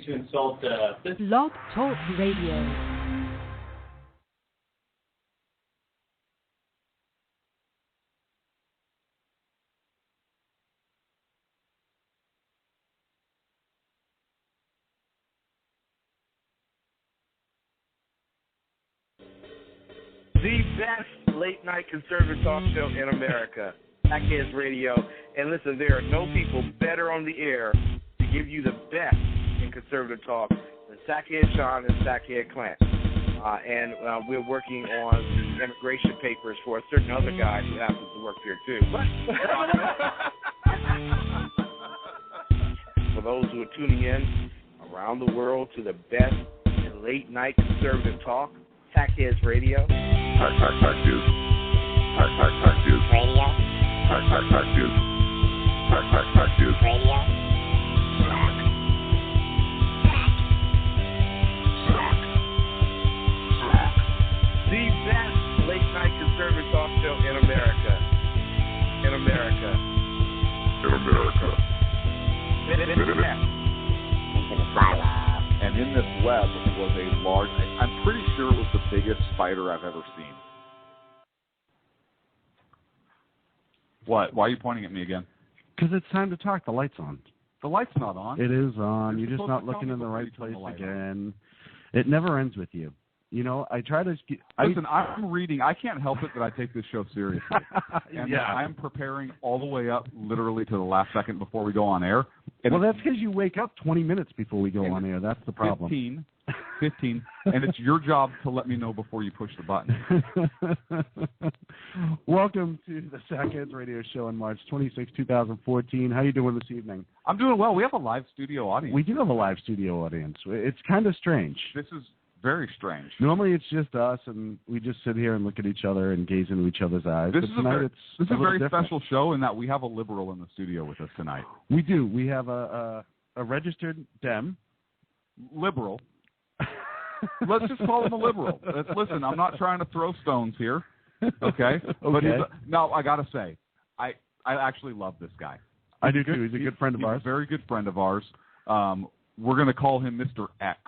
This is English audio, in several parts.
to insult this. Blog Talk Radio. The best late-night conservative talk show in America, Sack Head Radio. And listen, there are no people better on the air to give you the best in conservative talk than Sack Head Sean and Sack Head Clint. And we're working on immigration papers for a certain other guy who happens to work there, too. For those who are tuning in around the world to the best in late-night conservative talk, Sack Head Radio. Sack News. Sack News. Radio. Sack News. Sack News. Radio. The best late-night conservative talk show in America. In America. Into the silo. And in this web was a large, I'm pretty sure it was the biggest spider I've ever seen. What? Why are you pointing at me again? Because it's time to talk. The light's on. The light's not on. It is on. You're just not looking in the right place again. It never ends with you. You know, I try to... Listen, I'm reading. I can't help it that I take this show seriously. And yeah. I'm preparing all the way up literally to the last second before we go on air. And well, that's because you wake up 20 minutes before we go on air. That's the problem. 15, and it's your job to let me know before you push the button. Welcome to the Sack Head Radio Show on March 26, 2014. How are you doing this evening? I'm doing well. We have a live studio audience. We do have a live studio audience. It's kind of strange. This is very strange. Normally it's just us, and we just sit here and look at each other and gaze into each other's eyes. This is a very different. special show in that we have a liberal in the studio with us tonight. We do. We have a registered Dem. Liberal. Let's just call him a liberal. Listen, I'm not trying to throw stones here, okay? But no, I got to say, I actually love this guy. I do too. He's a good friend of ours. He's a very good friend of ours. We're going to call him Mr. X.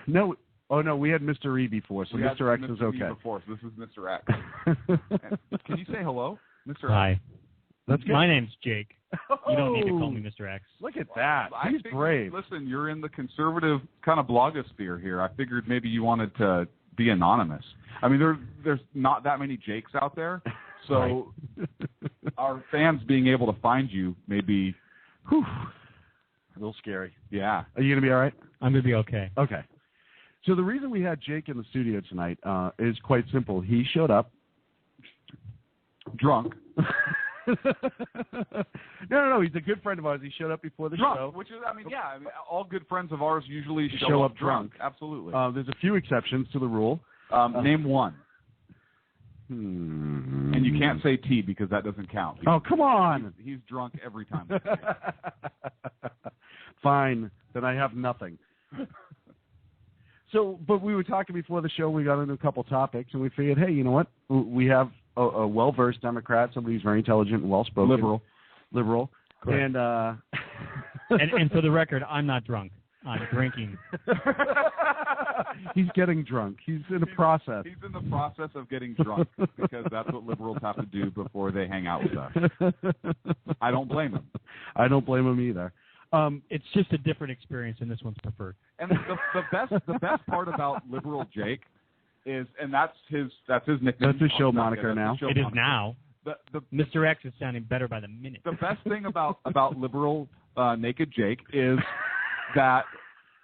No. Oh, no, we had Mr. E before, so Mr. X is okay. Before, so this is Mr. X. Can you say hello, Mr. Hi. X? That's good. My name's Jake. You don't need to call me Mr. X. Look at that. He's brave. Listen, you're in the conservative kind of blogosphere here. I figured maybe you wanted to be anonymous. I mean, there's not that many Jakes out there, so our fans being able to find you may be a little scary. Yeah. Are you going to be all right? I'm going to be okay. Okay. So the reason we had Jake in the studio tonight is quite simple. He showed up drunk. No. He's a good friend of ours. He showed up before the show. Which is, all good friends of ours usually show up drunk. Absolutely. There's a few exceptions to the rule. Name one. And you can't say T because that doesn't count. Oh, come on. He's drunk every time. Fine. Then I have nothing. So, but we were talking before the show. We got into a couple topics, and we figured, hey, you know what? We have a well-versed Democrat, somebody who's very intelligent and well-spoken. Liberal. Correct. And for the record, I'm not drunk. I'm drinking. He's getting drunk. He's in the process. He's in the process of getting drunk because that's what liberals have to do before they hang out with us. I don't blame him. I don't blame him either. It's just a different experience, and this one's preferred. And the best part about Liberal Jake is, and that's his nickname. That's his show moniker now. It is now. Mr. X is sounding better by the minute. The best thing about Liberal Naked Jake is that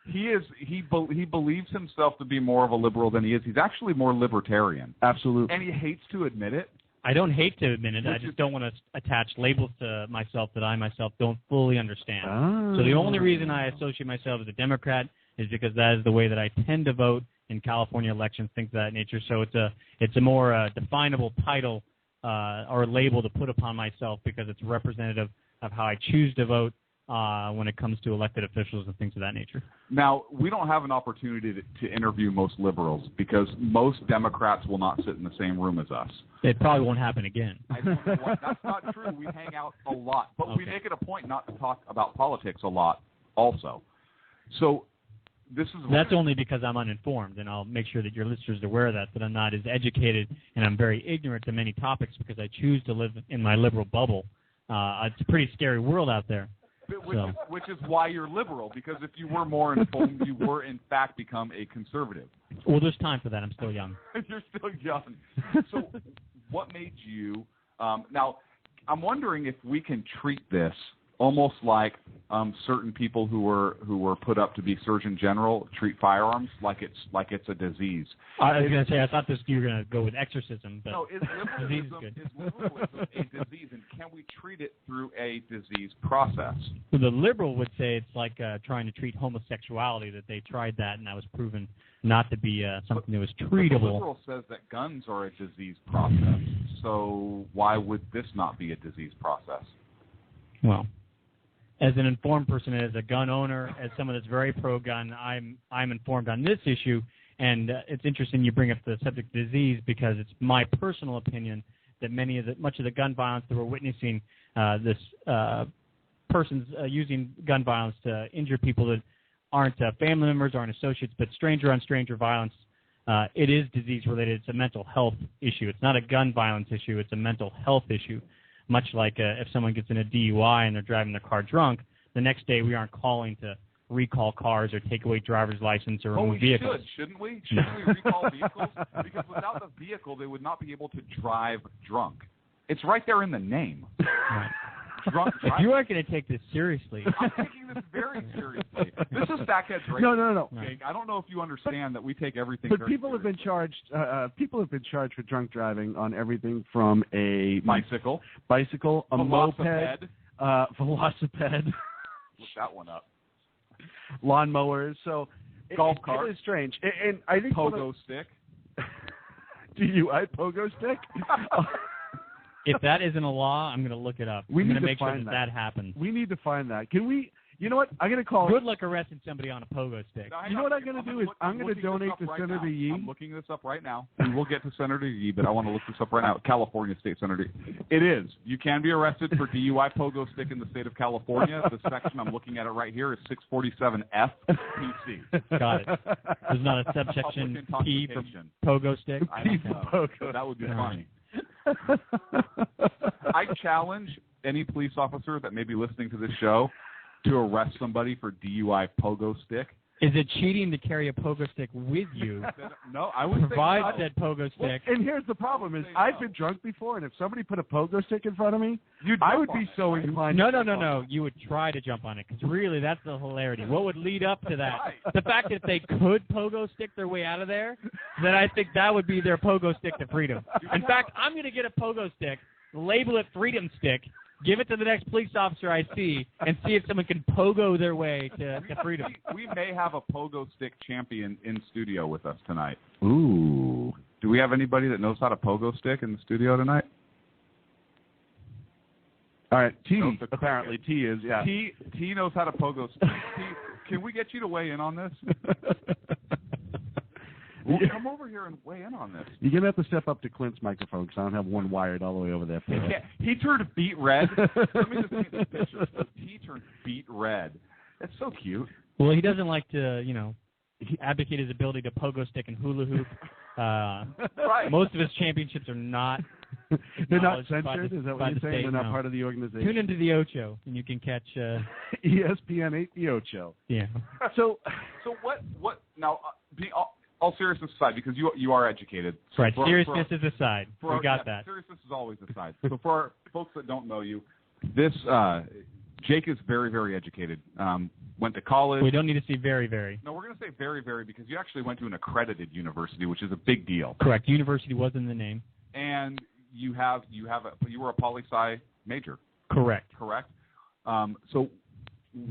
he believes himself to be more of a liberal than he is. He's actually more libertarian. Absolutely. And he hates to admit it. I don't hate to admit it. I just don't want to attach labels to myself that I myself don't fully understand. Oh. So the only reason I associate myself as a Democrat is because that is the way that I tend to vote in California elections, things of that nature. So it's a more definable title or label to put upon myself because it's representative of how I choose to vote when it comes to elected officials and things of that nature. Now, we don't have an opportunity to interview most liberals because most Democrats will not sit in the same room as us. It probably won't happen again. That's not true. We hang out a lot. But we make it a point not to talk about politics a lot also. So That's only because I'm uninformed, and I'll make sure that your listeners are aware of that I'm not as educated and I'm very ignorant to many topics because I choose to live in my liberal bubble. It's a pretty scary world out there. Which is why you're liberal, because if you were more informed, you were, in fact, become a conservative. Well, there's time for that. I'm still young. You're still young. So what made you now, I'm wondering if we can treat this almost like certain people who were put up to be Surgeon General treat firearms like it's a disease. I was going to say, I thought you were going to go with exorcism, but no, is liberalism a disease, and can we treat it through a disease process? Well, the liberal would say it's like trying to treat homosexuality, that they tried that and that was proven not to be something that was treatable. The liberal says that guns are a disease process, so why would this not be a disease process? Well, as an informed person, as a gun owner, as someone that's very pro-gun, I'm informed on this issue, and it's interesting you bring up the subject of disease because it's my personal opinion that much of the gun violence that we're witnessing, this person's using gun violence to injure people that aren't family members, aren't associates, but stranger-on-stranger violence, it is disease-related. It's a mental health issue. It's not a gun violence issue. It's a mental health issue. Much like if someone gets in a DUI and they're driving their car drunk, the next day we aren't calling to recall cars or take away driver's license or remove vehicles. Shouldn't we? Shouldn't we recall vehicles? Because without the vehicle, they would not be able to drive drunk. It's right there in the name. Right. Drunk if you aren't going to take this seriously. I'm taking this very seriously. This is Sack Head's radio. No. Jake, I don't know if you understand that we take everything But very people seriously. have been charged. People have been charged for drunk driving on everything from a bicycle, a moped, velociped. Look that one up. Lawnmowers. So golf cart. It is strange, and I think pogo stick. DUI pogo stick. If that isn't a law, I'm going to look it up. I'm going to make sure that happens. We need to find that. Can we? You know what? I'm going to call. Good luck arresting somebody on a pogo stick. You know what I'm going to do is I'm going to donate to Senator Yee. I'm looking this up right now. We will get to Senator Yee, but I want to look this up right now. California State Senator. It is. You can be arrested for DUI pogo stick in the state of California. The section I'm looking at it right here is 647F PC. Got it. There's not a subsection P for pogo stick. I don't know. That would be funny. I challenge any police officer that may be listening to this show to arrest somebody for DUI pogo stick. Is it cheating to carry a pogo stick with you? No, I would provide that pogo stick. And here's the problem: is I've been drunk before, and if somebody put a pogo stick in front of me, I would be so inclined. No. You would try to jump on it because really, that's the hilarity. What would lead up to that? The fact that they could pogo stick their way out of there. Then I think that would be their pogo stick to freedom. In fact, I'm going to get a pogo stick, label it Freedom Stick. Give it to the next police officer I see and see if someone can pogo their way to freedom. We may have a pogo stick champion in studio with us tonight. Ooh. Do we have anybody that knows how to pogo stick in the studio tonight? All right, T. Apparently, T is, yeah. T knows how to pogo stick. T, can we get you to weigh in on this? Well, come over here and weigh in on this. You're going to have to step up to Clint's microphone because I don't have one wired all the way over there. He turned beet red. Let me just paint this picture. He turned beet red. That's so cute. Well, he doesn't like to, advocate his ability to pogo stick and hula hoop. Right. Most of his championships are not. They're not censored? Is that what you're saying? They're not part of the organization? Tune into the Ocho, and you can catch... ESPN 8 the Ocho. Yeah. So what now, all seriousness aside, because you are educated. So right, seriousness is aside. We got that. Seriousness is always aside. So for our folks that don't know you, this Jake is very, very educated. Went to college. We don't need to see very, very. No, we're going to say very, very because you actually went to an accredited university, which is a big deal. Correct. University was in the name. And you were a poli-sci major. Correct. So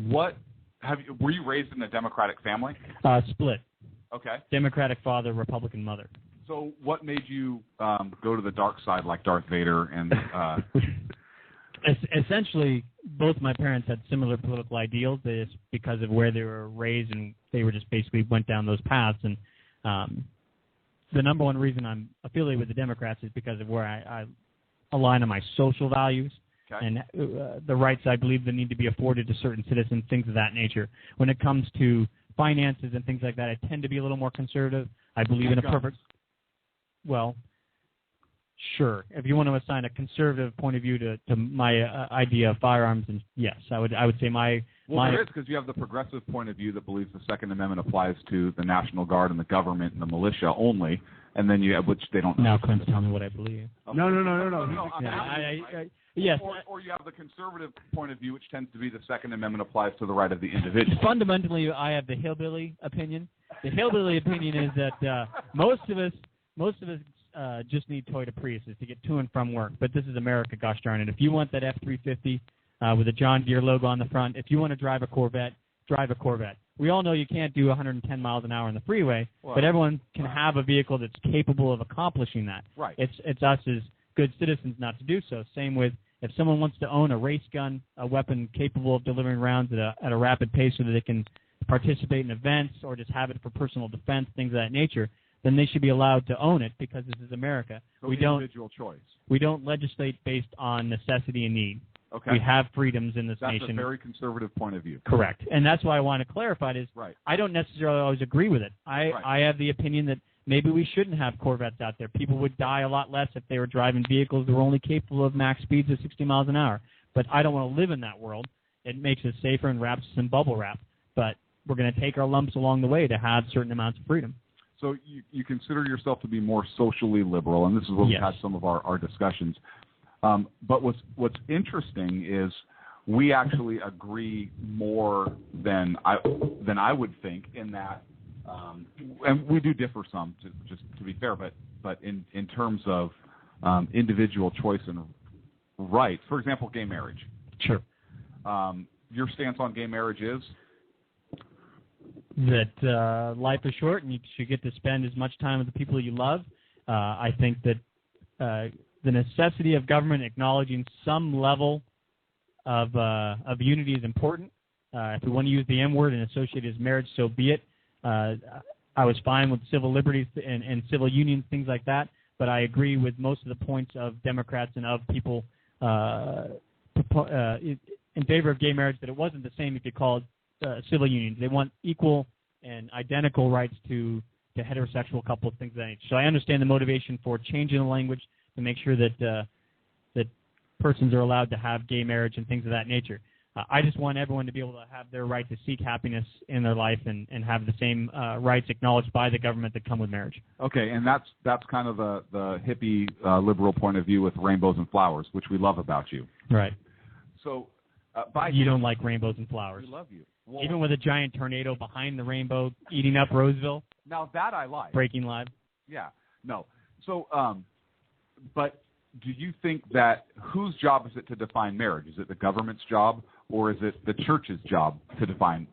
were you raised in a Democratic family? Split. Okay. Democratic father, Republican mother. So what made you go to the dark side like Darth Vader and Essentially, both my parents had similar political ideals just because of where they were raised, and they were just basically went down those paths. And the number one reason I'm affiliated with the Democrats is because of where I align on my social values. Okay. And the rights I believe that need to be afforded to certain citizens, things of that nature. When it comes to finances and things like that, I tend to be a little more conservative. I believe in a perfect. Well, sure. If you want to assign a conservative point of view to my idea of firearms, then yes, I would say my. Well, there is, because you have the progressive point of view that believes the Second Amendment applies to the National Guard and the government and the militia only, and then you have, which they don't. Now, Clint's telling me what I believe. No. Yes. Or you have the conservative point of view, which tends to be the Second Amendment applies to the right of the individual. Fundamentally, I have the hillbilly opinion. The hillbilly opinion is that most of us just need Toyota Priuses to get to and from work. But this is America, gosh darn it. If you want that F-350 with a John Deere logo on the front, if you want to drive a Corvette, drive a Corvette. We all know you can't do 110 miles an hour on the freeway, but everyone can have a vehicle that's capable of accomplishing that. Right. It's us as good citizens not to do so. Same with if someone wants to own a race gun, a weapon capable of delivering rounds at a rapid pace so that they can participate in events or just have it for personal defense, things of that nature, then they should be allowed to own it because this is America. So individual choice. We don't legislate based on necessity and need. Okay. We have freedoms in this nation. That's a very conservative point of view. Correct. And that's why I want to clarify it is I don't necessarily always agree with it. I have the opinion that maybe we shouldn't have Corvettes out there. People would die a lot less if they were driving vehicles that were only capable of max speeds of 60 miles an hour. But I don't want to live in that world. It makes us safer and wraps us in bubble wrap. But we're going to take our lumps along the way to have certain amounts of freedom. So you consider yourself to be more socially liberal, and this is where we've had some of our discussions. But what's interesting is we actually agree more than I would think in that, and we do differ some, just to be fair. But in terms of individual choice and rights, for example, gay marriage. Sure. Your stance on gay marriage is that life is short and you should get to spend as much time with the people you love. I think that the necessity of government acknowledging some level of unity is important. If we want to use the M word and associate it as marriage, so be it. I was fine with civil liberties and civil unions, things like that, but I agree with most of the points of Democrats and of people in favor of gay marriage, that it wasn't the same if you called civil unions. They want equal and identical rights to heterosexual couples, things of that nature. So I understand the motivation for changing the language to make sure that that persons are allowed to have gay marriage and things of that nature. I just want everyone to be able to have their right to seek happiness in their life and have the same rights acknowledged by the government that come with marriage. Okay, and that's kind of the hippie liberal point of view with rainbows and flowers, which we love about you. Right. So you don't like rainbows and flowers. We love you. Well, even with a giant tornado behind the rainbow eating up Roseville. Now that I like. Breaking lives. Yeah. No. So, but do you think that whose job is it to define marriage? Is it the government's job, or is it the church's job to define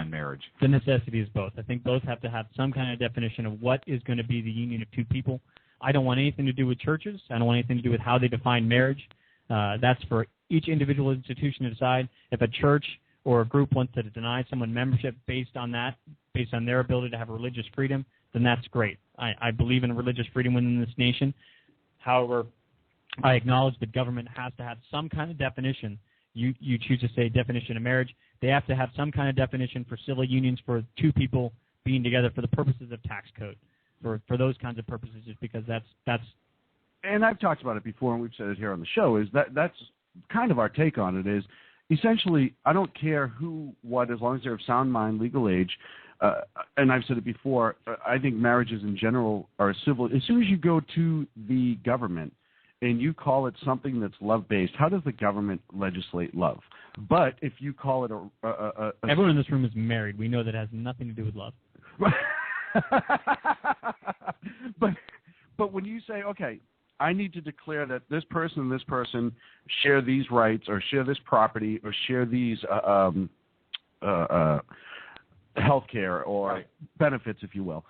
marriage? The necessity is both. I think both have to have some kind of definition of what is going to be the union of two people. I don't want anything to do with churches. I don't want anything to do with how they define marriage. That's for each individual institution to decide. If a church or a group wants to deny someone membership based on that, based on their ability to have religious freedom, then that's great. I believe in religious freedom within this nation. However, I acknowledge that government has to have some kind of definition. You choose to say definition of marriage. They have to have some kind of definition for civil unions for two people being together for the purposes of tax code, for those kinds of purposes, just because that's. And I've talked about it before, and we've said it here on the show, is that's kind of our take on it is, essentially, I don't care who, what, as long as they're of sound mind, legal age, and I've said it before, I think marriages in general are civil. As soon as you go to the government and you call it something that's love-based, how does the government legislate love? But if you call it everyone in this room is married. We know that has nothing to do with love. But when you say, okay, I need to declare that this person and this person share these rights or share this property or share these health care or benefits, if you will.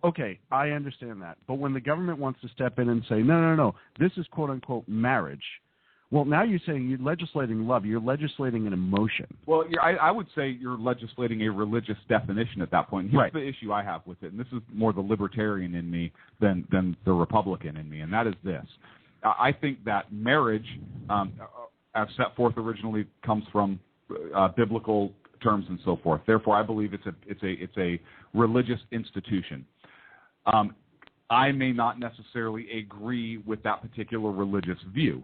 Okay, I understand that. But when the government wants to step in and say, no, this is quote-unquote marriage, well, now you're saying you're legislating love. You're legislating an emotion. Well, I would say you're legislating a religious definition at that point. Here's the issue I have with it, and this is more the libertarian in me than the Republican in me, and that is this. I think that marriage, as set forth originally, comes from biblical terms and so forth. Therefore, I believe it's a religious institution. I may not necessarily agree with that particular religious view,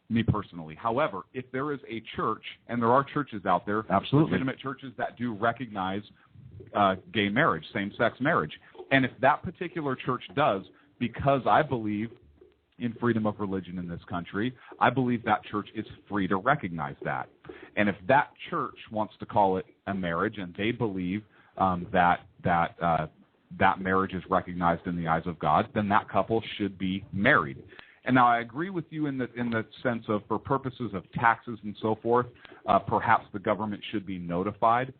me personally. However, if there is a church, and there are churches out there, absolutely, legitimate churches that do recognize gay marriage, same-sex marriage, and if that particular church does, because I believe in freedom of religion in this country, I believe that church is free to recognize that. And if that church wants to call it a marriage, and they believe that marriage is recognized in the eyes of God, then that couple should be married. And now I agree with you in the sense of, for purposes of taxes and so forth, perhaps the government should be notified.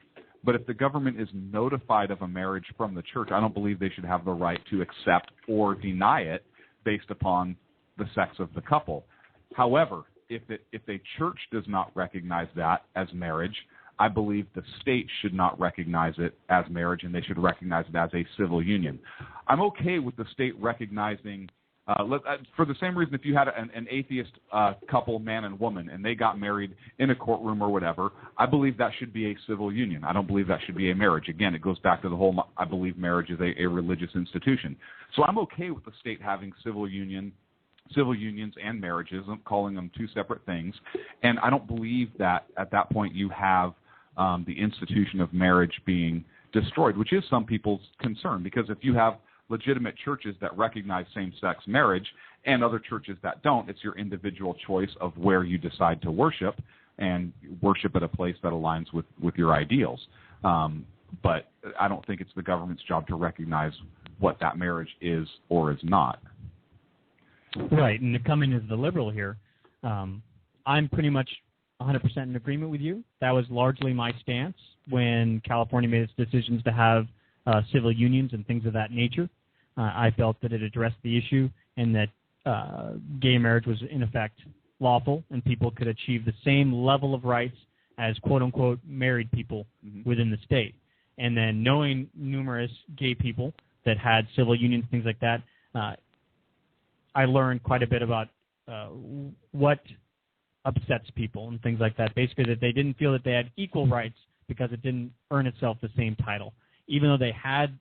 But if the government is notified of a marriage from the church, I don't believe they should have the right to accept or deny it based upon the sex of the couple. However, if a church does not recognize that as marriage, I believe the state should not recognize it as marriage, and they should recognize it as a civil union. I'm okay with the state recognizing, for the same reason if you had an atheist couple, man and woman, and they got married in a courtroom or whatever, I believe that should be a civil union. I don't believe that should be a marriage. Again, it goes back to the whole, I believe marriage is a religious institution. So I'm okay with the state having civil unions and marriages. I'm calling them two separate things. And I don't believe that at that point you have the institution of marriage being destroyed, which is some people's concern, because if you have legitimate churches that recognize same-sex marriage and other churches that don't, it's your individual choice of where you decide to worship, and worship at a place that aligns with your ideals. But I don't think it's the government's job to recognize what that marriage is or is not. Right, and coming as the liberal here, I'm pretty much 100% in agreement with you. That was largely my stance when California made its decisions to have civil unions and things of that nature. I felt that it addressed the issue and that gay marriage was, in effect, lawful, and people could achieve the same level of rights as quote-unquote married people within the state. And then knowing numerous gay people that had civil unions, things like that, I learned quite a bit about what upsets people and things like that. Basically, that they didn't feel that they had equal rights because it didn't earn itself the same title. Even though they had,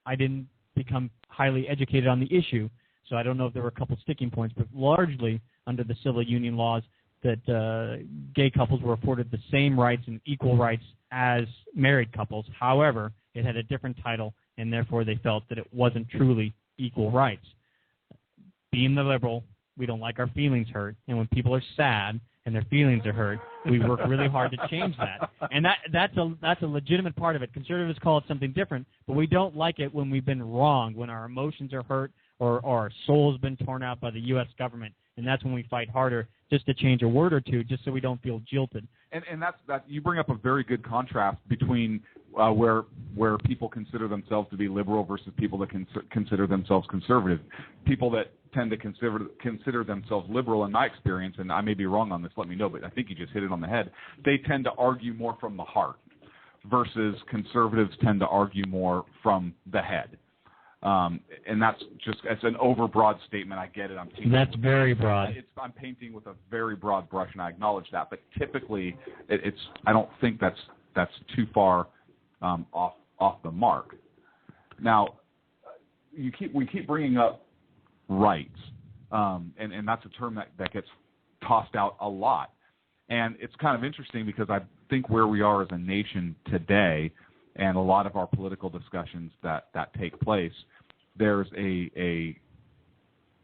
I didn't become highly educated on the issue, so I don't know if there were a couple sticking points, but largely under the civil union laws that gay couples were afforded the same rights and equal rights as married couples. However, it had a different title, and therefore they felt that it wasn't truly equal rights. Being the liberal, we don't like our feelings hurt, and when people are sad and their feelings are hurt, we work really hard to change that. And that's a legitimate part of it. Conservatives call it something different, but we don't like it when we've been wronged, when our emotions are hurt or our soul's been torn out by the U.S. government, and that's when we fight harder just to change a word or two, just so we don't feel jilted. And that you bring up a very good contrast between where people consider themselves to be liberal versus people that consider themselves conservative. People that tend to consider themselves liberal, in my experience, and I may be wrong on this, let me know, but I think you just hit it on the head, they tend to argue more from the heart versus conservatives tend to argue more from the head. And that's just, it's an overbroad statement. I get it. That's very broad. I'm painting with a very broad brush, and I acknowledge that. But typically, I don't think that's too far off the mark. Now, we keep bringing up rights, and that's a term that gets tossed out a lot. And it's kind of interesting because I think where we are as a nation today, and a lot of our political discussions that take place, there's a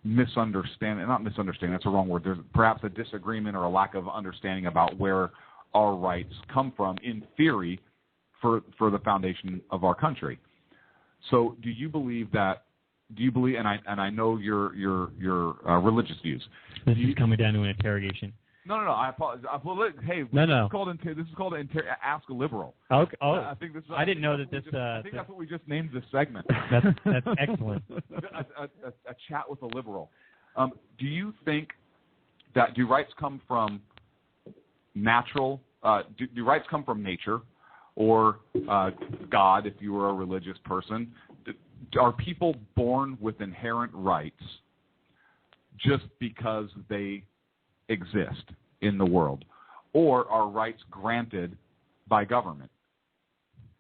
misunderstanding, not misunderstanding, that's the wrong word, there's perhaps a disagreement or a lack of understanding about where our rights come from, in theory, for the foundation of our country. So do you believe, and I know your religious views. This is coming down to an interrogation. No, I apologize. Hey, no. This is called Ask a Liberal. Okay. Oh, I think this. I didn't know that this. I think that's what we just named this segment. That's excellent. a chat with a liberal. Do you think that do rights come from natural? Do rights come from nature, or God, if you were a religious person? Are people born with inherent rights just because they exist in the world, or are rights granted by government.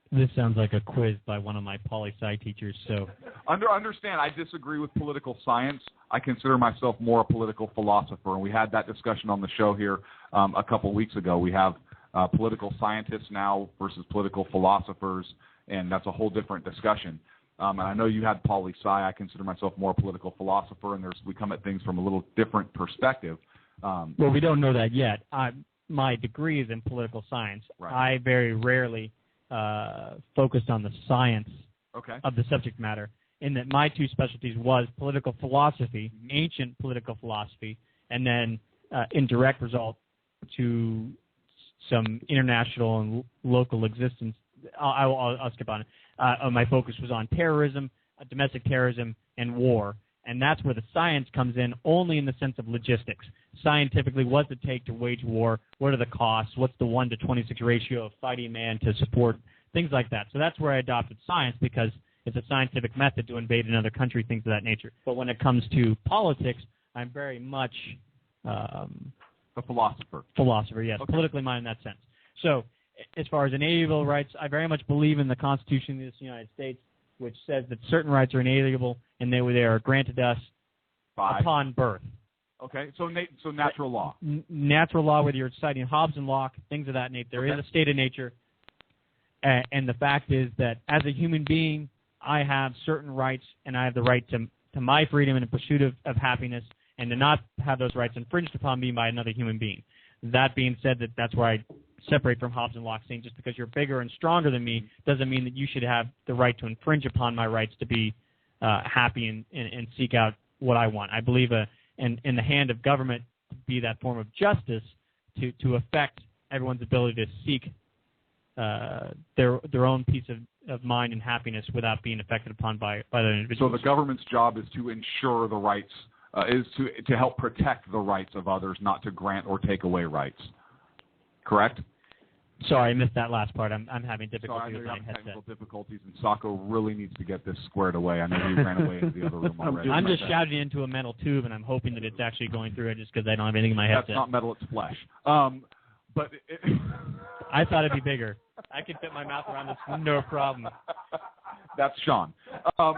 This sounds like a quiz by one of my poli-sci teachers. So, Understand, I disagree with political science. I consider myself more a political philosopher, and we had that discussion on the show here a couple weeks ago. We have political scientists now versus political philosophers, and that's a whole different discussion. And I know you had poli-sci. I consider myself more a political philosopher, and we come at things from a little different perspective. Well, we don't know that yet. My degree is in political science. Right. I very rarely focused on the science of the subject matter, in that my two specialties was political philosophy, ancient political philosophy, and then in direct result to some international and local existence. I'll skip on it. My focus was on terrorism, domestic terrorism, and war. And that's where the science comes in, only in the sense of logistics. Scientifically, what's it take to wage war? What are the costs? What's the 1 to 26 ratio of fighting man to support? Things like that. So that's where I adopted science, because it's a scientific method to invade another country, things of that nature. But when it comes to politics, I'm very much a philosopher. Philosopher, yes. Okay. Politically minded in that sense. So as far as inalienable rights, I very much believe in the Constitution of the United States, which says that certain rights are inalienable, and they are granted us upon birth. Okay, so natural law. Natural law, whether you're citing Hobbes and Locke, things of that nature. There is a state of nature, and the fact is that as a human being, I have certain rights, and I have the right to my freedom and the pursuit of happiness, and to not have those rights infringed upon me by another human being. That being said, that's where I separate from Hobbes and Locke, saying just because you're bigger and stronger than me doesn't mean that you should have the right to infringe upon my rights to be happy and seek out what I want. I believe in the hand of government to be that form of justice to affect everyone's ability to seek their own peace of mind and happiness without being affected upon by other individuals. So the government's job is to ensure the rights, is to help protect the rights of others, not to grant or take away rights. Correct? Sorry, I missed that last part. I'm having difficulty with my headset. Technical difficulties, and Sacco really needs to get this squared away. I know he ran away into the other room already. I'm just shouting into a metal tube, and I'm hoping that it's actually going through it just because I don't have anything in my headset. That's not metal, it's flesh. But I thought it'd be bigger. I could fit my mouth around this, no problem. That's Sean. I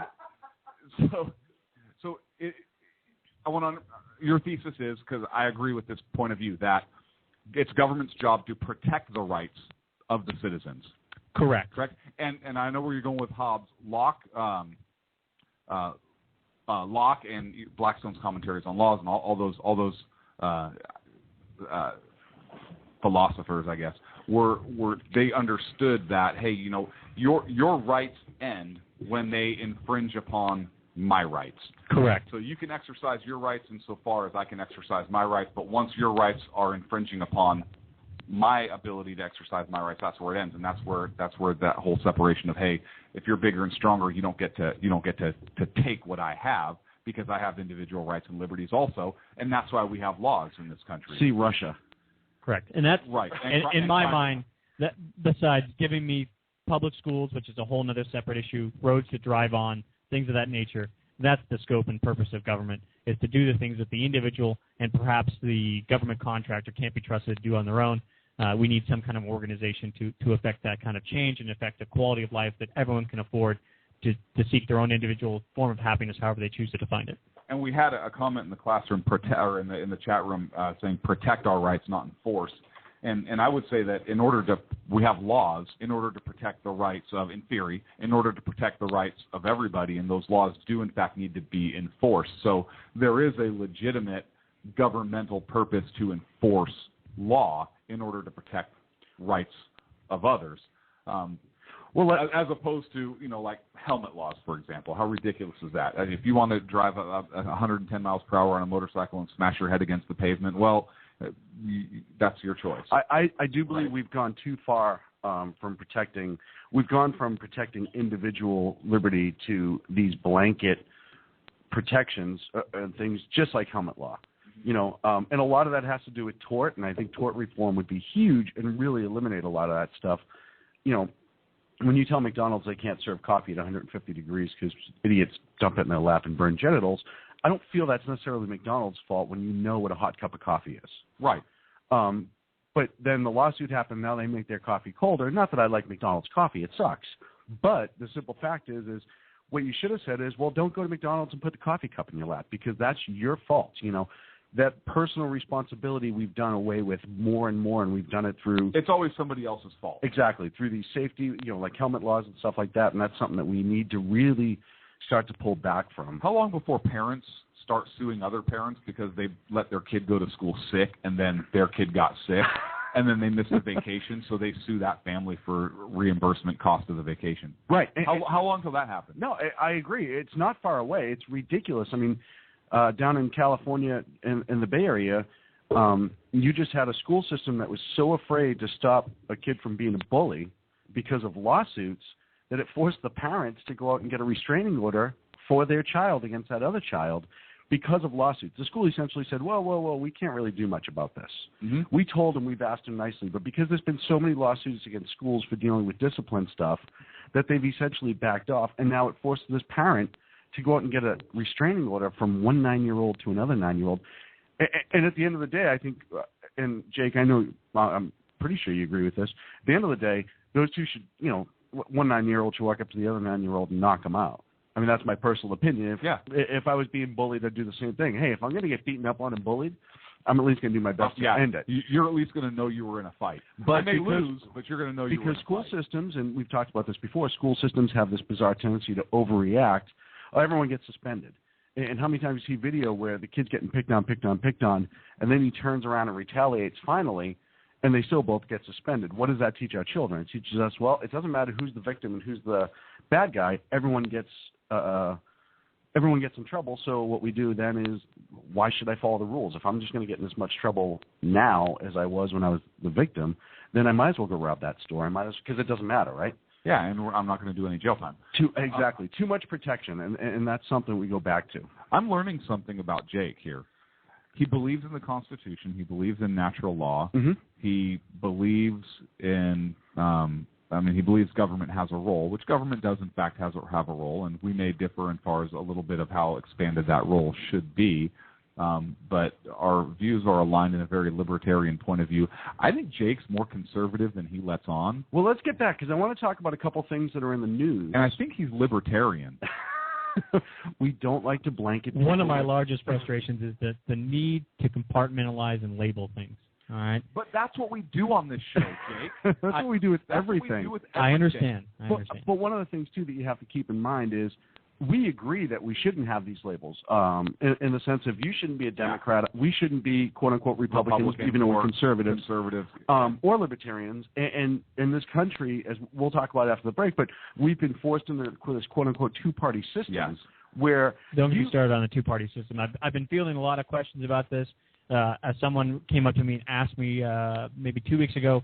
want to. Your thesis is, because I agree with this point of view, that it's government's job to protect the rights of the citizens. Correct. And I know where you're going with Hobbes. Locke and Blackstone's commentaries on laws and all those philosophers, I guess, they understood that, hey, your rights end when they infringe upon my rights. Correct. So you can exercise your rights insofar as I can exercise my rights, but once your rights are infringing upon my ability to exercise my rights, that's where it ends, and that's where that whole separation of, hey, if you're bigger and stronger, you don't get to take what I have, because I have individual rights and liberties also, and that's why we have laws in this country. See Russia. Correct. And that's right. In my mind, that besides giving me public schools, which is a whole other separate issue, roads to drive on, things of that nature, that's the scope and purpose of government, is to do the things that the individual and perhaps the government contractor can't be trusted to do on their own. We need some kind of organization to affect that kind of change and affect the quality of life that everyone can afford to seek their own individual form of happiness, however they choose to define it. And we had a comment in the classroom, or in the chat room, saying protect our rights, not enforce. And I would say that we have laws in order to protect the rights of, in theory, in order to protect the rights of everybody, and those laws do in fact need to be enforced. So there is a legitimate governmental purpose to enforce law in order to protect rights of others. As opposed to, like helmet laws, for example. How ridiculous is that? If you want to drive 110 miles per hour on a motorcycle and smash your head against the pavement, well, that's your choice. I do believe we've gone too far from protecting. We've gone from protecting individual liberty to these blanket protections and things just like helmet law. And a lot of that has to do with tort, and I think tort reform would be huge and really eliminate a lot of that stuff. When you tell McDonald's they can't serve coffee at 150 degrees because idiots dump it in their lap and burn genitals, I don't feel that's necessarily McDonald's fault when you know what a hot cup of coffee is. Right. But then the lawsuit happened. Now they make their coffee colder. Not that I like McDonald's coffee. It sucks. But the simple fact is what you should have said is, well, don't go to McDonald's and put the coffee cup in your lap because that's your fault. You know, that personal responsibility we've done away with more and more, and we've done it through. It's always somebody else's fault. Exactly. Through these safety, like helmet laws and stuff like that. And that's something that we need to really start to pull back from. How long before parents start suing other parents because they let their kid go to school sick and then their kid got sick and then they missed a vacation, so they sue that family for reimbursement cost of the vacation? Right. How long till that happens? No, I agree. It's not far away. It's ridiculous. I mean, down in California in the Bay Area, you just had a school system that was so afraid to stop a kid from being a bully because of lawsuits that it forced the parents to go out and get a restraining order for their child against that other child because of lawsuits. The school essentially said, well, we can't really do much about this. Mm-hmm. We told them, we've asked them nicely, but because there's been so many lawsuits against schools for dealing with discipline stuff that they've essentially backed off, and now it forces this parent to go out and get a restraining order from one 9-year-old to another 9-year-old. And at the end of the day, I think, and Jake, I know, I'm pretty sure you agree with this, at the end of the day, those two should, one 9-year-old should walk up to the other 9-year-old and knock them out. I mean, that's my personal opinion. If I was being bullied, I'd do the same thing. Hey, if I'm going to get beaten up on and bullied, I'm at least going to do my best to end it. You're at least going to know you were in a fight. But I may lose, but you're going to know you were in a fight. Because school systems, and we've talked about this before, school systems have this bizarre tendency to overreact. Everyone gets suspended. And how many times you see video where the kid's getting picked on, and then he turns around and retaliates finally, and they still both get suspended. What does that teach our children? It teaches us, well, it doesn't matter who's the victim and who's the bad guy. Everyone gets in trouble. So what we do then is, why should I follow the rules? If I'm just going to get in as much trouble now as I was when I was the victim, then I might as well go rob that store. Because it doesn't matter, right? Yeah, and I'm not going to do any jail time. Exactly. Too much protection, and that's something we go back to. I'm learning something about Jake here. He believes in the Constitution. He believes in natural law. Mm-hmm. He believes in, he believes government has a role, which government does, in fact, have a role, and we may differ as far as a little bit of how expanded that role should be. But our views are aligned in a very libertarian point of view. I think Jake's more conservative than he lets on. Well, let's get back, because I want to talk about a couple things that are in the news. And I think he's libertarian. We don't like to blanket people. One of my largest frustrations is the need to compartmentalize and label things. All right? But that's what we do on this show, Jake. That's what we do with everything. I understand. But one of the things, too, that you have to keep in mind is we agree that we shouldn't have these labels in the sense of you shouldn't be a Democrat. Yeah. We shouldn't be, quote-unquote, Republicans, even though we're conservatives. Or libertarians. And in this country, as we'll talk about after the break, but we've been forced into this, quote-unquote, two-party system. Yes. Where don't get me started on the two-party system. I've been fielding a lot of questions about this. As someone came up to me and asked me maybe 2 weeks ago,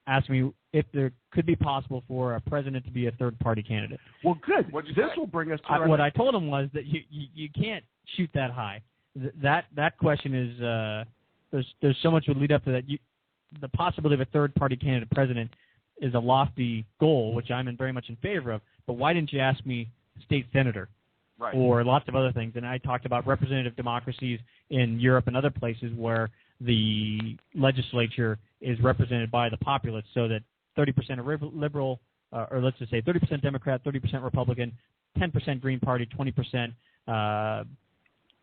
asked me if there could be possible for a president to be a third-party candidate. Well, good. This will bring us to what I told him was that you can't shoot that high. That question is there's so much would lead up to that. The possibility of a third-party candidate president is a lofty goal, which I'm very much in favor of. But why didn't you ask me state senator? Right. Or lots of other things. And I talked about representative democracies in Europe and other places where the legislature is represented by the populace, so that 30% are liberal, or let's just say 30% Democrat, 30% Republican, 10% Green Party, 20%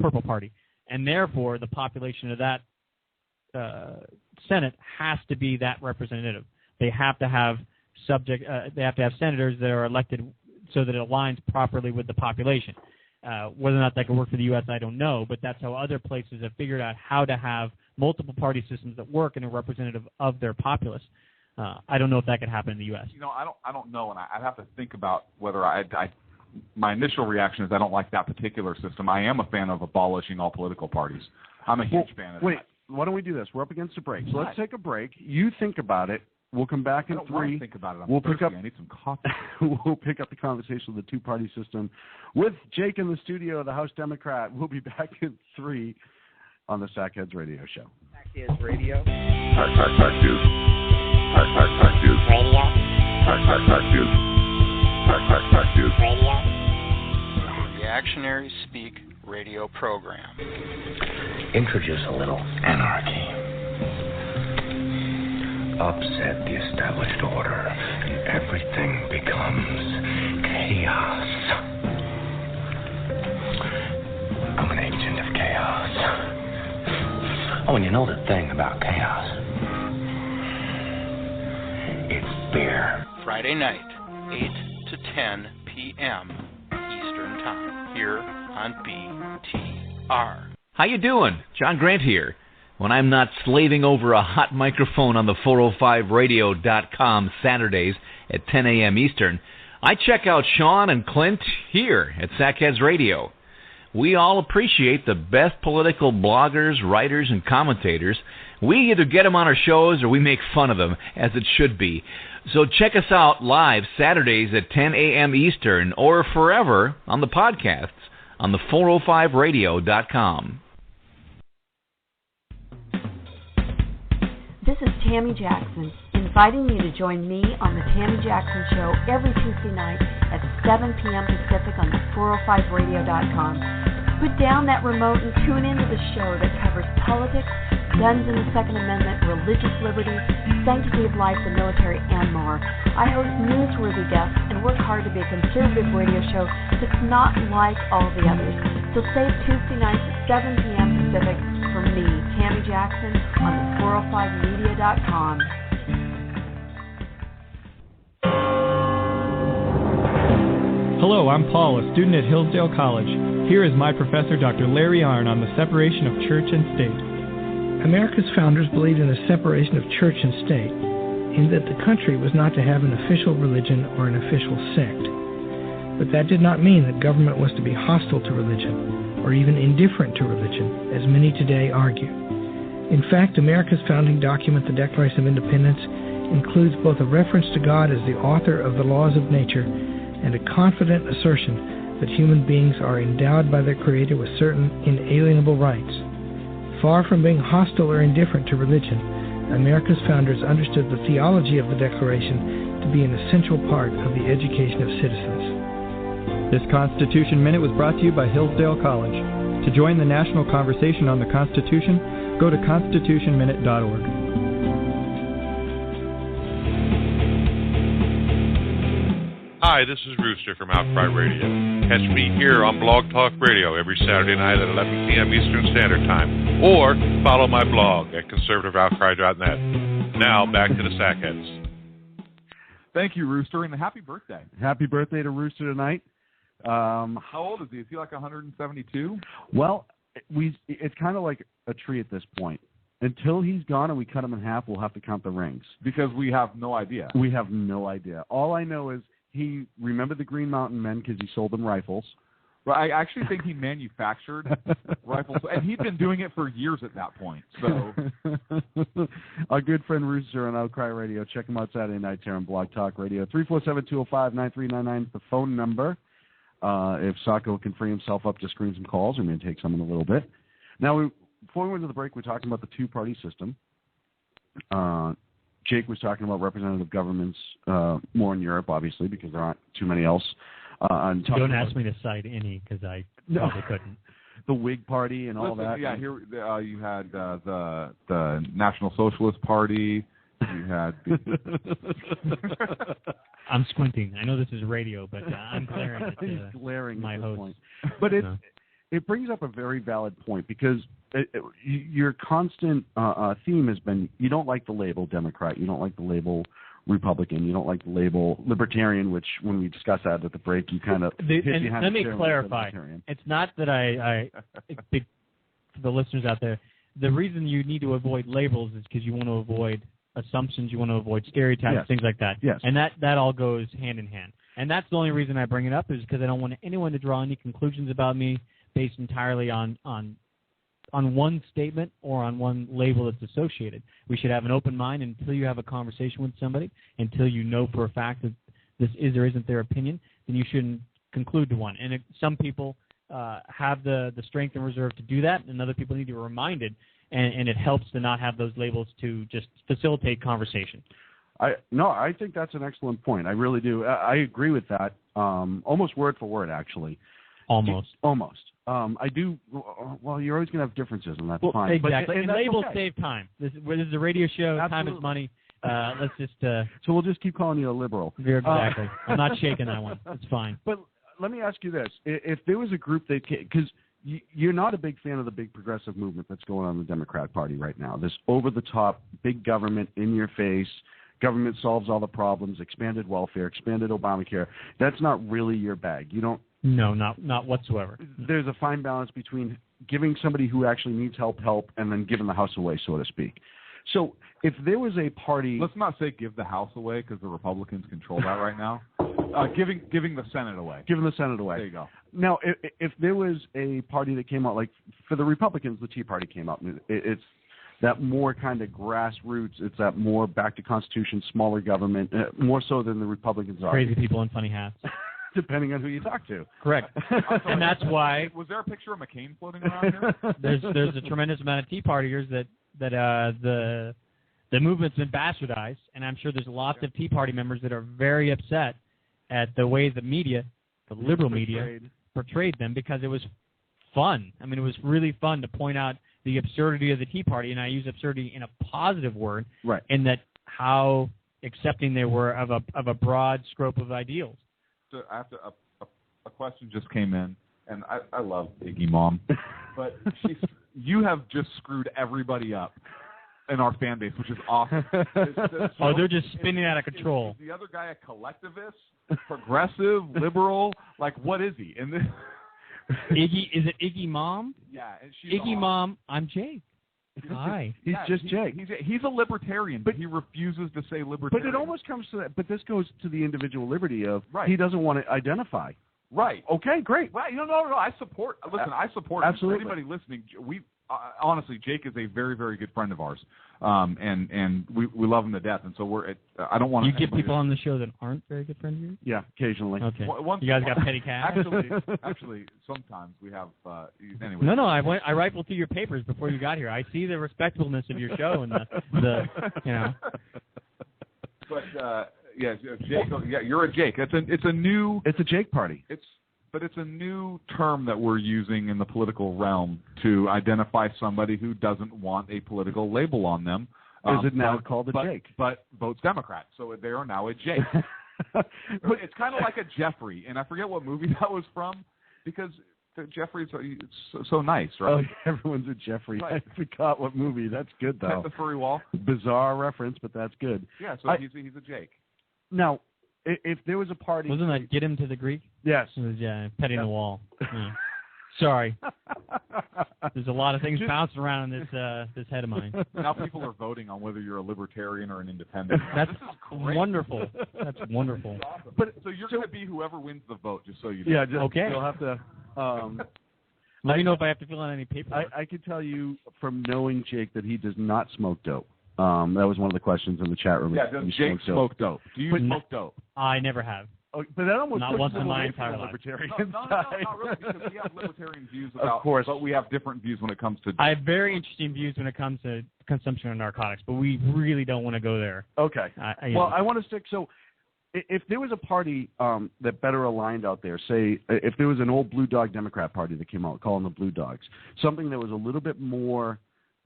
Purple Party. And therefore, the population of that Senate has to be that representative. They have to have senators that are elected so that it aligns properly with the population. Whether or not that can work for the U.S., I don't know, but that's how other places have figured out how to have multiple party systems that work and are representative of their populace. I don't know if that could happen in the U.S. I don't know, and I'd have to think about whether my initial reaction is I don't like that particular system. I am a fan of abolishing all political parties. I'm a huge fan of that. Wait, why don't we do this? We're up against a break, so let's take a break. You think about it. We'll come back in 3. I don't want to think about it. We'll thirsty. pick up. I need some coffee. We'll pick up the conversation of the two-party system with Jake in the studio, the House Democrat. We'll be back in 3 on the Sack Heads Radio Show. Sack Heads Radio. Sack News. Sack News. Radio. Sack News. Sack News. Radio. Reactionary Speak radio program. Introduce a little anarchy. upset the established order, and everything becomes chaos. I'm an agent of chaos. Oh, and you know the thing about chaos? It's fear. Friday night, 8 to 10 p.m. Eastern Time, here on BTR. How you doing? John Grant here. When I'm not slaving over a hot microphone on the 405radio.com Saturdays at 10 a.m. Eastern, I check out Sean and Clint here at Sack Head Radio. We all appreciate the best political bloggers, writers, and commentators. We either get them on our shows or we make fun of them, as it should be. So check us out live Saturdays at 10 a.m. Eastern or forever on the podcasts on the 405radio.com. This is Tammy Jackson, inviting you to join me on the Tammy Jackson Show every Tuesday night at 7 p.m. Pacific on the 405radio.com. Put down that remote and tune into the show that covers politics, guns and the Second Amendment, religious liberty, sanctity of life, the military, and more. I host newsworthy guests and work hard to be a conservative radio show that's not like all the others. So save Tuesday nights at 7 p.m. Pacific for me, Tammy Jackson, on the 405media.com. Hello, I'm Paul, a student at Hillsdale College. Here is my professor, Dr. Larry Arnn, on the separation of church and state. America's founders believed in the separation of church and state, in that the country was not to have an official religion or an official sect. But that did not mean that government was to be hostile to religion, or even indifferent to religion, as many today argue. In fact, America's founding document, the Declaration of Independence, includes both a reference to God as the author of the laws of nature and a confident assertion that human beings are endowed by their Creator with certain inalienable rights. Far from being hostile or indifferent to religion, America's founders understood the theology of the Declaration to be an essential part of the education of citizens. This Constitution Minute was brought to you by Hillsdale College. To join the national conversation on the Constitution, go to constitutionminute.org. Hi, this is Rooster from Outcry Radio. Catch me here on Blog Talk Radio every Saturday night at 11 p.m. Eastern Standard Time. Or follow my blog at conservativeoutcry.net. Now, back to the Sackheads. Thank you, Rooster, and happy birthday. Happy birthday to Rooster tonight. How old is he? Is he like 172? Well, it's kind of like a tree at this point. Until he's gone and we cut him in half, we'll have to count the rings. Because we have no idea. We have no idea. All I know is he remembered the Green Mountain Men because he sold them rifles. Well, I actually think he manufactured rifles, and he'd been doing it for years at that point. So, our good friend Rooster on Outcry Radio. Check him out Saturday nights here on Blog Talk Radio. 347-205-9399 is the phone number. If Sacco can free himself up to screen some calls, we're going to take some in a little bit. Now, before we went to the break, we're talking about the two-party system. Jake was talking about representative governments more in Europe, obviously, because there aren't too many else. Don't ask me to cite any, because I probably couldn't. The Whig Party and all that. Yeah, here you had the National Socialist Party. You had. I'm squinting. I know this is radio, but I'm glaring at He's glaring my at host. Point. But it brings up a very valid point, because your constant theme has been you don't like the label Democrat, you don't like the label Republican, you don't like the label Libertarian, which when we discussed that at the break, you kind of let me clarify. It's not that I for the listeners out there, the reason you need to avoid labels is because you want to avoid assumptions, you want to avoid stereotypes, things like that. Yes. And that all goes hand in hand. And that's the only reason I bring it up, is because I don't want anyone to draw any conclusions about me based entirely on one statement or on one label that's associated. We should have an open mind until you have a conversation with somebody, until you know for a fact that this is or isn't their opinion, then you shouldn't conclude to one. And some people have the strength and reserve to do that, and other people need to be reminded, and it helps to not have those labels to just facilitate conversation. I think that's an excellent point. I really do. I agree with that, almost word for word, actually. Almost. I do. Well, you're always going to have differences, and that's fine. Exactly. But, and labels save time. This is a radio show. Absolutely. Time is money. let's just. So we'll just keep calling you a liberal. Exactly. I'm not shaking that one. It's fine. But let me ask you this: if there was a group that, because you're not a big fan of the big progressive movement that's going on in the Democrat Party right now, this over-the-top, big government, in-your-face, government solves all the problems, expanded welfare, expanded Obamacare. That's not really your bag. You don't. No, not whatsoever. There's a fine balance between giving somebody who actually needs help, and then giving the house away, so to speak. So if there was a party... Let's not say give the House away, because the Republicans control that right now. Giving the Senate away. Giving the Senate away. There you go. Now, if there was a party that came out, like for the Republicans, the Tea Party came out, and it's that more kind of grassroots, it's that more back to Constitution, smaller government, more so than the Republicans are. Crazy people in funny hats. Depending on who you talk to. Correct. And that's why... Was there a picture of McCain floating around here? There's a tremendous amount of Tea Partiers that the movement's been bastardized, and I'm sure there's lots of Tea Party members that are very upset at the way the media, the liberal media, portrayed them, because it was fun. I mean, it was really fun to point out the absurdity of the Tea Party, and I use absurdity in a positive word, right? In that how accepting they were of a broad scope of ideals. So after a question just came in, and I love Iggy Mom, but you have just screwed everybody up in our fan base, which is awesome. They're just spinning out of control. Is the other guy a collectivist, progressive, liberal? Like, what is he? And this... Iggy, is it Iggy Mom? Yeah, and she's Iggy awesome. Mom. I'm Jake. Hi. He's just Jake. He's a libertarian, but he refuses to say libertarian. But it almost comes to that. But this goes to the individual liberty of right. He doesn't want to identify. Right. Okay. Great. Right. No. I support. Listen, I support absolutely. Anybody listening. We honestly, Jake is a very, very good friend of ours, and we love him to death. And so I don't want to. You get people on the show that aren't very good friends of yours? Yeah, occasionally. Okay. You guys got petty cash? Actually, sometimes we have. Anyway. No. I rifled through your papers before you got here. I see the respectableness of your show and the you know. But yeah, Jake. Yeah, you're a Jake. It's a Jake party. But it's a new term that we're using in the political realm to identify somebody who doesn't want a political label on them. Is it now called a Jake? But votes Democrat, so they are now a Jake. But it's kind of like a Jeffrey, and I forget what movie that was from, because Jeffrey's so nice, right? Oh, everyone's a Jeffrey. Right. I forgot what movie. That's good, though. The furry wall. Bizarre reference, but that's good. Yeah, so he's a Jake. Now, if there was a party... Wasn't that Get Him to the Greek? Yes. It was, petting the wall. Yeah. Sorry. There's a lot of things bouncing around in this head of mine. Now people are voting on whether you're a libertarian or an independent. This is wonderful. That's wonderful. Awesome. But so you're going to be whoever wins the vote, just so you know. Yeah, okay. You'll have to... Let me know if I have to fill out any paperwork. I can tell you from knowing Jake that he does not smoke dope. That was one of the questions in the chat room. Yeah, does Jake smoke dope? Do you smoke dope? I never have. Oh, but that almost not once in my entire life. No, not really, because we have libertarian views about, of course, but we have different views when it comes to... I have very interesting views when it comes to consumption of narcotics, but we really don't want to go there. Okay. I want to stick... So if there was a party that better aligned out there, say if there was an old Blue Dog Democrat party that came out calling the Blue Dogs, something that was a little bit more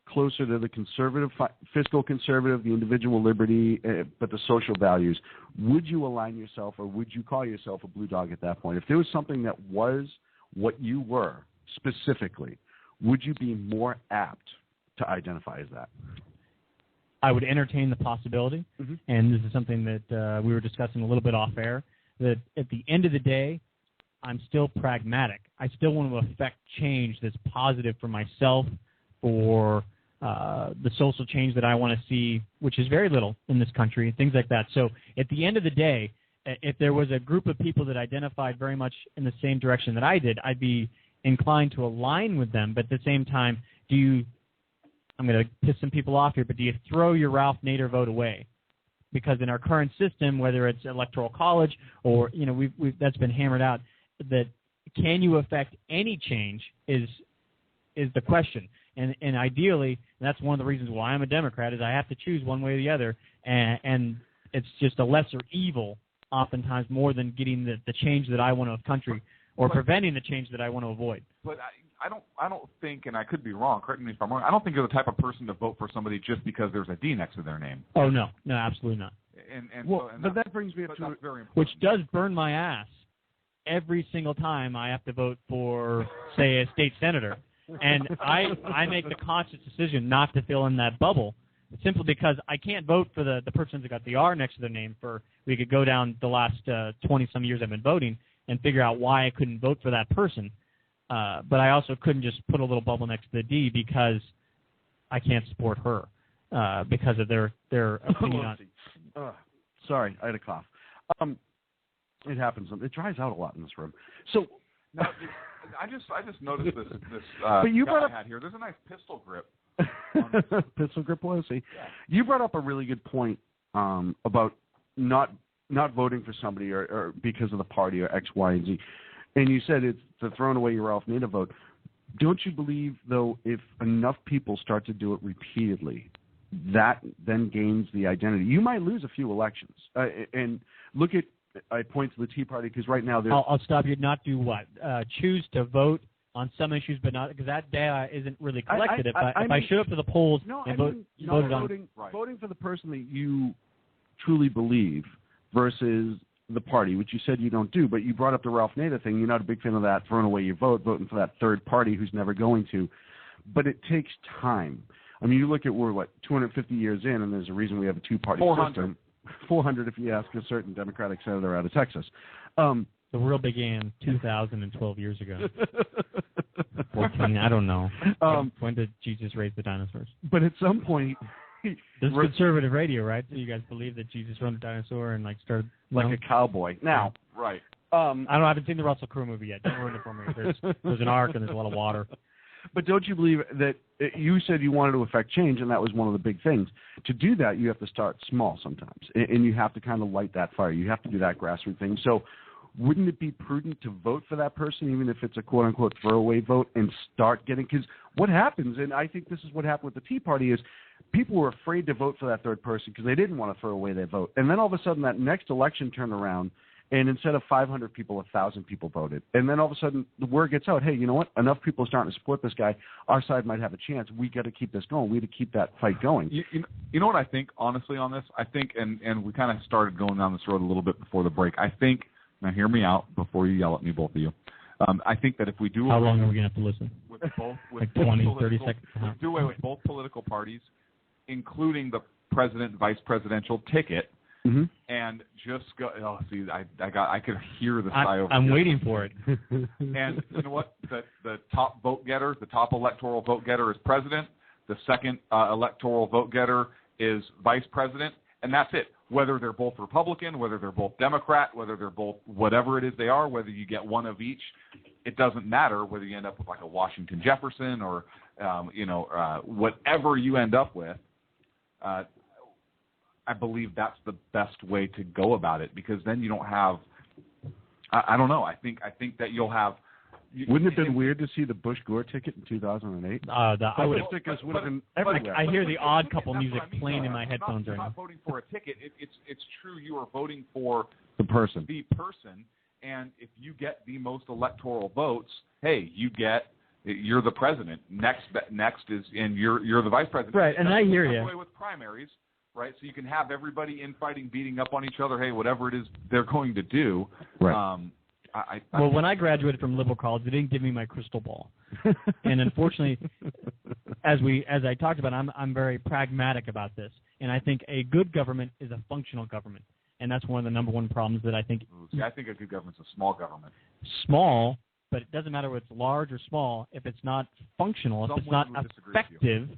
closer to the conservative, fiscal conservative, the individual liberty, but the social values, would you align yourself or would you call yourself a Blue Dog at that point? If there was something that was what you were specifically, would you be more apt to identify as that? I would entertain the possibility, and this is something that we were discussing a little bit off air, that at the end of the day, I'm still pragmatic. I still want to affect change that's positive for myself, for the social change that I want to see, which is very little in this country, things like that. So at the end of the day, if there was a group of people that identified very much in the same direction that I did, I'd be inclined to align with them. But at the same time, I'm going to piss some people off here, but do you throw your Ralph Nader vote away? Because in our current system, whether it's electoral college or, that's been hammered out, that can you affect any change is the question. And ideally, that's one of the reasons why I'm a Democrat, is I have to choose one way or the other, and it's just a lesser evil oftentimes more than getting the change that I want of country or preventing the change that I want to avoid. But I don't think, and I could be wrong, correct me if I'm wrong, I don't think you're the type of person to vote for somebody just because there's a D next to their name. Oh, no, absolutely not. But that brings me up to very important. Which does burn my ass every single time I have to vote for, say, a state senator. And I make the conscious decision not to fill in that bubble simply because I can't vote for the person that got the R next to their name. We could go down the last 20-some years I've been voting and figure out why I couldn't vote for that person. But I also couldn't just put a little bubble next to the D because I can't support her because of their opinion on. Sorry, I had a cough. It happens. It dries out a lot in this room. So now, I just noticed this. But you brought up I had here. There's a nice pistol grip. Pistol grip loyalty. Yeah. You brought up a really good point about not voting for somebody or because of the party or X, Y, and Z. And you said it's the throwing away your Ralph Nader vote. Don't you believe, though, if enough people start to do it repeatedly, that then gains the identity? You might lose a few elections. And look at, I point to the Tea Party because right now they're... I'll stop you. Not do what? Choose to vote on some issues, but not because that data isn't really collected. If I showed up to the polls voted voting for the person that you truly believe versus the party, which you said you don't do, but you brought up the Ralph Nader thing. You're not a big fan of that, throwing away your vote, voting for that third party who's never going to. But it takes time. I mean, you look at, we're, 250 years in, and there's a reason we have a two-party system. 400 if you ask a certain Democratic senator out of Texas. The world began 2,012 years ago. 14, I don't know. When did Jesus raise the dinosaurs? But at some point... This is conservative radio, right? So you guys believe that Jesus rode a dinosaur and started like a cowboy. Now, right? I haven't seen the Russell Crowe movie yet. Don't ruin it for me. There's an ark and there's a lot of water. But don't you believe that you said you wanted to affect change, and that was one of the big things. To do that, you have to start small sometimes, and you have to kind of light that fire. You have to do that grassroots thing. So wouldn't it be prudent to vote for that person, even if it's a quote-unquote throwaway vote, and start getting – because what happens, and I think this is what happened with the Tea Party, is people were afraid to vote for that third person because they didn't want to throw away their vote. And then all of a sudden that next election turned around, and instead of 500 people, 1,000 people voted. And then all of a sudden the word gets out, hey, you know what? Enough people are starting to support this guy. Our side might have a chance. We got to keep this going. We got to keep that fight going. You know what I think, honestly, on this? I think, and we kind of started going down this road a little bit before the break. I think, now hear me out before you yell at me, both of you. I think that if we do... How long are we going to have to listen? With both, like 20, 30 seconds. Do away with both political parties, including the president, vice presidential ticket, and just go. Oh, see, I could hear the sigh over. I'm waiting for it. And you know what? The top vote getter, the top electoral vote getter is president. The second electoral vote getter is vice president, and that's it. Whether they're both Republican, whether they're both Democrat, whether they're both whatever it is they are, whether you get one of each, it doesn't matter whether you end up with like a Washington Jefferson or whatever you end up with. I believe that's the best way to go about it, because then you don't have. I don't know. I think that you'll have. Wouldn't it have been weird to see the Bush-Gore ticket in 2008? The stickers would have been everywhere. I hear the Odd Couple music playing in my headphones right now. You're not voting for a ticket. It's true. You are voting for the person. And if you get the most electoral votes, hey, you're the president. Next is, and you're the vice president. Right, and I hear you. Away with primaries, right? So you can have everybody infighting, beating up on each other. Hey, whatever it is they're going to do. Right. When I graduated from liberal college, they didn't give me my crystal ball, and unfortunately, as I talked about, I'm very pragmatic about this, and I think a good government is a functional government, and that's one of the number one problems that I think. See, I think a good government's a small government. Small, but it doesn't matter whether it's large or small. If it's not functional, if it's not effective,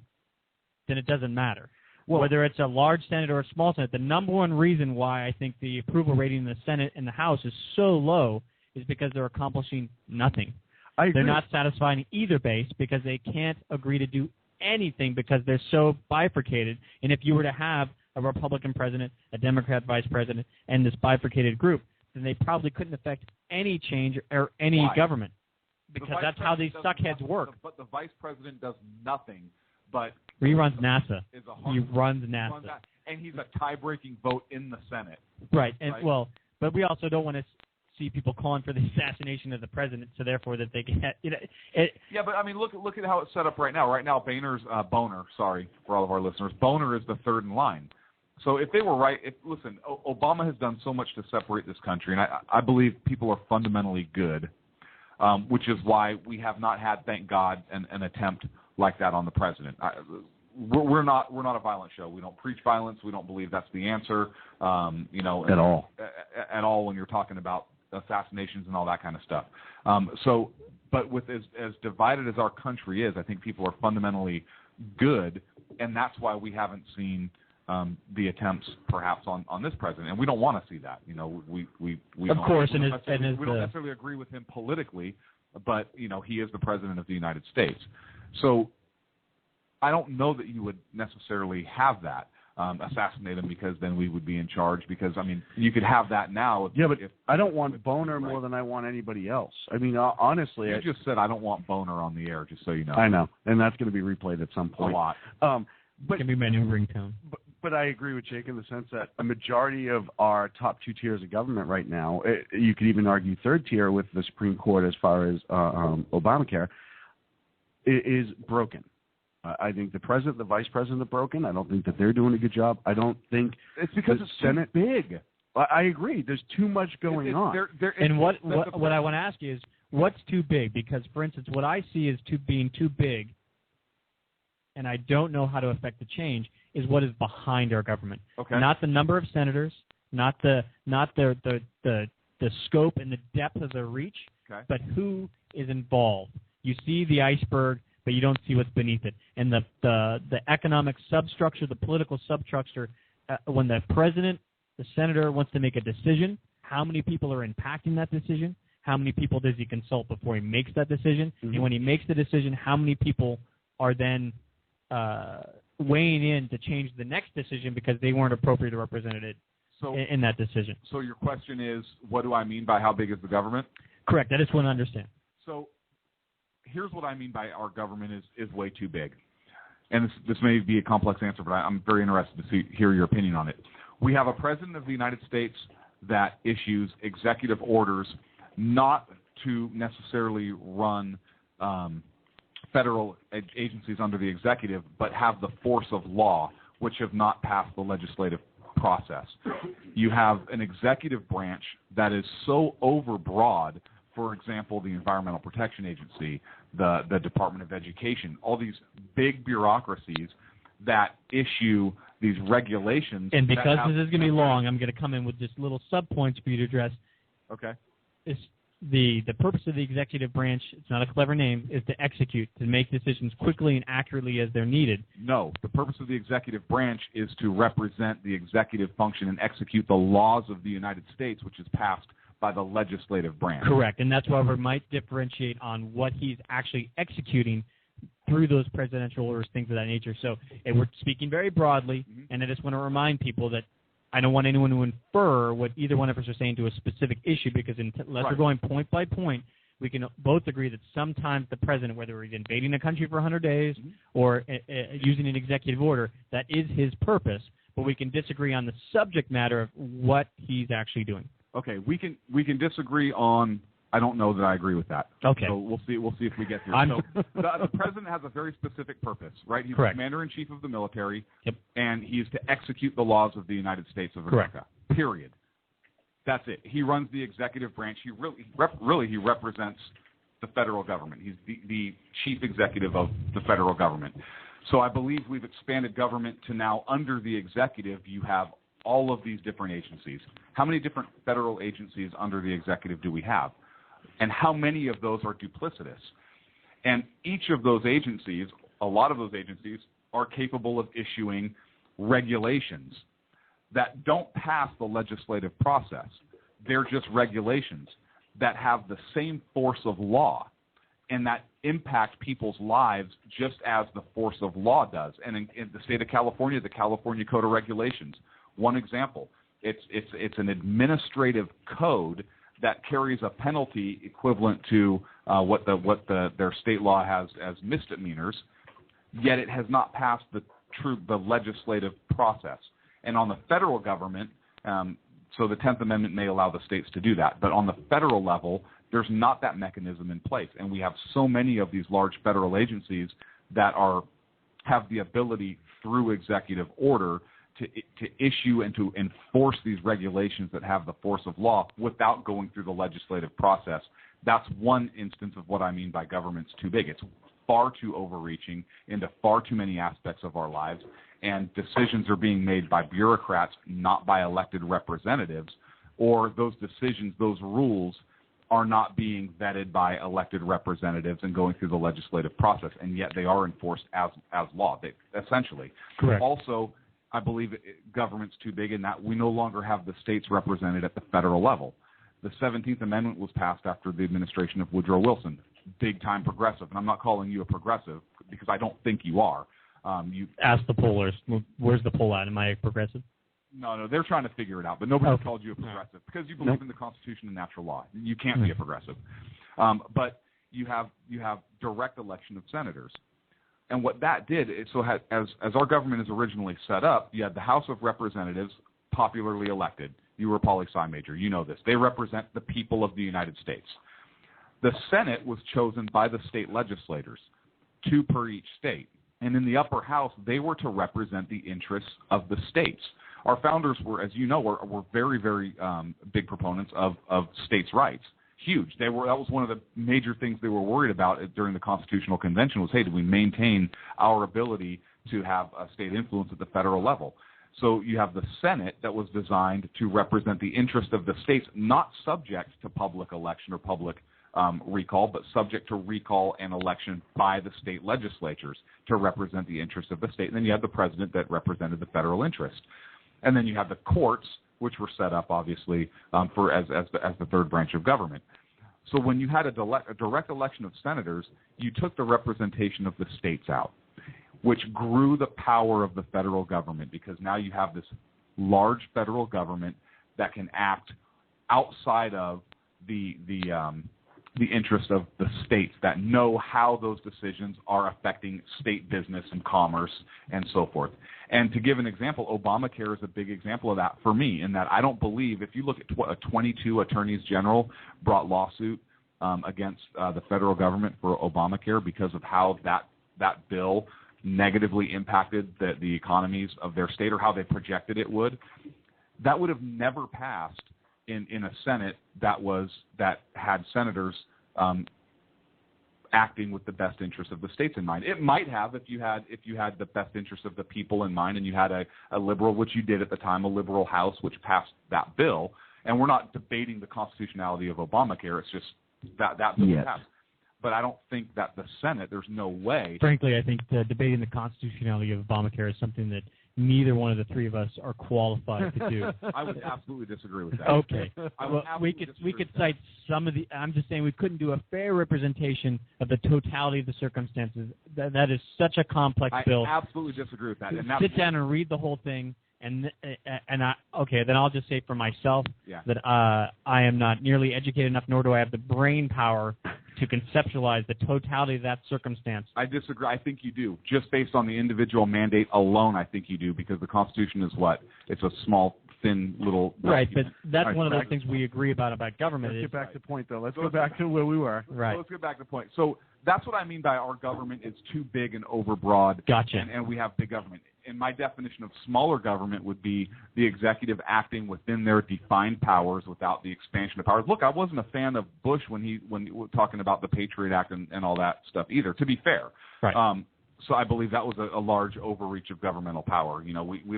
then it doesn't matter. Well, whether it's a large Senate or a small Senate, the number one reason why I think the approval rating in the Senate and the House is so low is because they're accomplishing nothing. They're not satisfying either base because they can't agree to do anything because they're so bifurcated. And if you were to have a Republican president, a Democrat vice president, and this bifurcated group, then they probably couldn't affect any change or any government because that's how these suckheads work. But the vice president does nothing but... He runs NASA. He runs NASA. And he's a tie-breaking vote in the Senate. Right. And but we also don't want to see people calling for the assassination of the president, so therefore that they can. Yeah, but I mean, look at how it's set up right now. Right now, Boner. Sorry for all of our listeners. Boner is the third in line. So if they were right, listen, Obama has done so much to separate this country, and I believe people are fundamentally good, which is why we have not had, thank God, an attempt like that on the president. We're not a violent show. We don't preach violence. We don't believe that's the answer. At all when you're talking about assassinations and all that kind of stuff. But with as divided as our country is, I think people are fundamentally good, and that's why we haven't seen the attempts perhaps on this president, and we don't want to see that. We of course, we don't necessarily agree with him politically, but he is the president of the United States. So I don't know that you would necessarily have that assassinate him, because then we would be in charge. Because I mean, you could have that now. I don't want Boner more than I want anybody else. I mean, honestly, you just said I don't want Boner on the air, just so you know. I know, and that's going to be replayed at some point. A lot. But it can be my new ringtone. But I agree with Jake in the sense that a majority of our top two tiers of government right now, you could even argue third tier with the Supreme Court as far as Obamacare, is broken. I think the president, the vice president are broken. I don't think that they're doing a good job. I don't think it's because the it's Senate big. I agree. There's too much going on. And what I want to ask you is, what's too big? Because, for instance, what I see as being too big, and I don't know how to affect the change, is what is behind our government. Okay. Not the number of senators, not the scope and the depth of the reach, okay, but who is involved. You see the iceberg, but you don't see what's beneath it. And the economic substructure, the political substructure, when the president, the senator wants to make a decision, how many people are impacting that decision? How many people does he consult before he makes that decision? Mm-hmm. And when he makes the decision, how many people are then weighing in to change the next decision because they weren't appropriately represented in that decision? So your question is, what do I mean by how big is the government? Correct. I just want to understand. So here's what I mean by our government is way too big. And this may be a complex answer, but I'm very interested to hear your opinion on it. We have a president of the United States that issues executive orders not to necessarily run federal agencies under the executive, but have the force of law, which have not passed the legislative process. You have an executive branch that is so overbroad. For example, the Environmental Protection Agency, the Department of Education, all these big bureaucracies that issue these regulations. And because this is going to be long, I'm going to come in with just little sub-points for you to address. Okay. The purpose of the executive branch, it's not a clever name, is to execute, to make decisions quickly and accurately as they're needed. No, the purpose of the executive branch is to represent the executive function and execute the laws of the United States, which is passed by the legislative branch. Correct, and that's why we might differentiate on what he's actually executing through those presidential orders, things of that nature. So we're speaking very broadly, and I just want to remind people that I don't want anyone to infer what either one of us are saying to a specific issue, because unless we're going point by point, we can both agree that sometimes the president, whether he's invading a country for 100 days or using an executive order, that is his purpose, but we can disagree on the subject matter of what he's actually doing. Okay, we can disagree on. I don't know that I agree with that. Okay, so we'll see if we get there. So the president has a very specific purpose, right? He's Correct. the commander-in-chief of the military, yep, and he is to execute the laws of the United States of America. Correct. Period. That's it. He runs the executive branch. He really represents the federal government. He's the chief executive of the federal government. So I believe we've expanded government to now under the executive you have all of these different agencies. How many different federal agencies under the executive do we have? And how many of those are duplicitous? And each of those agencies, a lot of those agencies, are capable of issuing regulations that don't pass the legislative process. They're just regulations that have the same force of law and that impact people's lives just as the force of law does. And in the state of California, the California Code of Regulations, one example, it's an administrative code that carries a penalty equivalent to what their state law has as misdemeanors, yet it has not passed the legislative process. And on the federal government, So the 10th Amendment may allow the states to do that. But on the federal level, there's not that mechanism in place. And we have so many of these large federal agencies that have the ability through executive order to issue and to enforce these regulations that have the force of law without going through the legislative process. That's one instance of what I mean by government's too big. It's far too overreaching into far too many aspects of our lives, and decisions are being made by bureaucrats, not by elected representatives, or those decisions, those rules, are not being vetted by elected representatives and going through the legislative process, and yet they are enforced as law, essentially. Correct. Also, I believe government's too big in that we no longer have the states represented at the federal level. The 17th Amendment was passed after the administration of Woodrow Wilson, big-time progressive, and I'm not calling you a progressive because I don't think you are. Ask the pollers. Where's the poll at? Am I a progressive? No, they're trying to figure it out, but nobody's called you a progressive because you believe in the Constitution and natural law. You can't be a progressive. But you have direct election of senators. And what that did, as our government is originally set up, you had the House of Representatives popularly elected. You were a poli-sci major. You know this. They represent the people of the United States. The Senate was chosen by the state legislators, 2 per each state. And in the upper house, they were to represent the interests of the states. Our founders were, as you know, were very, very big proponents of states' rights. Huge. That was one of the major things they were worried about during the Constitutional Convention was, hey, do we maintain our ability to have a state influence at the federal level? So you have the Senate that was designed to represent the interest of the states, not subject to public election or public recall, but subject to recall and election by the state legislatures to represent the interests of the state. And then you have the president that represented the federal interest. And then you have the courts, which were set up, obviously, as the third branch of government. So when you had a direct election of senators, you took the representation of the states out, which grew the power of the federal government because now you have this large federal government that can act outside of the interest of the states that know how those decisions are affecting state business and commerce and so forth. And to give an example, Obamacare is a big example of that for me in that I don't believe, if you look at 22 attorneys general brought lawsuit against the federal government for Obamacare because of how that bill negatively impacted the economies of their state or how they projected it would, that would have never passed in a Senate that had senators acting with the best interest of the states in mind. It might have if you had the best interest of the people in mind and you had a liberal, which you did at the time, a liberal House which passed that bill. And we're not debating the constitutionality of Obamacare. It's just that bill passed. But I don't think that the Senate, there's no way. Frankly, I think debating the constitutionality of Obamacare is something that neither one of the three of us are qualified to do. I would absolutely disagree with that. Okay. Well, we could cite some of the. I'm just saying we couldn't do a fair representation of the totality of the circumstances. That is such a complex bill. I absolutely disagree with that. And sit down and read the whole thing. And then I'll just say for myself that I am not nearly educated enough, nor do I have the brain power to conceptualize the totality of that circumstance. I disagree. I think you do. Just based on the individual mandate alone, I think you do, because the Constitution is what? It's a small, thin, little document. Right, but that's one of those things we agree about government. Let's get back to the point, though. Let's go back to where we were. Right. So let's get back to the point. So that's what I mean by our government is too big and overbroad. Gotcha. And we have big government. And my definition of smaller government would be the executive acting within their defined powers without the expansion of powers. Look, I wasn't a fan of Bush when he was talking about the Patriot Act and all that stuff either, to be fair. Right. So I believe that was a large overreach of governmental power. You know, we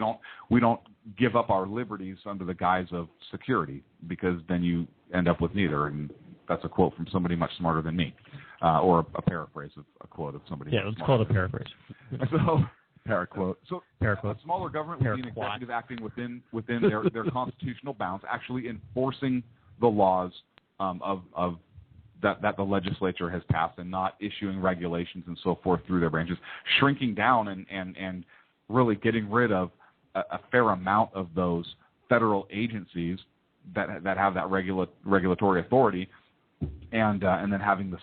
don't give up our liberties under the guise of security, because then you end up with neither. And that's a quote from somebody much smarter than me, or a paraphrase of a quote of somebody. Yeah, let's call it a paraphrase. So. Paraquote. So Paraquote. A smaller government would be an executive acting within their constitutional bounds, actually enforcing the laws of that the legislature has passed, and not issuing regulations and so forth through their branches, shrinking down and really getting rid of a fair amount of those federal agencies that have that regulatory authority, and then having the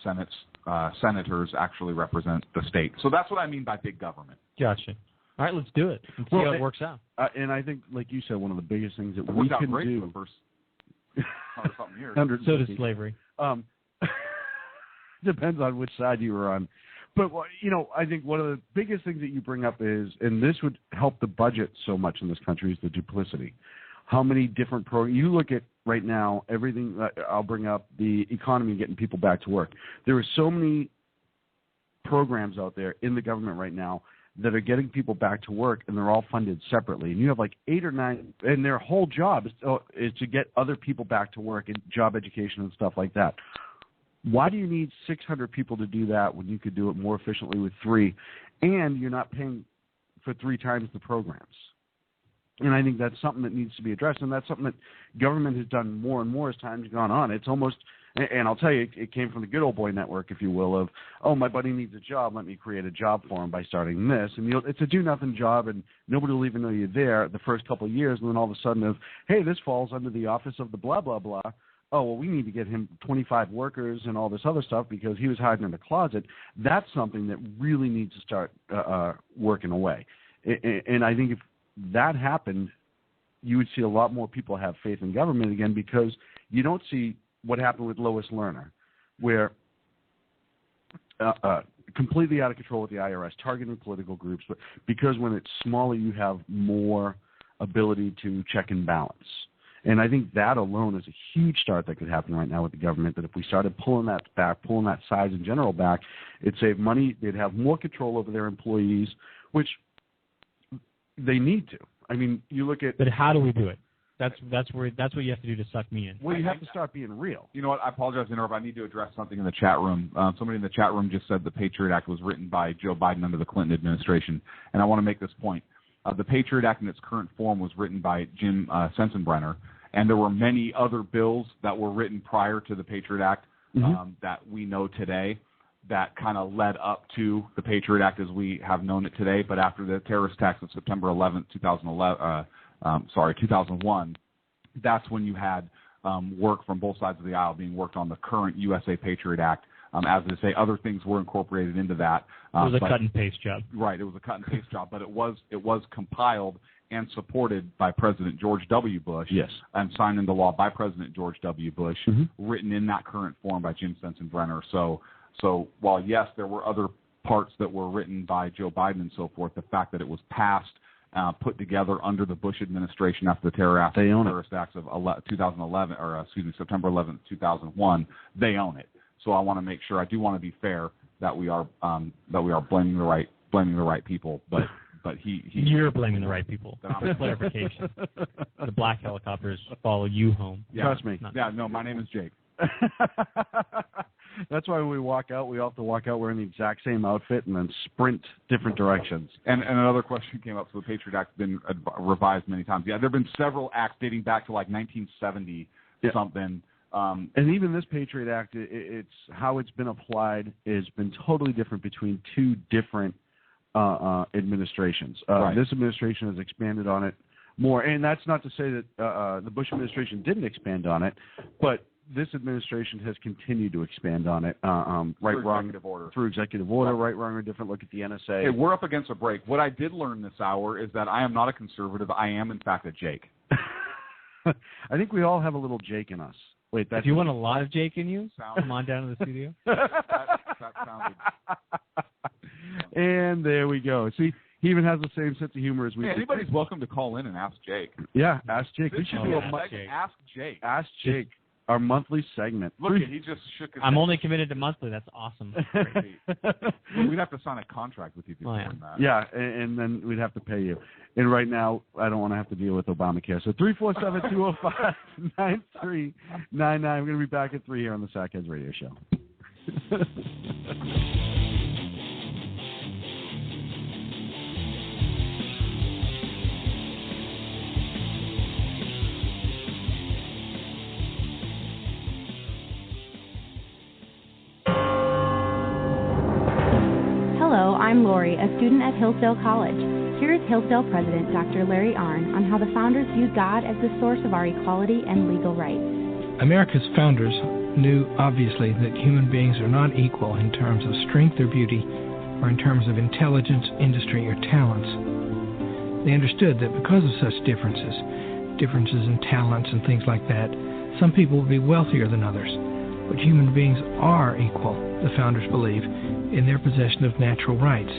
senators actually represent the state. So that's what I mean by big government. Gotcha. All right, let's do it and see how it works out. And I think, like you said, one of the biggest things that we can do. For the first 100-something years. So does slavery. Depends on which side you were on. But, I think one of the biggest things that you bring up is, and this would help the budget so much in this country, is the duplicity. How many different programs? You look at right now, everything, I'll bring up the economy, getting people back to work. There are so many programs out there in the government right now that are getting people back to work, and they're all funded separately. And you have like 8 or 9, and their whole job is to get other people back to work in job education and stuff like that. Why do you need 600 people to do that when you could do it more efficiently with 3, and you're not paying for 3 times the programs? And I think that's something that needs to be addressed, and that's something that government has done more and more as time's gone on. It's almost, and I'll tell you, it came from the good old boy network, if you will, of, oh, my buddy needs a job, let me create a job for him by starting this. And it's a do-nothing job, and nobody will even know you're there the first couple of years, and then all of a sudden hey, this falls under the office of the blah, blah, blah. Oh, well, we need to get him 25 workers and all this other stuff because he was hiding in the closet. That's something that really needs to start working away. And I think if that happened, you would see a lot more people have faith in government again, because you don't see what happened with Lois Lerner, where completely out of control with the IRS, targeting political groups, but because when it's smaller, you have more ability to check and balance. And I think that alone is a huge start that could happen right now with the government, that if we started pulling that back, pulling that size in general back, it'd save money. They'd have more control over their employees, which they need to. I mean, you look at... But how do we do it? That's what you have to do to suck me in. Well, you have to start being real. You know what? I apologize to interrupt. I need to address something in the chat room. Somebody in the chat room just said the Patriot Act was written by Joe Biden under the Clinton administration, and I want to make this point. The Patriot Act in its current form was written by Jim Sensenbrenner, and there were many other bills that were written prior to the Patriot Act that we know today that kind of led up to the Patriot Act as we have known it today. But after the terrorist attacks of September 11th, 2001, that's when you had work from both sides of the aisle being worked on the current USA Patriot Act. As they say, other things were incorporated into that. It was a cut and paste job. Right, it was a cut and paste job, but it was compiled and supported by President George W. Bush. Yes. And signed into law by President George W. Bush, written in that current form by Jim Sensenbrenner. So while, yes, there were other parts that were written by Joe Biden and so forth, the fact that it was passed, put together under the Bush administration after the terrorist acts of 2011, or September 11th, 2001, they own it. So I want to make sure, I do want to be fair, that we are blaming the right people, but you're blaming the right people. For clarification, the black helicopters follow you home. Yeah, trust me. My name is Jake. That's why when we walk out, we all have to walk out wearing the exact same outfit and then sprint different directions. And another question came up. So the Patriot Act has been revised many times. Yeah, there have been several acts dating back to like 1970 something. And even this Patriot Act, it's how it's been applied has been totally different between 2 different administrations. Right. This administration has expanded on it more, and that's not to say that the Bush administration didn't expand on it, but this administration has continued to expand on it. Through executive order, right, wrong, or different. Look at the NSA. Hey, we're up against a break. What I did learn this hour is that I am not a conservative. I am, in fact, a Jake. I think we all have a little Jake in us. Wait, if you want a lot of Jake in you, come on down to the studio. that sounded... And there we go. See, he even has the same sense of humor as we do. Anybody's welcome to call in and ask Jake. Yeah, ask Jake. We should do a Ask Jake. Ask Jake. Our monthly segment. Look, he just shook his I'm only committed to monthly. That's awesome. We'd have to sign a contract with you before that. Yeah, and then we'd have to pay you. And right now, I don't want to have to deal with Obamacare. So 347-205-9399. We're going to be back at 3 here on the Sack Head Radio Show. Hello, I'm Lori, a student at Hillsdale College. Here is Hillsdale President Dr. Larry Arnn on how the founders viewed God as the source of our equality and legal rights. America's founders knew, obviously, that human beings are not equal in terms of strength or beauty, or in terms of intelligence, industry, or talents. They understood that because of such differences in talents and things like that, some people would be wealthier than others. But human beings are equal, the founders believe, in their possession of natural rights,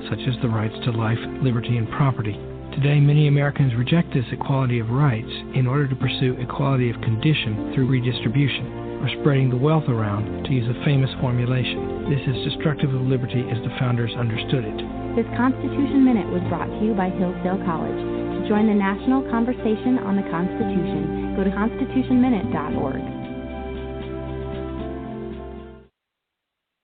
such as the rights to life, liberty, and property. Today, many Americans reject this equality of rights in order to pursue equality of condition through redistribution, or spreading the wealth around, to use a famous formulation. This is destructive of liberty as the founders understood it. This Constitution Minute was brought to you by Hillsdale College. To join the national conversation on the Constitution, go to constitutionminute.org.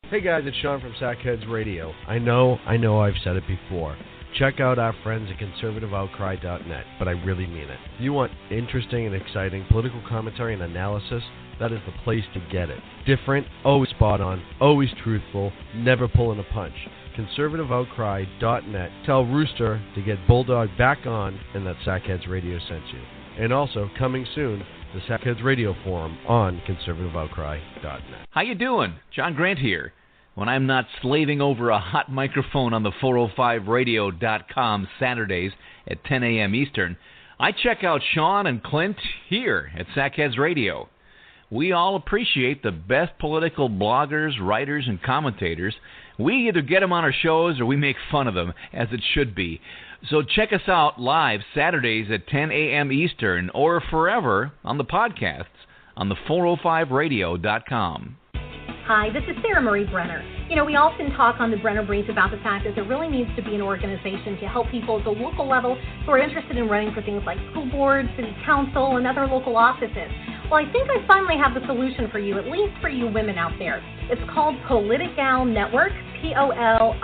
Hey guys, it's Sean from Sack Head Radio. I know I've said it before. Check out our friends at conservativeoutcry.net, but I really mean it. If you want interesting and exciting political commentary and analysis, that is the place to get it. Different, always spot on, always truthful, never pulling a punch. conservativeoutcry.net. Tell Rooster to get Bulldog back on and that Sackheads Radio sent you. And also, coming soon, the Sackheads Radio Forum on conservativeoutcry.net. How you doing? John Grant here. When I'm not slaving over a hot microphone on the 405radio.com Saturdays at 10 a.m. Eastern, I check out Sean and Clint here at Sackheads Radio. We all appreciate the best political bloggers, writers, and commentators. We either get them on our shows or we make fun of them, as it should be. So check us out live Saturdays at 10 a.m. Eastern or forever on the podcasts on the 405radio.com. Hi, this is Sarah Marie Brenner. You know, we often talk on the Brenner Brief about the fact that there really needs to be an organization to help people at the local level who are interested in running for things like school board, city council, and other local offices. Well, I think I finally have the solution for you, at least for you women out there. It's called Politigal Network, Politigal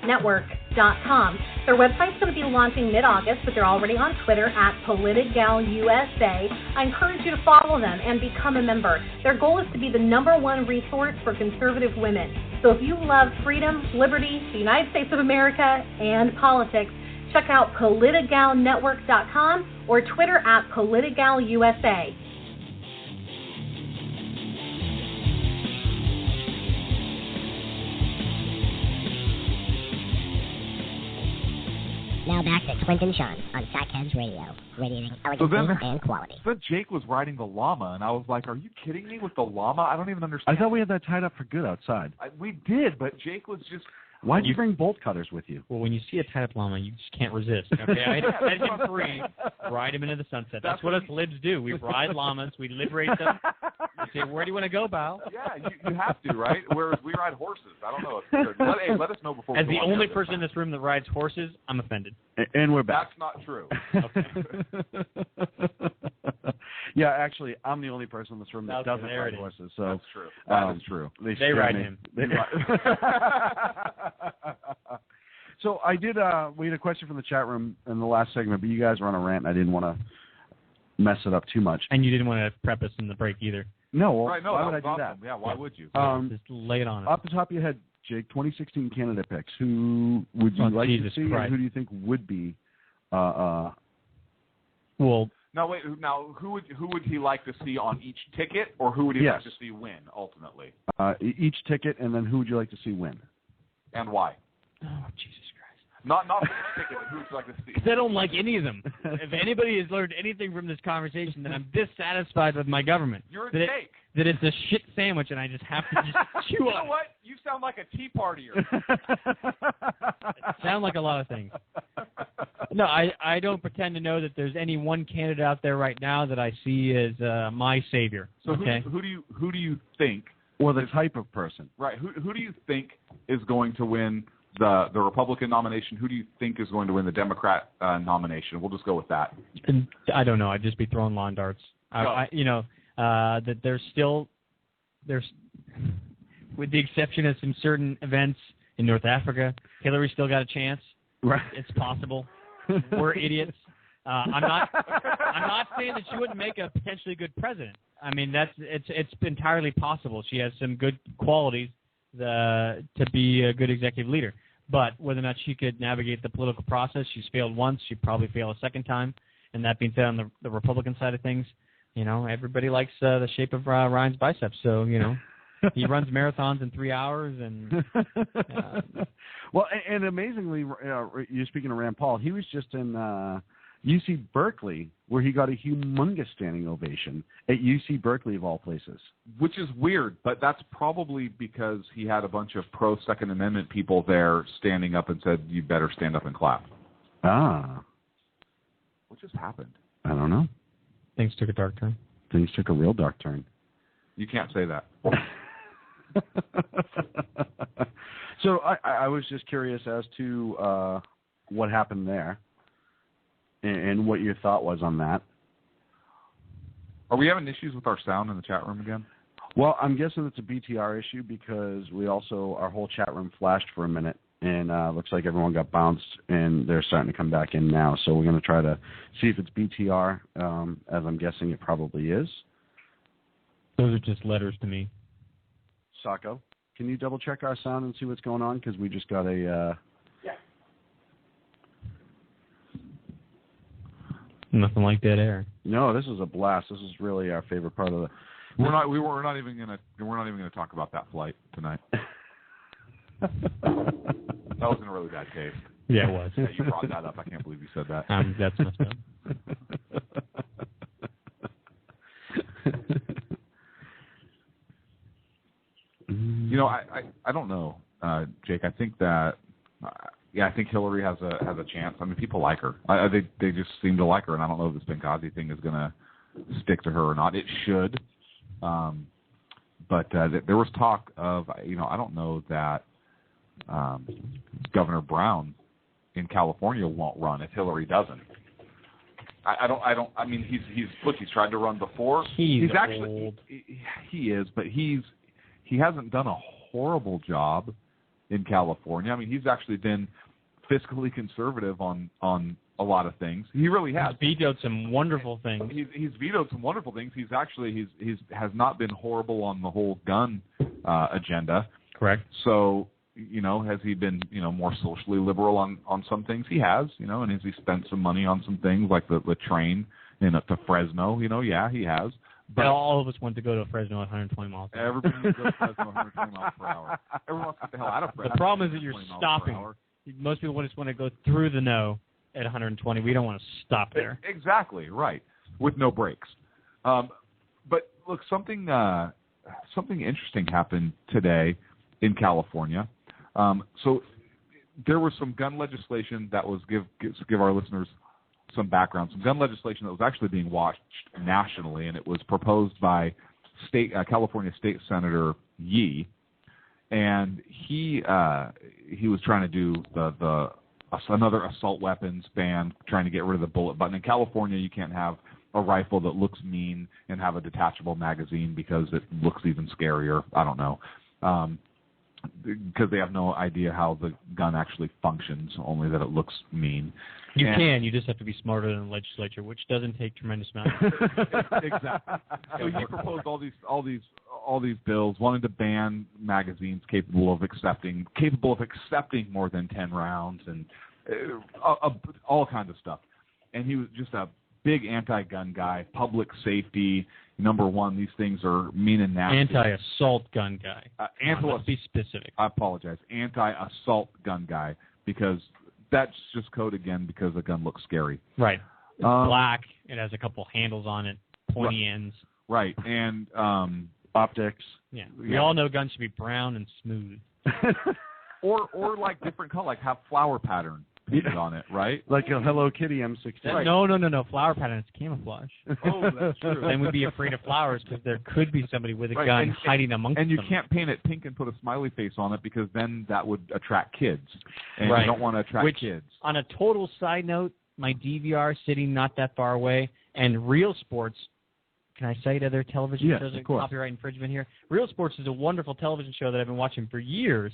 Network.com. Their website's going to be launching mid-August, but they're already on Twitter at PoliticalUSA. I encourage you to follow them and become a member. Their goal is to be the #1 resource for conservative women. So if you love freedom, liberty, the United States of America, and politics, check out PoliticalNetwork.com or Twitter at PoliticalUSA. Now back to Clint and Sean on Sackheads Radio, radiating elegance and quality. Then Jake was riding the llama, and I was like, are you kidding me with the llama? I don't even understand. I thought we had that tied up for good outside. We did, but Jake was just... Why'd you bring bolt cutters with you? Well, when you see a tied-up llama, you just can't resist. Okay, I set him free, ride him into the sunset. That's what us libs do. We ride llamas, we liberate them. We say, where do you want to go, Bao? Yeah, you have to, right? Whereas we ride horses. I don't know. Let us know before we As go the on only there. person in this room that rides horses, I'm offended. And we're back. That's not true. Yeah, actually, I'm the only person in this room that doesn't ride horses. So that's true. That is true. They ride me. him. So I did. We had a question from the chat room in the last segment, but you guys were on a rant. And I didn't want to mess it up too much. And you didn't want to prep us in the break either. No, well, right, no, why would I that was do awesome. that? Yeah, why would you? Just lay it on us. Off the top of your head, Jake, 2016 candidate picks. Who would you like Jesus to see, Christ. and who do you think would be? Well, now wait. Now who would he like to see on each ticket, or who would he like to see win ultimately? Each ticket, and then who would you like to see win? And why? Oh, Jesus Christ. Not the ticket, but who would you like to see? Because I don't like any of them. If anybody has learned anything from this conversation, then I'm dissatisfied with my government. You're a that Jake. That it's a shit sandwich, and I just have to just chew You on know it. what? You sound like a tea partier. Sound like a lot of things. No, I don't pretend to know that there's any one candidate out there right now that I see as my savior. So okay? who do you think, or the type of person? Right. Who do you think is going to win the Republican nomination? Who do you think is going to win the Democrat nomination? We'll just go with that. And I don't know. I'd just be throwing lawn darts. That there's with the exception of some certain events in North Africa, Hillary still got a chance. Right. It's possible. We're idiots. I'm not saying that she wouldn't make a potentially good president. I mean, it's entirely possible. She has some good qualities to be a good executive leader. But whether or not she could navigate the political process, she's failed once. She'd probably fail a second time. And that being said, on the Republican side of things, everybody likes the shape of Ryan's biceps. So, He runs marathons in 3 hours, and well, and amazingly, you're speaking of Rand Paul. He was just in UC Berkeley, where he got a humongous standing ovation at UC Berkeley, of all places. Which is weird, but that's probably because he had a bunch of pro-Second Amendment people there standing up and said, you better stand up and clap. Ah. What just happened? I don't know. Things took a dark turn. Things took a real dark turn. You can't say that. So I was just curious as to what happened there and what your thought was on that. Are we having issues with our sound in the chat room again? Well, I'm guessing it's a BTR issue because our whole chat room flashed for a minute, and looks like everyone got bounced, and they're starting to come back in now. So we're going to try to see if it's BTR, as I'm guessing it probably is. Those are just letters to me. Sacco, can you double-check our sound and see what's going on? Because we just got a... Nothing like dead air. No, this is a blast. This is really our favorite part of the... We're not even gonna talk about that flight tonight. That was in a really bad taste. Yeah, it was. Yeah, you brought that up. I can't believe you said that. That's messed up. You know, I don't know, Jake. I think that I think Hillary has a chance. I mean, people like her. They just seem to like her, and I don't know if this Benghazi thing is going to stick to her or not. It should, but there was talk of, I don't know that Governor Brown in California won't run if Hillary doesn't. I mean, he's tried to run before. He's actually old. He is, but he hasn't done a horrible job in California. I mean, he's actually been fiscally conservative on a lot of things. He really has. He's vetoed some wonderful things. He's vetoed some wonderful things. He's has not been horrible on the whole gun agenda. Correct. So, has he been, more socially liberal on some things? He has, and has he spent some money on some things like the train to Fresno? Yeah, he has. But all of us want to go to Fresno at 120 miles per hour. Everybody goes to Fresno at 120 miles per hour. Everyone wants to get the hell out of Fresno. The problem is that you're stopping. Most people just want to go through the no at 120. We don't want to stop there. Exactly, right, with no brakes. But look, something interesting happened today in California. So there was some gun legislation that was give our listeners some background. Some gun legislation that was actually being watched nationally, and it was proposed by California State Senator Yee, and he was trying to do another assault weapons ban, trying to get rid of the bullet button. In California, you can't have a rifle that looks mean and have a detachable magazine because it looks even scarier. I don't know. Because they have no idea how the gun actually functions, only that it looks mean. You just have to be smarter than the legislature, which doesn't take tremendous amount. Exactly. So he proposed all these bills, wanting to ban magazines capable of accepting more than 10 rounds, and all kinds of stuff. And he was just a big anti-gun guy, public safety. Number one, these things are mean and nasty. Anti-assault gun guy. Let's be specific. I apologize. Anti-assault gun guy, because that's just code again because the gun looks scary. Right. It's black. It has a couple handles on it, pointy ends. Right. And optics. Yeah. We all know guns should be brown and smooth. or like different color, like have flower pattern painted on it, right? Like a Hello Kitty M16. Right. No. Flower pattern is camouflage. Oh, that's true. Then we'd be afraid of flowers because there could be somebody with a gun hiding amongst them. And you can't paint it pink and put a smiley face on it because then that would attract kids. And you don't want to attract kids. On a total side note, my DVR is sitting not that far away, and Real Sports, can I cite other television shows? Of course. Copyright infringement here. Real Sports is a wonderful television show that I've been watching for years,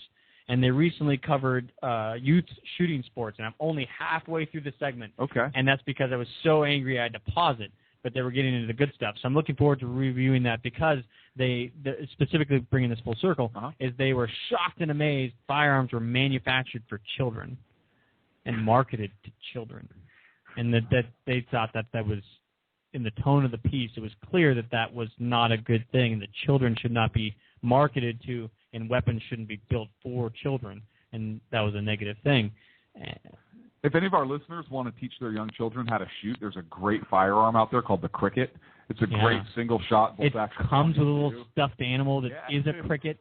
and they recently covered youth shooting sports, and I'm only halfway through the segment. Okay. And that's because I was so angry I had to pause it, but they were getting into the good stuff. So I'm looking forward to reviewing that because they specifically bringing this full circle, is they were shocked and amazed firearms were manufactured for children and marketed to children. And that they thought that was, in the tone of the piece, it was clear that was not a good thing and that children should not be marketed to, and weapons shouldn't be built for children, and that was a negative thing. If any of our listeners want to teach their young children how to shoot, there's a great firearm out there called the Cricket. It's a great single-shot bolt-action. It comes with a little stuffed animal that is a cricket.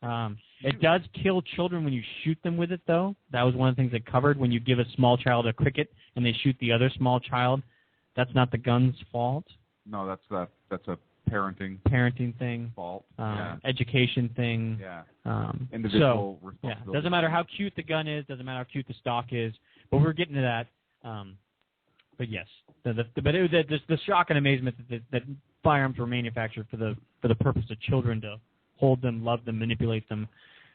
It does kill children when you shoot them with it, though. That was one of the things it covered. When you give a small child a cricket and they shoot the other small child, that's not the gun's fault. No, that's a parenting thing, fault, education thing. Yeah. Individual responsibility. Yeah, doesn't matter how cute the gun is, doesn't matter how cute the stock is, but we're getting to that. But yes, the shock and amazement that firearms were manufactured for the purpose of children to hold them, love them, manipulate them.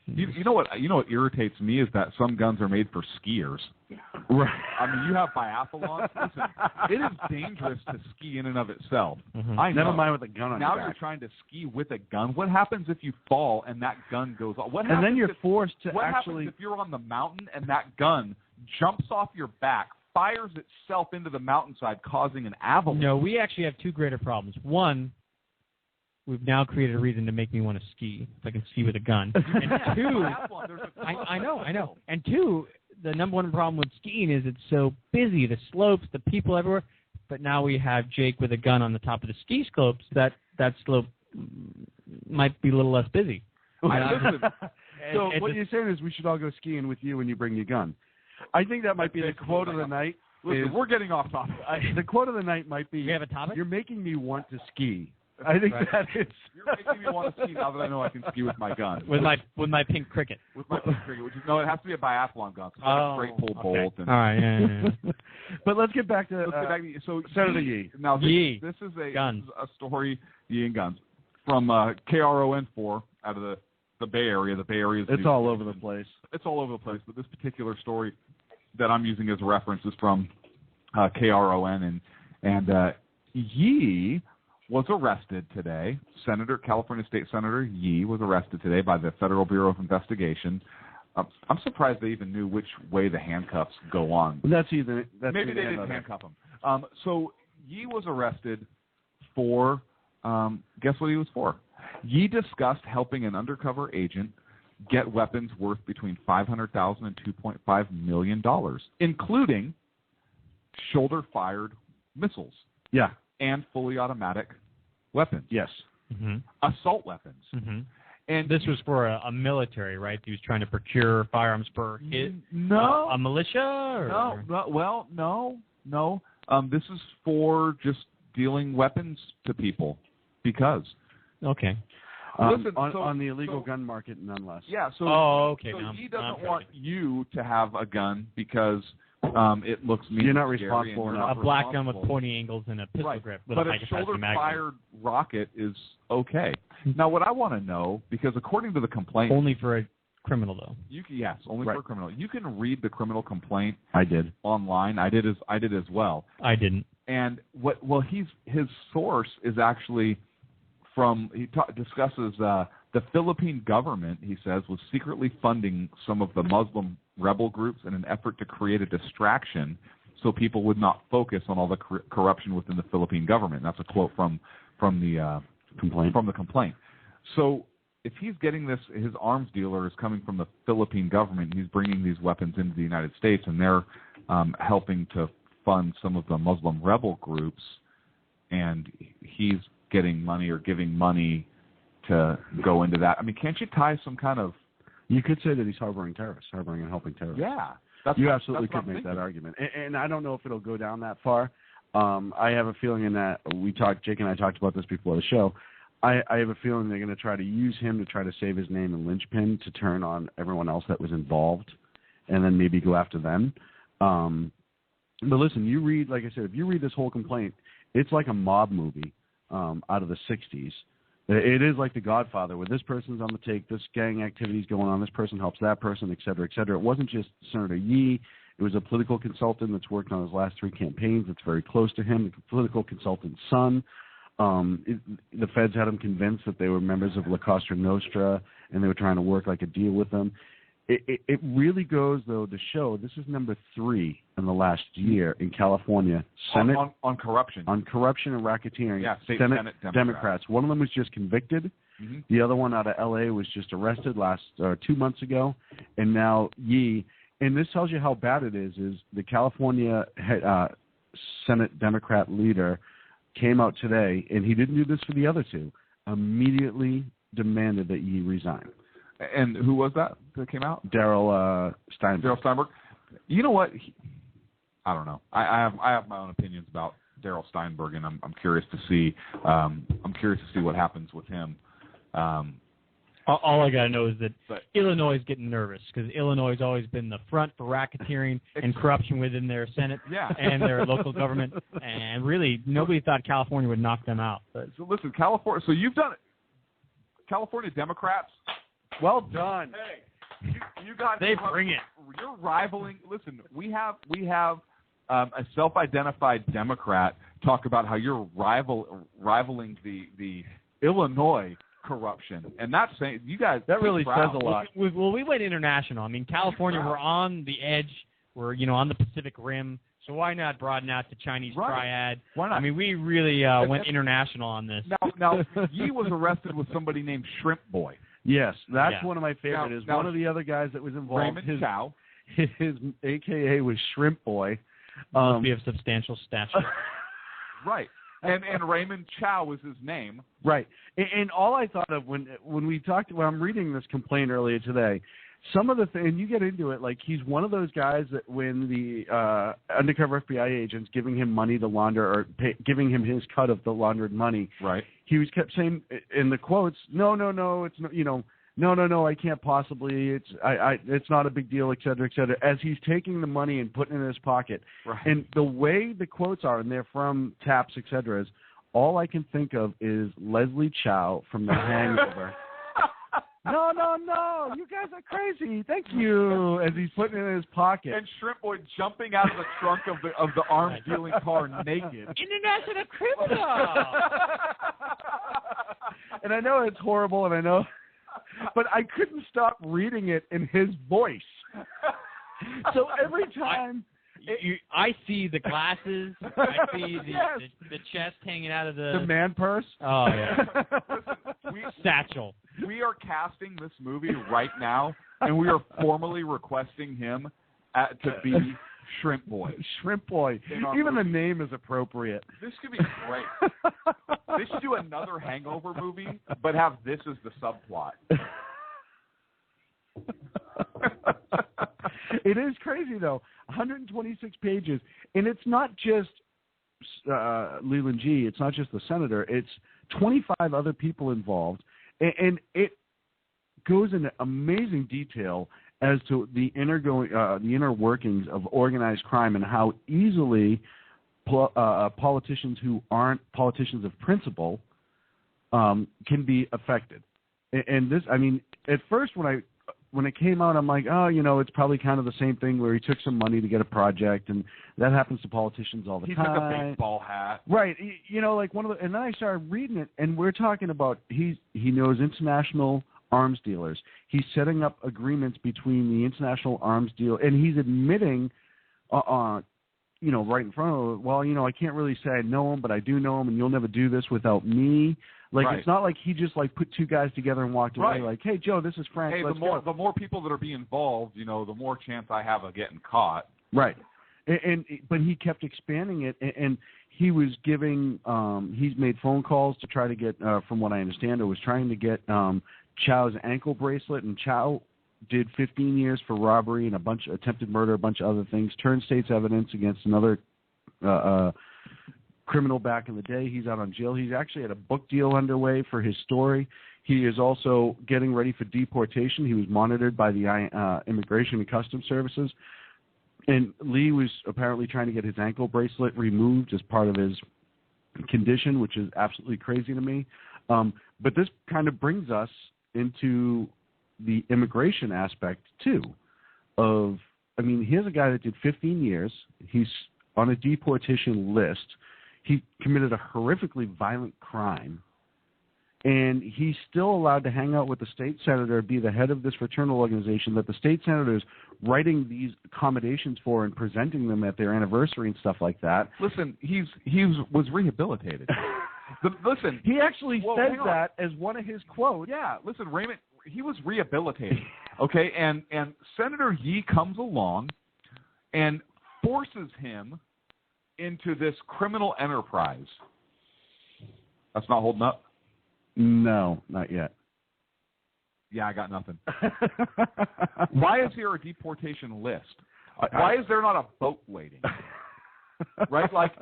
You know what irritates me is that some guns are made for skiers. Right. I mean, you have biathlons. Listen, it is dangerous to ski in and of itself. Mm-hmm. I know. Never mind with a gun on now your back. You're trying to ski with a gun. What happens if you fall and that gun goes off? And then you're forced to what actually... happens if you're on the mountain and that gun jumps off your back, fires itself into the mountainside, causing an avalanche? No, we actually have two greater problems. One, we've now created a reason to make me want to ski, if I can ski with a gun. And two, I know. And two, the number one problem with skiing is it's so busy, the slopes, the people everywhere. But now we have Jake with a gun on the top of the ski slopes. That slope might be a little less busy. So what you're saying is we should all go skiing with you when you bring your gun. I think that might be the quote of the night. Listen, we're getting off topic. The quote of the night might be, we have a topic? You're making me want to ski. I think that is. You're making me want to ski now that I know I can ski with my gun. With my pink cricket. With my pink cricket, which is it has to be a biathlon gun. So like a straight pull bolt. And, all right, yeah. But let's get back to Senator Yee. Now this is a story, Yee and guns, from KRON4 out of the Bay Area. The Bay Area is it's all over the place. It's all over the place. But this particular story that I'm using as a reference is from KRON, and Yee was arrested today. California State Senator Yee was arrested today by the Federal Bureau of Investigation. I'm surprised they even knew which way the handcuffs go on. Maybe they didn't handcuff him. So Yee was arrested for, guess what he was for? Yee discussed helping an undercover agent get weapons worth between $500,000 and $2.5 million, including shoulder-fired missiles. Yeah. And fully automatic weapons. Yes. Mm-hmm. Assault weapons. Mm-hmm. And this was for a military, right? He was trying to procure firearms for a militia? Or? No. This is for just dealing weapons to people because. Okay. On the illegal gun market, nonetheless. Yeah. So, okay. So he doesn't want you to have a gun because it looks mean. You're not responsible enough. A black gun with pointy angles and a pistol grip with but a high-capacity magazine. Shoulder-fired rocket is okay. Now, what I want to know, because according to the complaint, only for a criminal, though. Yes, only for a criminal. You can read the criminal complaint. I did online. I did as well. I didn't. And his source is actually from discusses the Philippine government. He says was secretly funding some of the Muslim rebel groups in an effort to create a distraction so people would not focus on all the corruption within the Philippine government. That's a quote from the complaint. So if he's getting this, his arms dealer is coming from the Philippine government. He's bringing these weapons into the United States, and they're helping to fund some of the Muslim rebel groups, and he's getting money or giving money to go into that. I mean, can't you tie some kind of... You could say that he's harboring and helping terrorists. Yeah. You absolutely could make that argument. And I don't know if it'll go down that far. I have a feeling in that Jake and I talked about this before the show. I have a feeling they're going to try to use him to try to save his name and linchpin to turn on everyone else that was involved and then maybe go after them. But listen, like I said, if you read this whole complaint, it's like a mob movie out of the 60s. It is like The Godfather, where this person's on the take, this gang activity's going on, this person helps that person, et cetera, et cetera. It wasn't just Senator Yee. It was a political consultant that's worked on his last 3 campaigns that's very close to him, the political consultant's son. The feds had him convinced that they were members of La Cosa Nostra, and they were trying to work like a deal with them. It really goes, though, to show this is number 3 in the last year in California Senate on corruption. On corruption and racketeering. Yeah, Senate Democrats. One of them was just convicted. Mm-hmm. The other one out of L.A. was just arrested 2 months ago, and now Yee. And this tells you how bad it is the California Senate Democrat leader came out today, and he didn't do this for the other two, immediately demanded that Yee resign. And who was that came out? Darryl Steinberg. Darryl Steinberg. You know what? I don't know. I have my own opinions about Darryl Steinberg, and I'm curious to see. I'm curious to see what happens with him. All I gotta know is that Illinois is getting nervous because Illinois has always been the front for racketeering and corruption within their Senate and their local government, and really nobody thought California would knock them out. But. So listen, California. So you've done it. California Democrats. Well done. Hey, you guys. They bring it. You're rivaling. Listen, we have a self-identified Democrat talk about how you're rivaling the Illinois corruption, and that's saying you guys. That really says a lot. Well, we went international. I mean, California, we're on the edge. We're on the Pacific Rim. So why not broaden out to Chinese Triad? Why not? I mean, we really went international on this. Now, Yee was arrested with somebody named Shrimp Boy. Yes, that's one of my favorite. One of the other guys that was involved, Raymond Chow. His AKA was Shrimp Boy. Must be of substantial stature. Right. And Raymond Chow was his name. Right. And all I thought of when I'm reading this complaint earlier today, some of the things, and you get into it, like he's one of those guys that when the undercover FBI agents giving him money to launder or giving him his cut of the laundered money, right? He was kept saying in the quotes, no, it's not, no, I can't possibly, it's not a big deal, et cetera, as he's taking the money and putting it in his pocket. Right. And the way the quotes are, and they're from Taps, et cetera, is all I can think of is Leslie Chow from The Hangover. No, you guys are crazy. Thank you. As he's putting it in his pocket. And Shrimp Boy jumping out of the trunk of the arms dealing car naked. International criminal. And I know it's horrible, and I know, but I couldn't stop reading it in his voice. So every time. I see the glasses. I see the chest hanging out of the man purse. Oh yeah. Satchel. We are casting this movie right now, and we are formally requesting him to be Shrimp Boy. Shrimp Boy. Even the name is appropriate. This could be great. They should do another Hangover movie, but have this as the subplot. It is crazy, though. 126 pages. And it's not just Leland G. It's not just the senator. It's 25 other people involved. And it goes into amazing detail as to the inner workings of organized crime and how easily politicians who aren't politicians of principle can be affected. And this, I mean, at first when it came out, I'm like, it's probably kind of the same thing where he took some money to get a project, and that happens to politicians all the time. He's like a baseball hat. Right. Like one of the, and then I started reading it, and we're talking about he knows international arms dealers. He's setting up agreements between the international arms deal, and he's admitting, right in front of him, well, I can't really say I know him, but I do know him, and you'll never do this without me. Like, It's not like he just, put two guys together and walked away like, hey, Joe, this is Frank, Hey, let's the more people that are being involved, the more chance I have of getting caught. Right. But he kept expanding it, and he was giving he's made phone calls to try to get, from what I understand, was trying to get Chow's ankle bracelet, and Chow did 15 years for robbery and attempted murder, a bunch of other things, turned state's evidence against another criminal back in the day. He's out on jail. He's actually had a book deal underway for his story. He is also getting ready for deportation. He was monitored by the Immigration and Customs Services. And Lee was apparently trying to get his ankle bracelet removed as part of his condition, which is absolutely crazy to me. But this kind of brings us into the immigration aspect, too, here's a guy that did 15 years. He's on a deportation list. He committed a horrifically violent crime, And he's still allowed to hang out with the state senator, be the head of this fraternal organization that the state senator is writing these accommodations for and presenting them at their anniversary and stuff like that. Listen, he was rehabilitated. Listen, he actually says that as one of his quotes. Yeah, listen, Raymond, he was rehabilitated. Okay, and Senator Yee comes along and forces him into this criminal enterprise. That's not holding up? No, not yet. Yeah, I got nothing. Why is there a deportation list? Why is there not a boat waiting? Right? Like,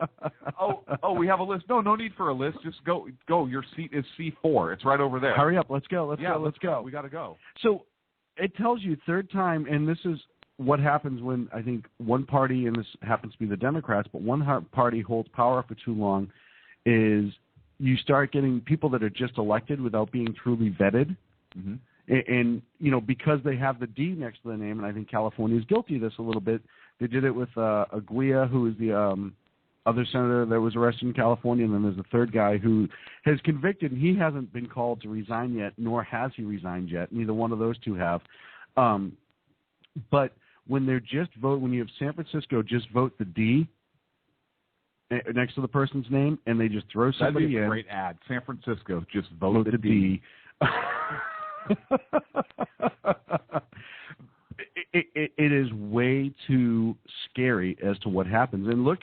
oh, we have a list. No need for a list. Just go. Your seat is C4. It's right over there. Hurry up. Let's go. Let's go. We got to go. So it tells you third time, and this is what happens when I think one party, and this happens to be the Democrats, but one party holds power for too long, is you start getting people that are just elected without being truly vetted. Mm-hmm. And, because they have the D next to the name, and I think California is guilty of this a little bit. They did it with Aguirre, who is the other senator that was arrested in California, and then there's a third guy who has convicted, and he hasn't been called to resign yet, nor has he resigned yet. Neither one of those two have. But when they're just when you have San Francisco just vote the D next to the person's name, and they just throw somebody in. That'd be a great ad. San Francisco, just vote the D. It is way too scary as to what happens. And look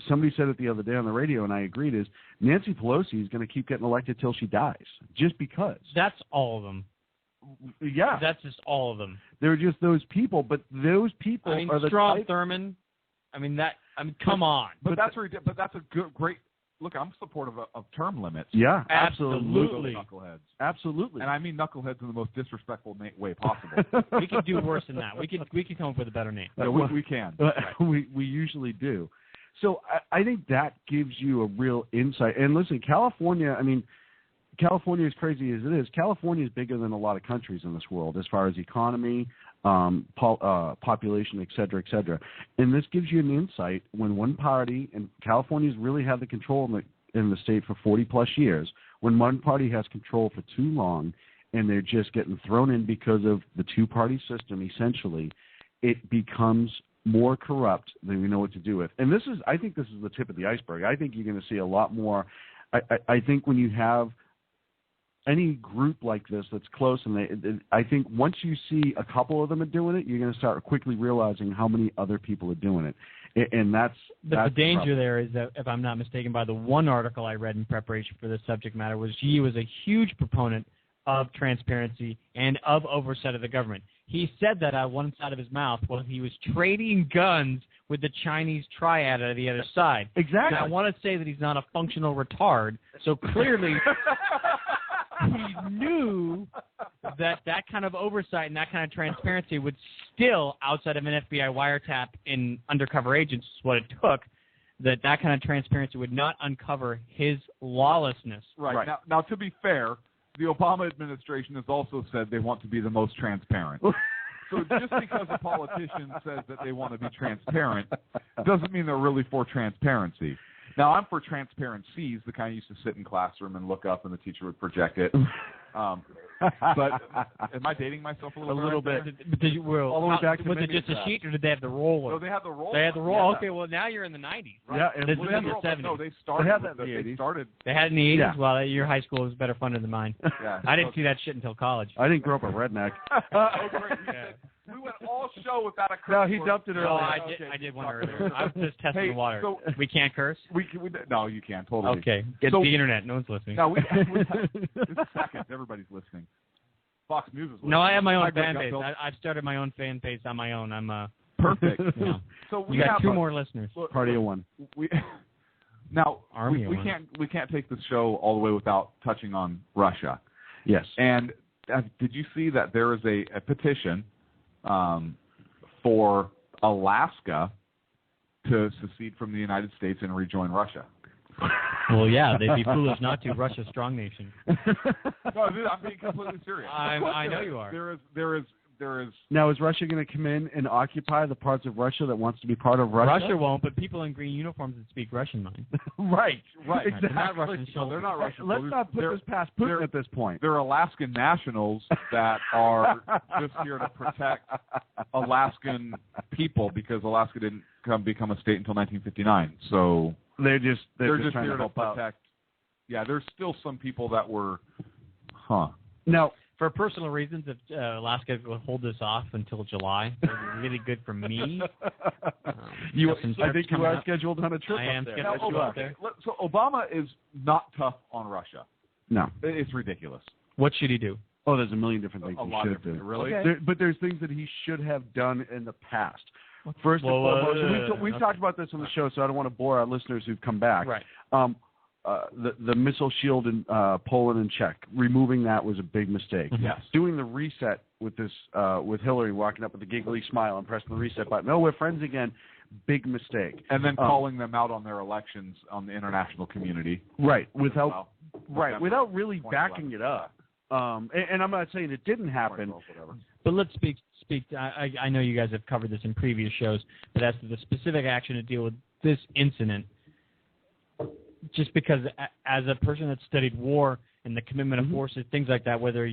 somebody said it the other day on the radio, and I agreed, is Nancy Pelosi is going to keep getting elected till she dies, just because. That's all of them. Yeah. That's just all of them. They're just those people, but those people are the Strom type... Thurmond, come on. But that's a great... Look, I'm supportive of term limits. Yeah, absolutely. Knuckleheads. Absolutely. And I mean knuckleheads in the most disrespectful way possible. We can do worse than that. We can come up with a better name. Yeah, we can. Right. We usually do. So I think that gives you a real insight. And listen, California, California, as crazy as it is, California is bigger than a lot of countries in this world as far as economy, population, et cetera, et cetera. And this gives you an insight when one party, and California's really had the control in the state for 40-plus years, when one party has control for too long and they're just getting thrown in because of the two-party system, essentially, it becomes more corrupt than we know what to do with. And I think this is the tip of the iceberg. I think you're going to see a lot more. I think when you have any group like this that's close, and I think once you see a couple of them are doing it, you're going to start quickly realizing how many other people are doing it. And that's the danger there is that, if I'm not mistaken, by the one article I read in preparation for this subject matter, was he was a huge proponent of transparency and of oversight of the government. He said that out one side of his mouth while he was trading guns with the Chinese triad on the other side. Exactly. And I want to say that he's not a functional retard, so clearly he knew that kind of oversight and that kind of transparency would still, outside of an FBI wiretap in undercover agents, is what it took, that kind of transparency would not uncover his lawlessness. Right. Now, to be fair, the Obama administration has also said they want to be the most transparent. So just because a politician says that they want to be transparent doesn't mean they're really for transparency. Now, I'm for transparencies, the kind you used to sit in classroom and look up and the teacher would project it. But am I dating myself a little bit? All the way back to was it just a sheet, or did they have the roll? No, they had the roll. They had the roll. Yeah. Okay, well, now you're in the 90s. Right? Yeah, this is in the 70s. No, they started. They had that in the 80s. They had it in the 80s? Yeah. Well, your high school was better funded than mine. Yeah. I didn't see that shit until college. I didn't grow up a redneck. We went all show without a curse. No, he dumped it earlier. I did one earlier. I was just testing the water. So we can't curse? No, you can, totally. Okay. It's the internet. No one's listening. No, it's seconds. Everybody's listening. Fox News is listening. No, I have my own fan base. I've started my own fan base on my own. I'm perfect. Yeah. So we you got have two more listeners. Party of one. We can't take this show all the way without touching on Russia. Yes. And did you see that there is a petition for Alaska to secede from the United States and rejoin Russia? Well, yeah, they'd be foolish not to. Russia's a strong nation. No, I'm being completely serious. I know you are. There is there is. Now, is Russia going to come in and occupy the parts of Russia that wants to be part of Russia? Russia won't, but people in green uniforms that speak Russian mind. Right. Exactly. They're not Russian No, they're not Russian. Let's not put this past Putin at this point. They're Alaskan nationals that are just here to protect Alaskan people because Alaska didn't become a state until 1959. So they're just here trying to help protect. out. Yeah, there's still some people that were, Now, for personal reasons, if Alaska will hold this off until July, it would be really good for me. I think you are scheduled on a trip. I am scheduled to go up there. So Obama is not tough on Russia. No, it's ridiculous. What should he do? Oh, there's a million different things he should do. Really? Okay. But there's things that he should have done in the past. First and foremost, we've talked about this on the show, so I don't want to bore our listeners who've come back. Right. The missile shield in Poland and Czech, removing that was a big mistake. Yes. Doing the reset with this, with Hillary walking up with a giggly smile and pressing the reset button. No, we're friends again. Big mistake. And then calling them out on their elections on the international community. Right. Without really backing it up. And I'm not saying it didn't happen. But let's speak. I know you guys have covered this in previous shows, but as to the specific action to deal with this incident, just because as a person that studied war and the commitment of forces, things like that, whether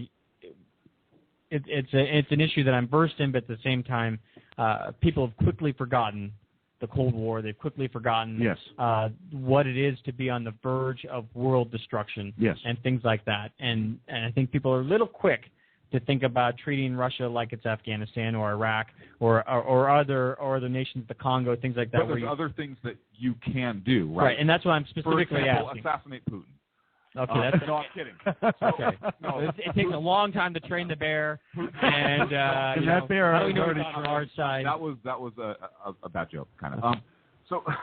it's an issue that I'm versed in, but at the same time, people have quickly forgotten the Cold War. They've quickly forgotten what it is to be on the verge of world destruction and things like that. And I think people are a little quick to think about treating Russia like it's Afghanistan or Iraq or other nations, the Congo, things like that. But there's other things that you can do, right? Right, and that's what I'm specifically asking. Assassinate Putin. Okay, no, I'm kidding. Okay. No, it takes a long time to train the bear, and that bear how do we know already it's on the hard side? That was a bad joke, kind of.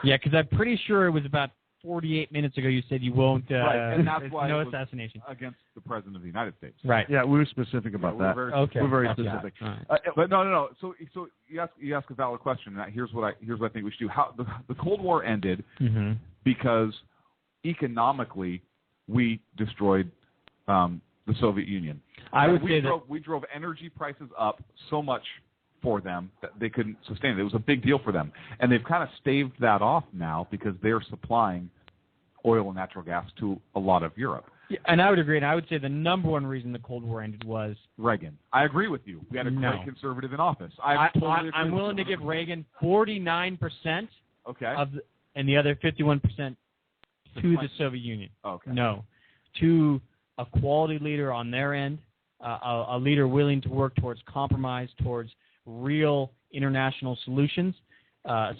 Yeah, because I'm pretty sure it was about 48 minutes ago you said you won't. Right, and that's why no it was assassination against the President of the United States. Right. Yeah, we were specific about that. We're very specific. But no. So you ask a valid question. And here's what I think we should do. How the Cold War ended because economically we destroyed the Soviet Union. I would say we drove energy prices up so much for them that they couldn't sustain it. It was a big deal for them. And they've kind of staved that off now because they're supplying oil and natural gas to a lot of Europe. Yeah, and I would agree. And I would say the number one reason the Cold War ended was Reagan. I agree with you. We had a great conservative in office. I'm willing to give Reagan 49% and the other 51% to the Soviet Union. Okay. No. To a quality leader on their end, a leader willing to work towards compromise, towards real international solutions,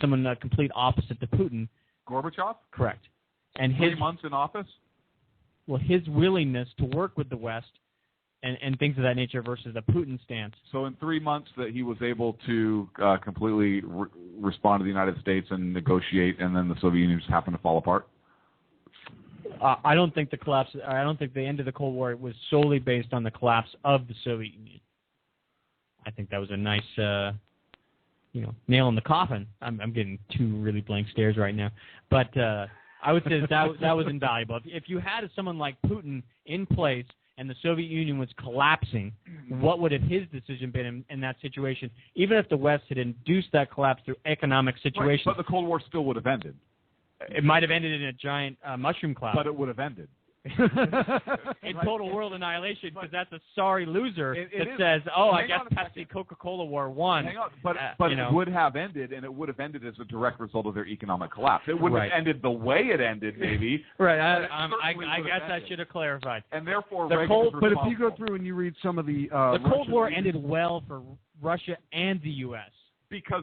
someone complete opposite to Putin. Gorbachev? Correct. And 3 months in office? Well, his willingness to work with the West and things of that nature versus the Putin stance. So in 3 months that he was able to completely respond to the United States and negotiate, and then the Soviet Union just happened to fall apart? I don't think the end of the Cold War was solely based on the collapse of the Soviet Union. I think that was a nice, nail in the coffin. I'm getting two really blank stares right now, but I would say that was invaluable. If you had someone like Putin in place and the Soviet Union was collapsing, what would have his decision been in that situation? Even if the West had induced that collapse through economic situations, right, but the Cold War still would have ended. It might have ended in a giant mushroom cloud. But it would have ended. In total world annihilation, because that's a sorry loser that says, I guess Pepsi Coca-Cola War won. Hang on, but it would have ended, and it would have ended as a direct result of their economic collapse. It wouldn't have ended the way it ended, maybe. Right. I guess I should have clarified. And therefore, but if you go through and you read some of the Cold War ended well for Russia and the U.S.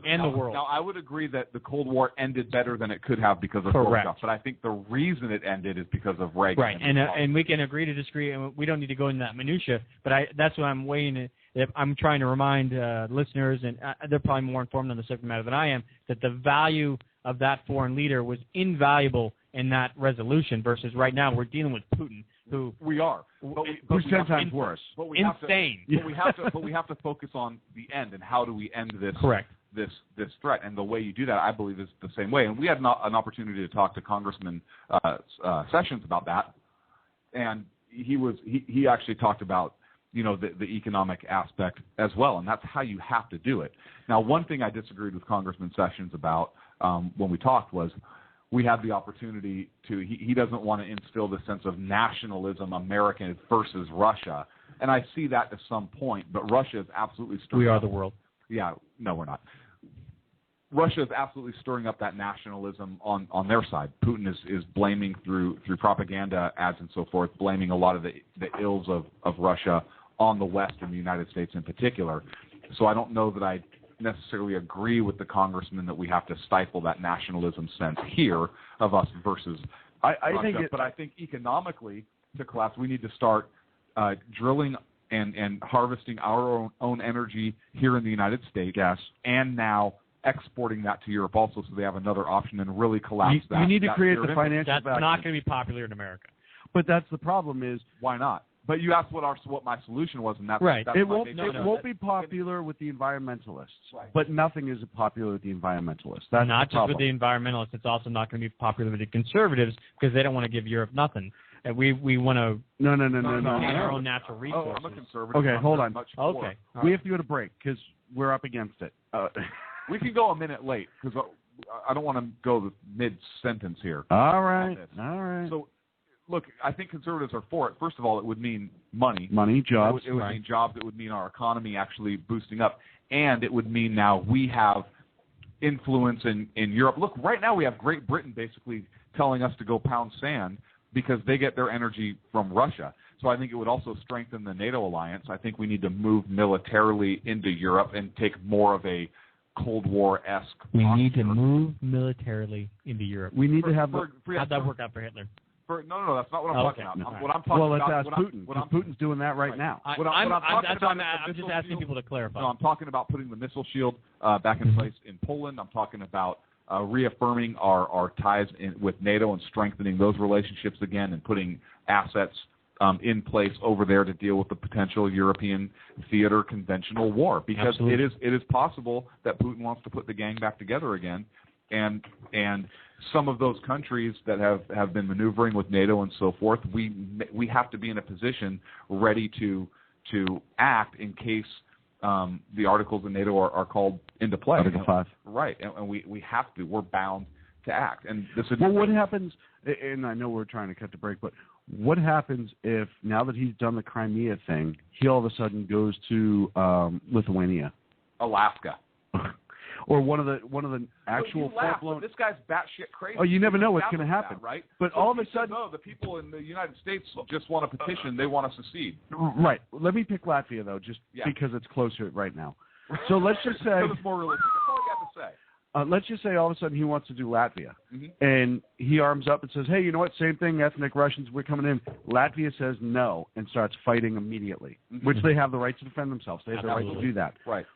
And the world. Now, I would agree that the Cold War ended better than it could have because of Gorbachev, but I think the reason it ended is because of Reagan. Right, and we can agree to disagree, and we don't need to go into that minutia, but that's what I'm waiting. I'm trying to remind listeners, and they're probably more informed on the subject matter than I am, that the value of that foreign leader was invaluable in that resolution versus right now we're dealing with Putin, who we are, who's 10 times worse. Insane. But we have to focus on the end and how do we end this? Correct. This threat, and the way you do that, I believe, is the same way. And we had an opportunity to talk to Congressman Sessions about that, and he actually talked about the economic aspect as well, and that's how you have to do it. Now, one thing I disagreed with Congressman Sessions about when we talked was we have the opportunity to. He doesn't want to instill the sense of nationalism, American versus Russia, and I see that to some point. But Russia is absolutely stirring. We are up. the world. Yeah, no, we're not. Russia is absolutely stirring up that nationalism on their side. Putin is blaming through propaganda ads and so forth, blaming a lot of the ills of Russia on the West and the United States in particular. So I don't know that I necessarily agree with the congressman that we have to stifle that nationalism sense here of us versus Russia. But I think economically, to collapse, we need to start drilling and harvesting our own energy here in the United States, and now exporting that to Europe also, so they have another option and really collapse that. You need to create the financial That's vacuum. not going to be popular in America. But that's the problem is why not? But you asked what my solution was, and that's right. That's it won't be popular with the environmentalists, but nothing is popular with the environmentalists. That's not the just with the environmentalists. It's also not going to be popular with the conservatives because they don't want to give Europe nothing. And we want to maintain our own natural resources. I'm a conservative. Okay, hold on. Okay, we have to go to break because we're up against it. We can go a minute late because I don't want to go mid-sentence here. All right. So, look, I think conservatives are for it. First of all, it would mean money, jobs. It would mean jobs. It would mean our economy actually boosting up, and it would mean now we have influence in Europe. Look, right now we have Great Britain basically telling us to go pound sand because they get their energy from Russia. So I think it would also strengthen the NATO alliance. I think we need to move militarily into Europe and take more of a Cold War-esque We need to move militarily into Europe. We need to have how'd that work out for Hitler? No, that's not what I'm talking about. No. What I'm talking let's about, ask Putin. Putin's doing that right now. I'm just asking people to clarify. No, I'm talking about putting the missile shield back in place in Poland. I'm talking about reaffirming our ties with NATO and strengthening those relationships again and putting assets in place over there to deal with the potential European theater conventional war, because it is possible that Putin wants to put the gang back together again, and some of those countries that have been maneuvering with NATO and so forth, we have to be in a position ready to act in case the articles in NATO are called into play. Article 5. Right, and we have to. We're bound to act. And this is what happens, and I know we're trying to cut the break, but what happens if, now that he's done the Crimea thing, he all of a sudden goes to Lithuania, Alaska, or one of the actual full-blown? This guy's batshit crazy. Oh, you never know what's going to happen, right? But so all of a sudden, the people in the United States just want to petition; they want to secede. Right. Let me pick Latvia though, just because it's closer right now. So let's just say it's more realistic. That's all I got to say. Let's just say all of a sudden he wants to do Latvia, and he arms up and says, hey, you know what, same thing, ethnic Russians, we're coming in. Latvia says no and starts fighting immediately, which they have the right to defend themselves. They have the right to do that. Right.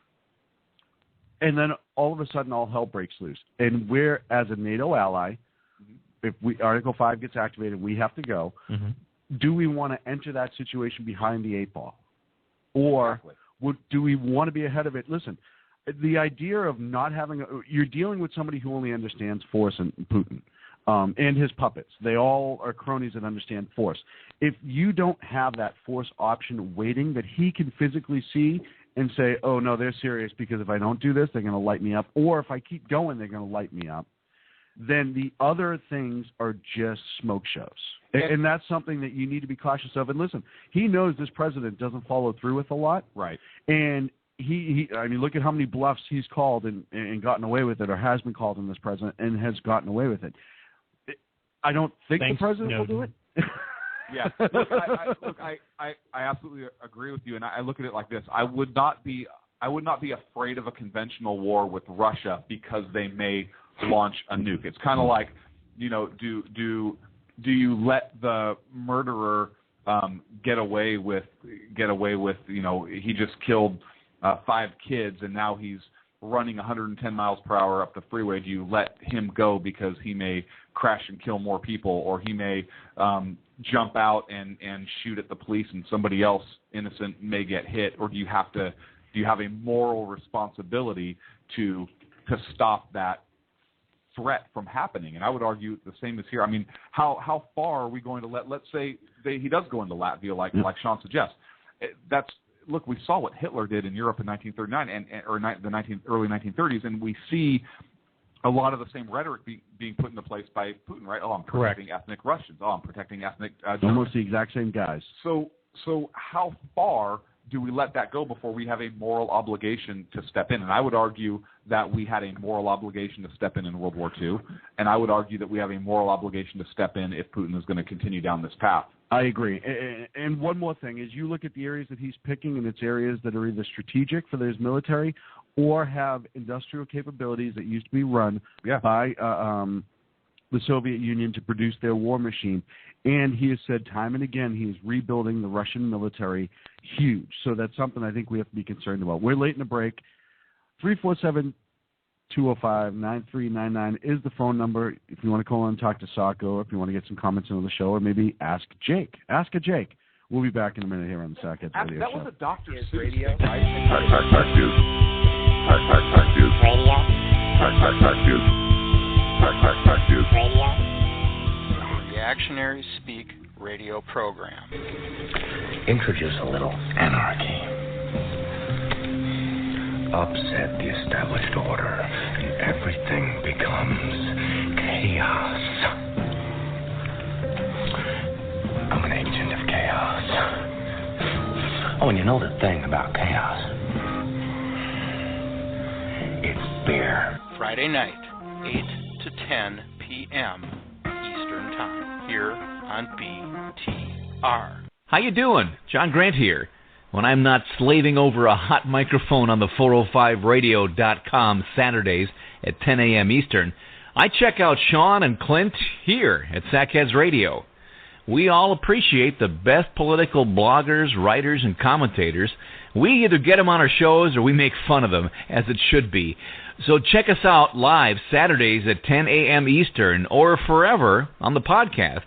And then all of a sudden all hell breaks loose. And we're, as a NATO ally, if Article 5 gets activated, we have to go. Do we want to enter that situation behind the 8 ball? Or do we want to be ahead of it? Listen, the idea of not having you're dealing with somebody who only understands force, and Putin and his puppets. They all are cronies that understand force. If you don't have that force option waiting that he can physically see and say, oh, no, they're serious because if I don't do this, they're going to light me up. Or if I keep going, they're going to light me up. Then the other things are just smoke shows. And that's something that you need to be cautious of. And listen, he knows this president doesn't follow through with a lot. Right. And I mean, look at how many bluffs he's called and gotten away with it, or has been called in this president and has gotten away with it. I don't think the president will do it. Yeah. Look, I absolutely agree with you, and I look at it like this: I would not be afraid of a conventional war with Russia because they may launch a nuke. It's kind of like, do you let the murderer get away with he just killed 5 kids and now he's running 110 miles per hour up the freeway? Do you let him go because he may crash and kill more people, or he may jump out and shoot at the police and somebody else innocent may get hit? Or do you have a moral responsibility to stop that threat from happening? And I would argue the same is here. I mean, how far are we going to let's say he does go into Latvia like Sean suggests. Look, we saw what Hitler did in Europe in 1939 or the early 1930s, and we see a lot of the same rhetoric being put into place by Putin, right? Oh, I'm protecting ethnic Russians. Oh, I'm protecting ethnic almost the exact same guys. So how far do we let that go before we have a moral obligation to step in? And I would argue that we had a moral obligation to step in World War II, and I would argue that we have a moral obligation to step in if Putin is going to continue down this path. I agree. And one more thing is you look at the areas that he's picking, and it's areas that are either strategic for his military or have industrial capabilities that used to be run by the Soviet Union to produce their war machine. And he has said time and again he is rebuilding the Russian military huge. So that's something I think we have to be concerned about. We're late in the break. 347-205-9399 is the phone number if you want to call and talk to Sacco, if you want to get some comments on the show, or maybe ask Jake. Ask a Jake. We'll be back in a minute here on the Sack Head Radio That Show. was a Dr. Seuss Radio. thing, right? Reactionary Speak radio program. Introduce a little anarchy. Upset the established order, and everything becomes chaos. I'm an agent of chaos. Oh, and you know the thing about chaos? It's beer. Friday night, 8 to 10 p.m. Eastern Time, here on BTR. How you doing? John Grant here. When I'm not slaving over a hot microphone on the 405radio.com Saturdays at 10 a.m. Eastern, I check out Sean and Clint here at Sack Head Radio. We all appreciate the best political bloggers, writers, and commentators. We either get them on our shows or we make fun of them, as it should be. So check us out live Saturdays at 10 a.m. Eastern or forever on the podcasts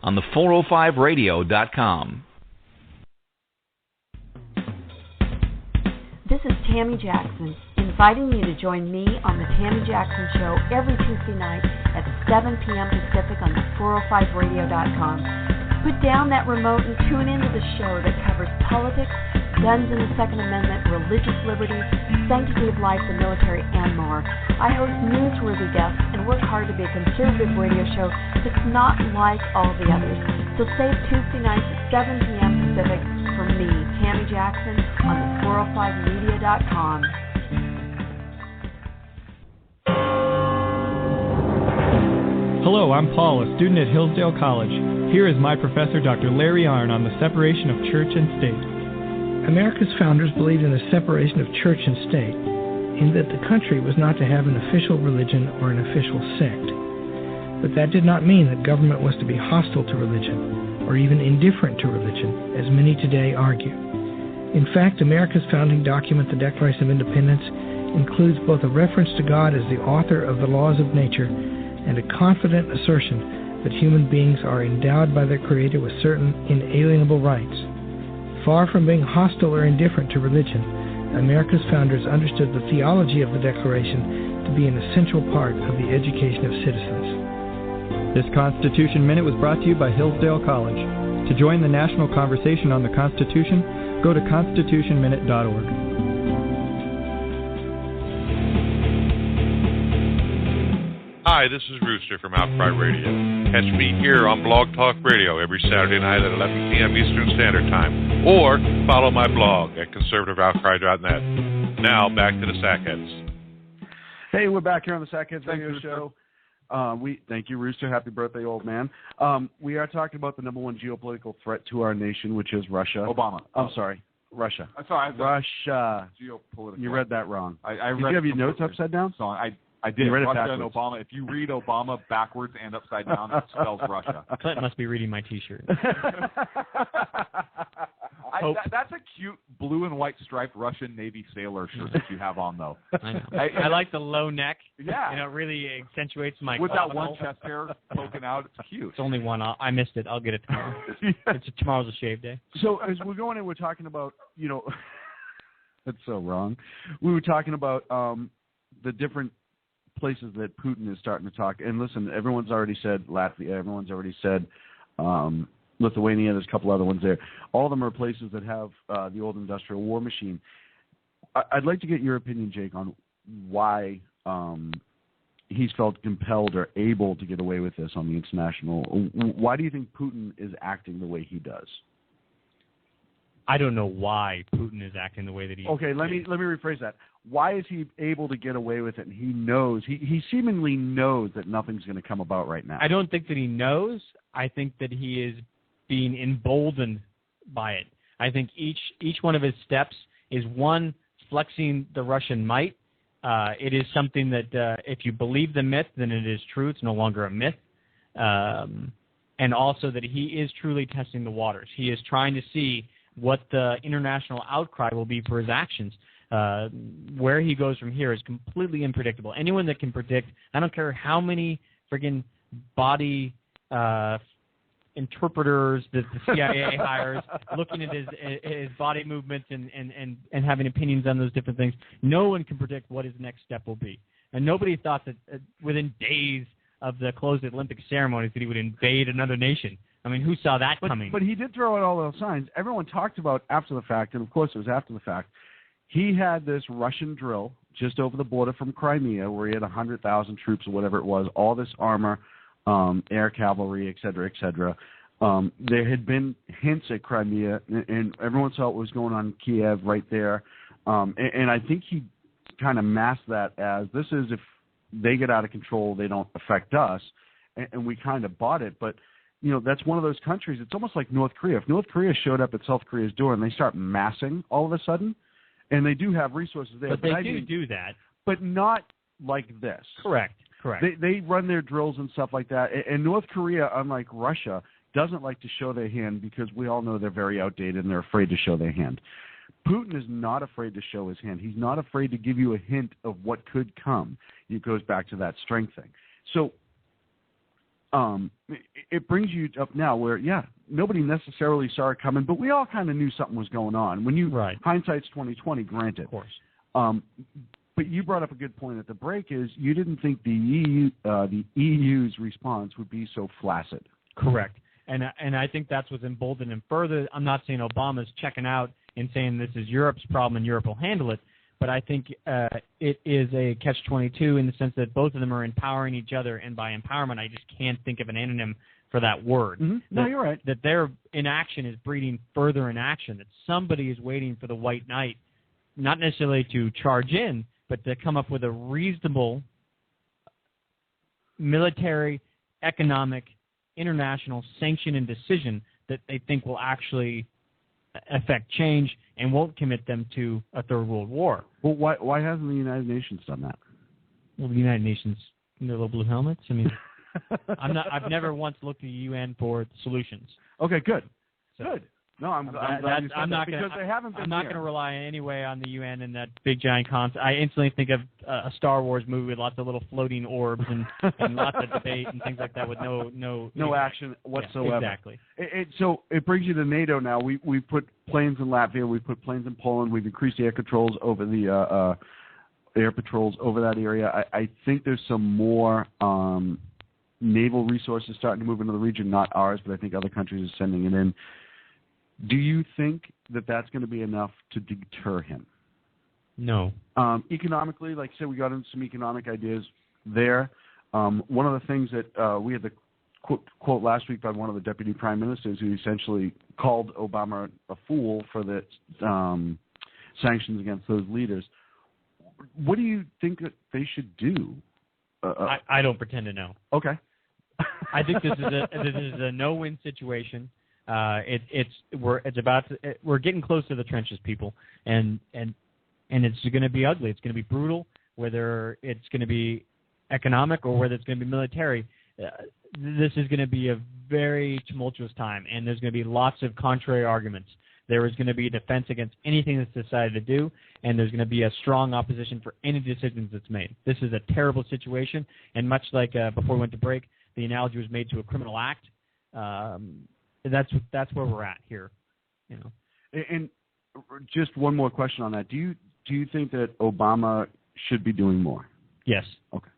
on the 405radio.com. This is Tammy Jackson, inviting you to join me on the Tammy Jackson Show every Tuesday night at 7 p.m. Pacific on the 405radio.com. Put down that remote and tune into the show that covers politics, guns and the Second Amendment, religious liberties, sanctity of life, the military, and more. I host newsworthy guests and work hard to be a conservative radio show that's not like all the others. So save Tuesday nights at 7 p.m. Pacific for me, Tammy Jackson, on the 405media.com. Hello, I'm Paul, a student at Hillsdale College. Here is my professor, Dr. Larry Arnn, on the separation of church and state. America's founders believed in the separation of church and state, in that the country was not to have an official religion or an official sect. But that did not mean that government was to be hostile to religion, or even indifferent to religion, as many today argue. In fact, America's founding document, the Declaration of Independence, includes both a reference to God as the author of the laws of nature and a confident assertion that human beings are endowed by their Creator with certain inalienable rights. Far from being hostile or indifferent to religion, America's founders understood the theology of the Declaration to be an essential part of the education of citizens. This Constitution Minute was brought to you by Hillsdale College. To join the national conversation on the Constitution, go to constitutionminute.org. Hi, this is Rooster from Outcry Radio. Catch me here on Blog Talk Radio every Saturday night at 11 p.m. Eastern Standard Time. Or follow my blog at conservativeoutcry.net. Now, back to the Sackheads. Hey, we're back here on the Sack Head Radio Show. Thank you, Rooster. Happy birthday, old man. We are talking about the number one geopolitical threat to our nation, which is Russia. Obama. I'm sorry, Russia. Sorry, Russia. Geopolitical. You read that wrong. I Did you have your notes upside down? So I did. You read it Russia backwards. and Obama. If you read Obama backwards and upside down, it spells Russia. Clint must be reading my T-shirt. That's a cute blue and white striped Russian Navy sailor shirt that you have on, though. I know. I like the low neck. Yeah. You know, it really accentuates my with that clavicle. one chest hair poking out. It's cute. It's only one. I missed it. I'll get it tomorrow. Tomorrow's a shave day. So as we're going in, we're talking about, that's so wrong. We were talking about the different places that Putin is starting to talk. And listen, everyone's already said Latvia. Everyone's already said Lithuania. There's a couple other ones there. All of them are places that have the old industrial war machine. I'd like to get your opinion, Jake, on why he's felt compelled or able to get away with this on the international. Why do you think Putin is acting the way he does? I don't know why Putin is acting the way that he. Okay, let me rephrase that. Why is he able to get away with it? And he knows he seemingly knows that nothing's going to come about right now. I don't think that he knows. I think that he is being emboldened by it. I think each one of his steps is one flexing the Russian might. It is something that if you believe the myth, then it is true. It's no longer a myth. And also that he is truly testing the waters. He is trying to see what the international outcry will be for his actions. Where he goes from here is completely unpredictable. Anyone that can predict, I don't care how many friggin' body interpreters that the CIA hires, looking at his body movements and having opinions on those different things, no one can predict what his next step will be. And nobody thought that within days of the closed Olympic ceremonies that he would invade another nation. I mean, who saw that coming? But he did throw out all those signs. Everyone talked about after the fact, and of course it was after the fact. He had this Russian drill just over the border from Crimea where he had 100,000 troops or whatever it was, all this armor, air cavalry, et cetera, et cetera. There had been hints at Crimea, and everyone saw what was going on in Kiev right there. And I think he kind of masked that as this is if they get out of control, they don't affect us. And we kind of bought it. But, you know, that's one of those countries. It's almost like North Korea. If North Korea showed up at South Korea's door and they start massing all of a sudden, and they do have resources there. But they do that. But not like this. Correct. They run their drills and stuff like that. And North Korea, unlike Russia, doesn't like to show their hand because we all know they're very outdated and they're afraid to show their hand. Putin is not afraid to show his hand. He's not afraid to give you a hint of what could come. It goes back to that strength thing. So it brings you up now where, nobody necessarily saw it coming, but we all kind of knew something was going on. When you hindsight's 20/20, granted. Of course. But you brought up a good point at the break is you didn't think the EU's response would be so flaccid. Correct. And I think that's what's emboldened him further. I'm not saying Obama's checking out and saying this is Europe's problem and Europe will handle it, but I think it is a catch-22 in the sense that both of them are empowering each other, and by empowerment, I just can't think of an anonym for that word. Mm-hmm. No, you're right. That their inaction is breeding further inaction, that somebody is waiting for the white knight, not necessarily to charge in, but to come up with a reasonable military, economic, international sanction and decision that they think will actually affect change and won't commit them to a third world war. Well, why hasn't the United Nations done that? Well, the United Nations, their little blue helmets. I mean, I've never once looked to the UN for solutions. Okay, good. So, good. No, I'm glad you said that because they haven't been. I'm not going to rely in any way on the UN and that big giant concept. I instantly think of a Star Wars movie with lots of little floating orbs and lots of debate and things like that with no action whatsoever. Yeah, exactly. So it brings you to NATO now. We've put planes in Latvia. We've put planes in Poland. We've increased the air controls over the air patrols over that area. I think there's some more naval resources starting to move into the region. Not ours, but I think other countries are sending it in. Do you think that that's going to be enough to deter him? No. Economically, like I said, we got into some economic ideas there. One of the things that we had the quote last week by one of the deputy prime ministers who essentially called Obama a fool for the sanctions against those leaders. What do you think that they should do? I don't pretend to know. Okay. I think this is a no-win situation. We're getting close to the trenches, people, and it's going to be ugly. It's going to be brutal, whether it's going to be economic or whether it's going to be military. This is going to be a very tumultuous time, and there's going to be lots of contrary arguments. There is going to be a defense against anything that's decided to do, and there's going to be a strong opposition for any decisions that's made. This is a terrible situation, and much like before we went to break, the analogy was made to a criminal act. That's where we're at here, you know. And just one more question on that: Do you think that Obama should be doing more? Yes. Okay.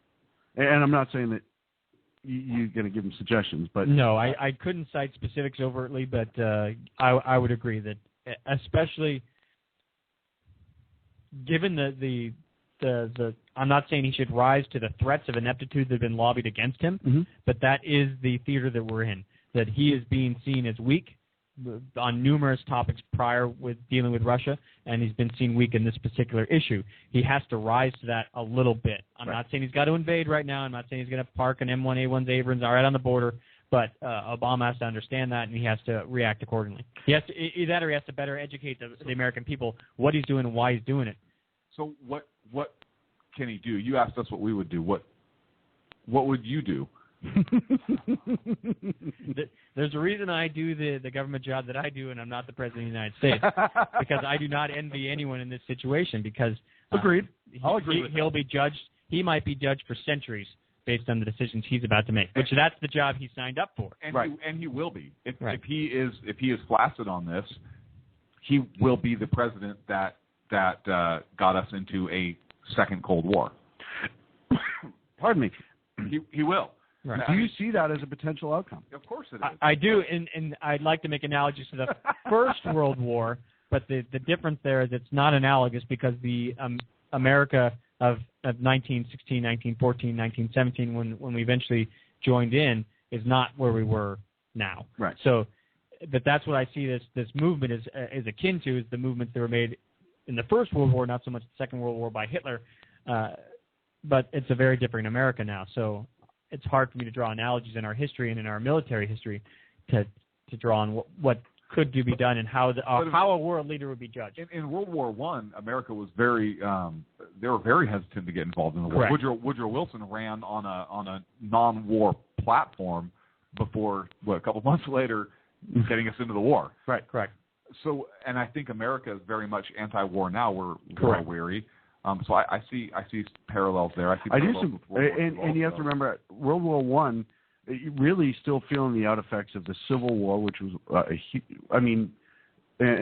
And I'm not saying that you're going to give him suggestions, but no, I couldn't cite specifics overtly, but I would agree that especially given the I'm not saying he should rise to the threats of ineptitude that have been lobbied against him, but that is the theater that we're in, that he is being seen as weak on numerous topics prior with dealing with Russia, and he's been seen weak in this particular issue. He has to rise to that a little bit. I'm not saying he's got to invade right now. I'm not saying he's going to park an M1A1 Abrams right on the border, but Obama has to understand that, and he has to react accordingly. He has to, either that or he has to better educate the American people what he's doing and why he's doing it. So what can he do? You asked us what we would do. What would you do? There's a reason I do the government job that I do, and I'm not the President of the United States, because I do not envy anyone in this situation, because agreed. I'll agree with he'll be judged. He might be judged for centuries based on the decisions he's about to make, which that's the job he signed up for. And he will be. If he is flaccid on this, he will be the president that got us into a second Cold War. Pardon me. He will. Right. Do you see that as a potential outcome? Of course it is. I do, and I'd like to make analogies to the First World War, but the difference there is it's not analogous, because the America of 1916, 1914, 1917, when we eventually joined in, is not where we were now. Right. So, but that's what I see this movement is akin to, is the movements that were made in the First World War, not so much the Second World War by Hitler, but it's a very different America now. So it's hard for me to draw analogies in our history and in our military history to draw on what could be done and how a world leader would be judged. In World War I, America was very they were very hesitant to get involved in the war. Woodrow Wilson ran on a non-war platform before a couple months later getting us into the war. Right. Correct. So, and I think America is very much anti-war now. We're war weary. So I see parallels there. I do too. And you have to remember, World War I, really still feeling the out effects of the Civil War, which was this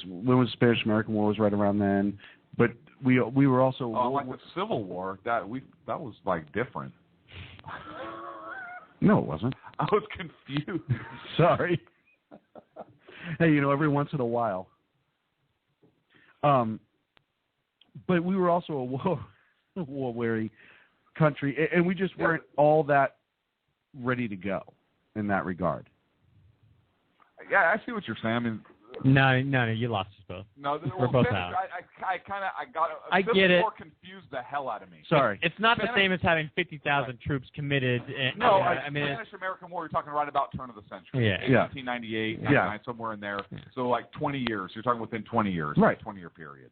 when was the Spanish-American War was right around then. But we were also the Civil War that was like different. No, it wasn't. I was confused. Sorry. Hey, every once in a while. But we were also a war-weary country, and we just weren't all that ready to go in that regard. Yeah, I see what you're saying. I mean, no, you lost us both. No, we're both out. I get it. War confused the hell out of me. Sorry, it's not the same as having 50,000 troops committed. No, I mean, Spanish-American War. You're talking right about turn of the century. Yeah. 1998, 99, somewhere in there. So like 20 years. You're talking within 20 years. Right. 20-year period.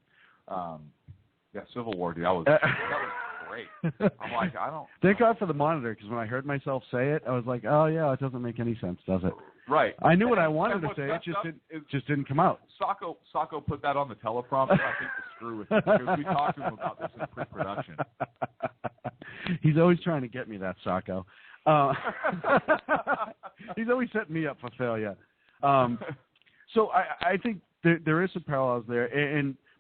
Civil War, dude. That was great. I'm like, I don't. Thank God for the monitor, because when I heard myself say it, I was like, oh yeah, it doesn't make any sense, does it? Right. I knew what I wanted to say. It just didn't come out. Sacco put that on the teleprompter, I think, to screw with it, because we talked to him about this in pre-production. He's always trying to get me, that Sacco. He's always setting me up for failure. So I think there is some parallels there,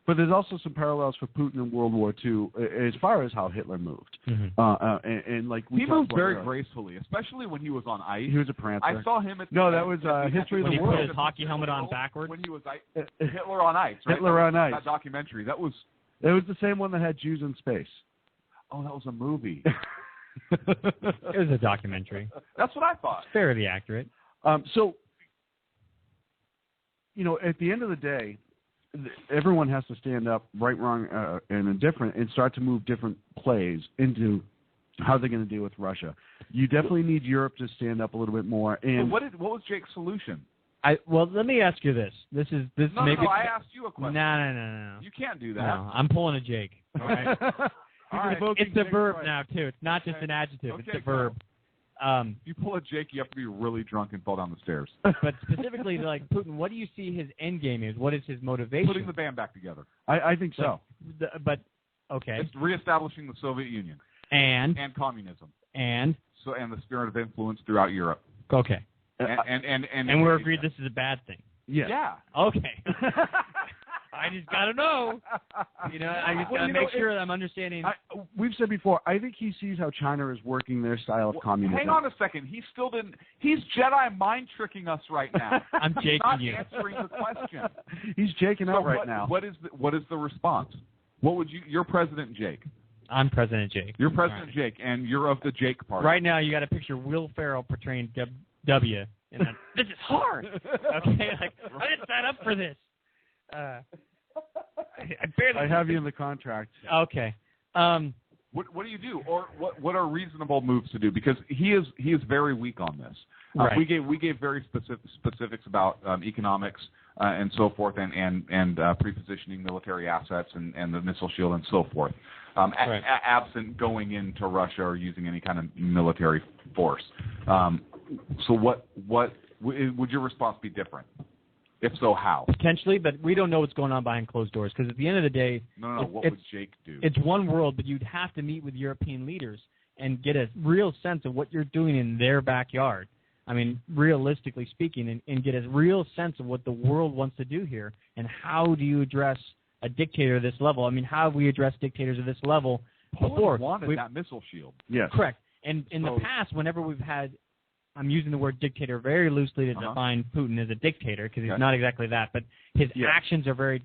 but there's also some parallels for Putin in World War II as far as how Hitler moved. And like he moved very gracefully, especially when he was on ice. He was a prancer. I saw him at that was History of the World. When he put his hockey helmet on backwards. When he was Hitler on Ice, right? Hitler on Ice. That documentary. It was the same one that had Jews in space. Oh, that was a movie. It was a documentary. That's what I thought. It's fairly accurate. So, at the end of the day, everyone has to stand up, right, wrong, and indifferent, and start to move different plays into how they're going to deal with Russia. You definitely need Europe to stand up a little bit more. And what was Jake's solution? Well, let me ask you this. This maybe. No, I asked you a question. No. You can't do that. No, I'm pulling a Jake. All right. All right. It's a verb now too. It's not just an adjective. Okay, it's a verb. If you pull a Jake, you have to be really drunk and fall down the stairs. But specifically, like Putin, what do you see his end game is? What is his motivation? Putting the band back together. I think so. But okay. It's reestablishing the Soviet Union and communism and the spirit of influence throughout Europe. Okay. And we're agreed this is a bad thing. Yeah. Yeah. Okay. I just got to know. I just got to make sure that I'm understanding. We've said before, I think he sees how China is working their style of communism. Hang on a second. He still didn't. He's Jedi mind tricking us right now. I'm jaking you. He's not answering the question. He's jaking out right now. What is the response? What would you? You're President Jake. I'm President Jake. You're President Jake, and you're of the Jake party. Right now, you got to picture Will Ferrell portraying W. And this is hard. Okay, I didn't sign up for this. I have you in the contract. Okay. What do you do, or what are reasonable moves to do? Because he is very weak on this. Right. We gave very specifics about economics and so forth, and prepositioning military assets and the missile shield and so forth. Right. Absent going into Russia or using any kind of military force. So what would your response be different? If so, how? Potentially, but we don't know what's going on behind closed doors, because at the end of the day... No, what would Jake do? It's one world, but you'd have to meet with European leaders and get a real sense of what you're doing in their backyard. I mean, realistically speaking, and get a real sense of what the world wants to do here, and how do you address a dictator of this level? I mean, how have we addressed dictators of this level before? Poland wanted that missile shield. Yes. Correct. And in the past, whenever we've had... I'm using the word dictator very loosely to define Putin as a dictator, because he's not exactly that, but his actions are very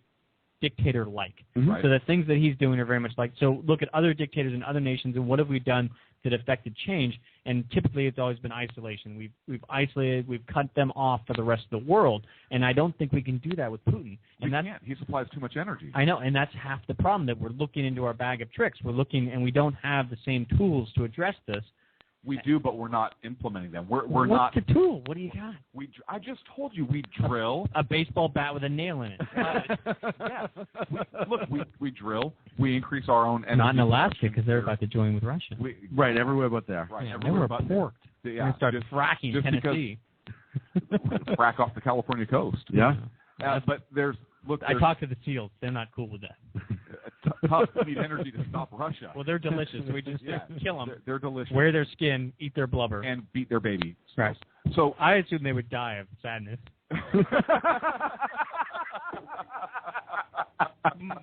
dictator-like. Mm-hmm. So the things that he's doing are very much like, so look at other dictators in other nations, and what have we done that affected change? And typically it's always been isolation. We've isolated, we've cut them off for the rest of the world, and I don't think we can do that with Putin. And we can't. He supplies too much energy. I know, and that's half the problem, that we're looking into our bag of tricks. We're looking, and we don't have the same tools to address this. We do, but we're not implementing them. We're What's not. What's the tool? What do you got? I just told you we drill a baseball bat with a nail in it. Yes. We drill. We increase our own energy. Not in Alaska, because they're about to join with Russia. Right, everywhere but there. Right, they were porked. We're going to start fracking Tennessee. Frack off the California coast. Yeah. But there's. I talked to the SEALs. They're not cool with that. Tough. We need energy to stop Russia. Well, they're delicious. We just kill them. They're delicious. Wear their skin, eat their blubber, and beat their babies. Right. So I assume they would die of sadness.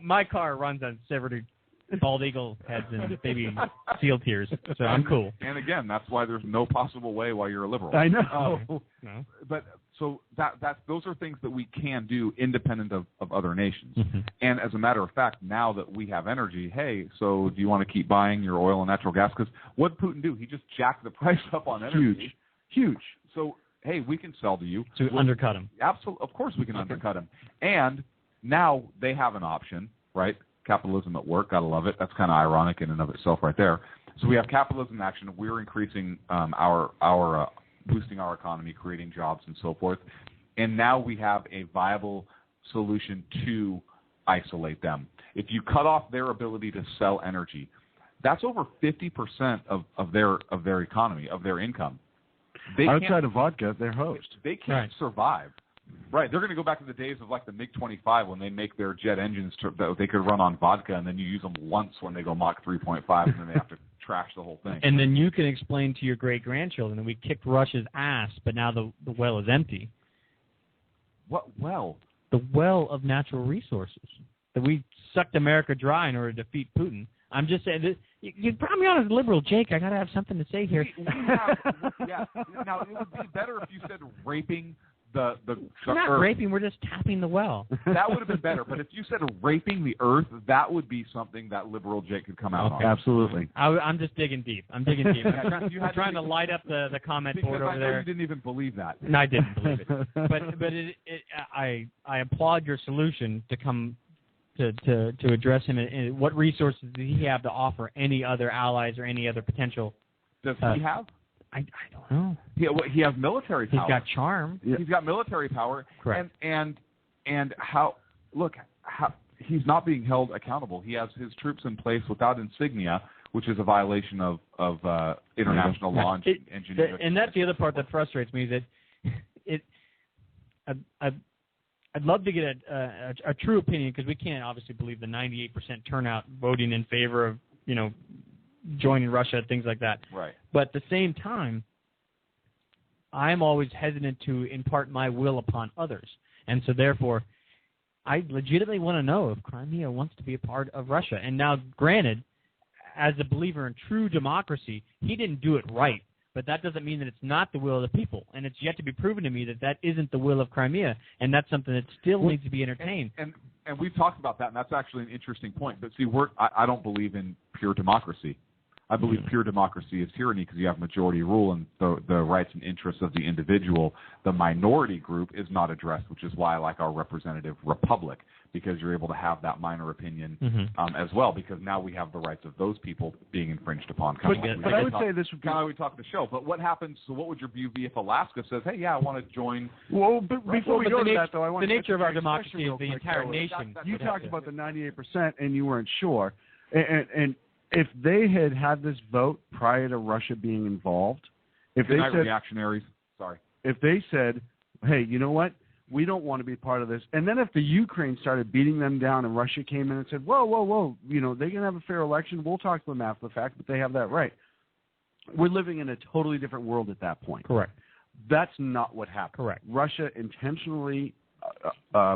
My car runs on severed bald eagle heads and baby seal tears, so I'm cool. And again, that's why there's no possible way why you're a liberal. I know. No. But so those are things that we can do independent of other nations. Mm-hmm. And as a matter of fact, now that we have energy, hey, so do you want to keep buying your oil and natural gas? Because what did Putin do? He just jacked the price up on energy. Huge. So, hey, we can sell to you. To undercut him. Absolutely. Of course we can undercut him. And now they have an option, right? Capitalism at work. Gotta love it. That's kind of ironic in and of itself right there. So we have capitalism in action. We're increasing our boosting our economy, creating jobs and so forth. And now we have a viable solution to isolate them. If you cut off their ability to sell energy, that's over 50% of their economy, of their income. Outside of vodka, they're host. They can't survive. Right. They're going to go back to the days of like the MiG-25 when they make their jet engines that they could run on vodka, and then you use them once when they go Mach 3.5, and then they have to trash the whole thing. And then you can explain to your great-grandchildren that we kicked Russia's ass, but now the well is empty. What well? The well of natural resources. That we sucked America dry in order to defeat Putin. I'm just saying that you brought me on as liberal, Jake. I got to have something to say here. Now, it would be better if you said raping the we're not earth. raping, we're just tapping the well. That would have been better. But if you said raping the earth, that would be something that liberal Jake could come out on. Absolutely. I'm just digging deep. I'm I'm trying to light up the comment board over there. You didn't even believe that. No, I didn't believe it. But I applaud your solution to come to address him. And what resources does he have to offer any other allies or any other potential? Does he have? I don't know. He has military power. He's got charm. Yeah. He's got military power. Correct. And how he's not being held accountable. He has his troops in place without insignia, which is a violation of international law and engineering. And that's the other part that frustrates me. Is that I'd love to get a true opinion, because we can't obviously believe the 98% turnout voting in favor of joining Russia, things like that. Right. But at the same time, I'm always hesitant to impart my will upon others. And so therefore, I legitimately want to know if Crimea wants to be a part of Russia. And now, granted, as a believer in true democracy, he didn't do it right. But that doesn't mean that it's not the will of the people. And it's yet to be proven to me that that isn't the will of Crimea. And that's something that still needs to be entertained. And we've talked about that, and that's actually an interesting point. But see, I don't believe in pure democracy. I believe pure democracy is tyranny because you have majority rule and the rights and interests of the individual. The minority group is not addressed, which is why I like our representative republic, because you're able to have that minor opinion as well, because now we have the rights of those people being infringed upon. But I would say this would be... Kind of how we talk the show. But what happens, so what would your view be if Alaska says, hey, yeah, I want to join... Well, but before we go to that, though, I want the to... nature of our democracy is the entire nation. You talked about the 98% and you weren't sure. And if they had this vote prior to Russia being involved, if they said reactionaries, sorry, if they said, hey, you know what, we don't want to be part of this, and then if the Ukraine started beating them down and Russia came in and said, whoa, they can have a fair election, we'll talk to them after the fact, but they have that right. We're living in a totally different world at that point. Correct. That's not what happened. Correct. Russia intentionally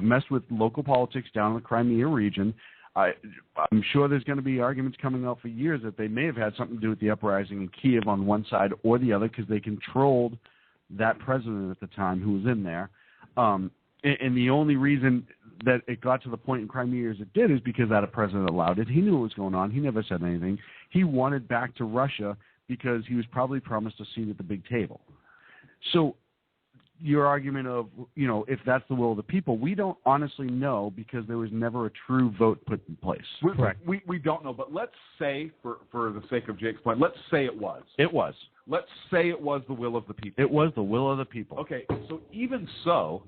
messed with local politics down in the Crimea region. I'm sure there's going to be arguments coming out for years that they may have had something to do with the uprising in Kiev on one side or the other because they controlled that president at the time who was in there. And the only reason that it got to the point in Crimea as it did is because that president allowed it. He knew what was going on. He never said anything. He wanted back to Russia because he was probably promised a seat at the big table. So your argument of, if that's the will of the people, we don't honestly know because there was never a true vote put in place. Correct. We don't know, but let's say, for the sake of Jake's point, let's say it was. It was. Let's say it was the will of the people. It was the will of the people. Okay, so even so,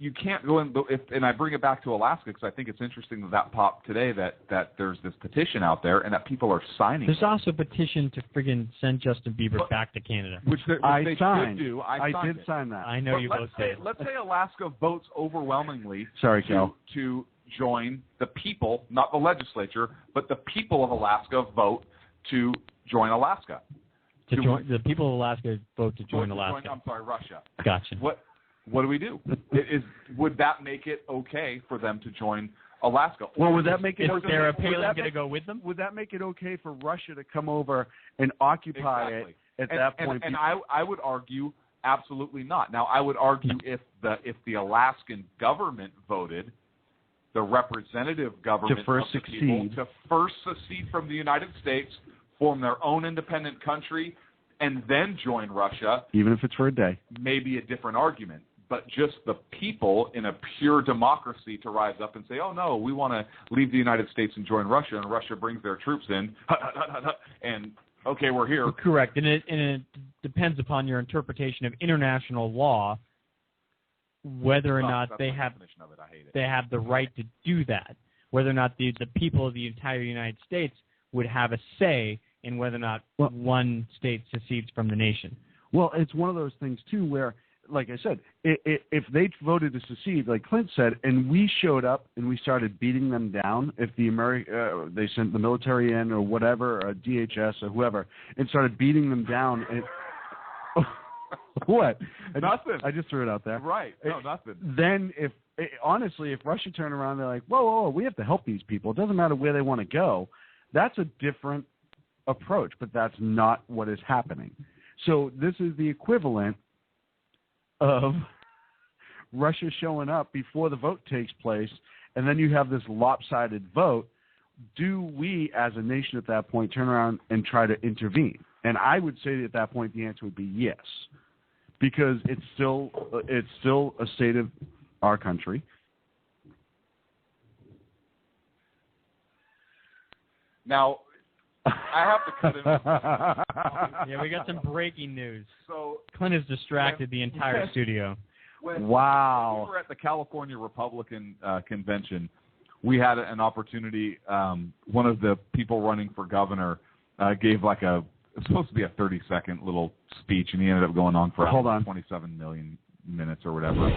you can't go in, and I bring it back to Alaska because I think it's interesting that popped today that there's this petition out there and that people are signing. There's also a petition to friggin' send Justin Bieber back to Canada. Which they signed. should do. I did sign that. I know you both did. Let's say Alaska votes overwhelmingly to join the people, not the legislature, but the people of Alaska vote to join Alaska. The people of Alaska vote to join Alaska. Russia. Gotcha. What do we do? Would that make it okay for them to join Alaska? Well, would that make it? Is Sarah Palin going to go with them? Would that make it okay for Russia to come over and occupy it at that point? And I would argue absolutely not. Now, I would argue if the Alaskan government voted, the representative government to first secede from the United States, form their own independent country, and then join Russia, even if it's for a day, maybe a different argument. But just the people in a pure democracy to rise up and say, oh, no, we want to leave the United States and join Russia, and Russia brings their troops in, and, okay, we're here. Correct. And it depends upon your interpretation of international law, whether or not they have the right to do that, whether or not the people of the entire United States would have a say in whether or not one state secedes from the nation. Well, it's one of those things, too, where, like I said, if they voted to secede, like Clint said, and we showed up and we started beating them down, if they sent the military in or whatever, or DHS or whoever, and started beating them down, and what? Nothing. I just threw it out there. Right. No, nothing. Then honestly, if Russia turned around, they're like, whoa, we have to help these people. It doesn't matter where they want to go. That's a different approach, but that's not what is happening. So this is the equivalent of Russia showing up before the vote takes place, and then you have this lopsided vote. Do we, as a nation at that point, turn around and try to intervene? And I would say at that point the answer would be yes, because it's still a state of our country. Now, I have to cut in. Yeah, we got some breaking news. So Clint has distracted the entire studio. Wow. We were at the California Republican convention. We had an opportunity. One of the people running for governor gave it's supposed to be a 30-second little speech, and he ended up going on for 27 million minutes or whatever.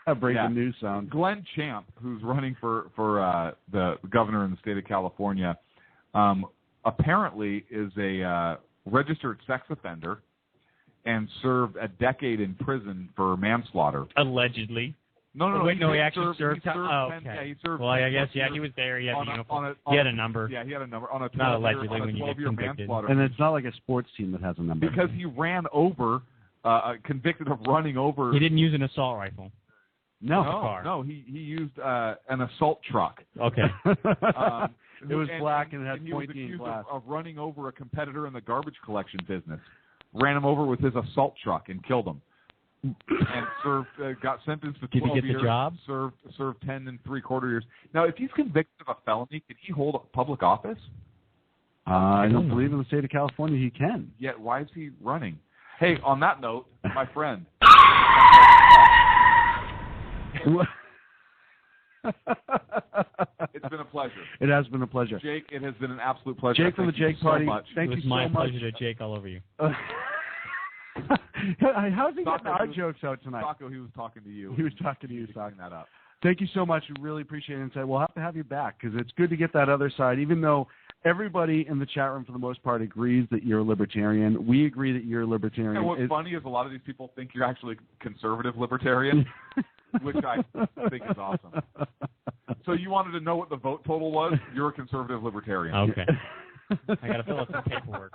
A breaking news sound. Glenn Champ, who's running for the governor in the state of California, apparently is a registered sex offender and served a decade in prison for manslaughter. Allegedly. No, he actually served. He served. Well, I guess he was there. He had the uniform. He had a number. Yeah, he had a number on a 12-year, not allegedly when you get convicted. Manslaughter. And it's not like a sports team that has a number. Because he ran over, convicted of running over. He didn't use an assault rifle. No, he used an assault truck. Okay. It was black and it had pointy and glass. Of running over a competitor in the garbage collection business. Ran him over with his assault truck and killed him. And got sentenced to 12 years. Did he get the job? Served 10 3/4 years. Now, if he's convicted of a felony, can he hold a public office? I don't believe in the state of California he can. Yet, why is he running? Hey, on that note, my friend. It's been a pleasure. It has been a pleasure. Jake, it has been an absolute pleasure. Jake from the Jake Party, thank you so much. It was my pleasure to Jake all over you. How's he getting our jokes out tonight? Taco, he was talking to you. He was talking to you, talking that up. Thank you so much. We really appreciate it. And we'll have to have you back because it's good to get that other side. Even though everybody in the chat room, for the most part, agrees that you're a libertarian, we agree that you're a libertarian. And what's funny is a lot of these people think you're actually conservative libertarian, which I think is awesome. So you wanted to know what the vote total was? You're a conservative libertarian. Okay. I got to fill out some paperwork.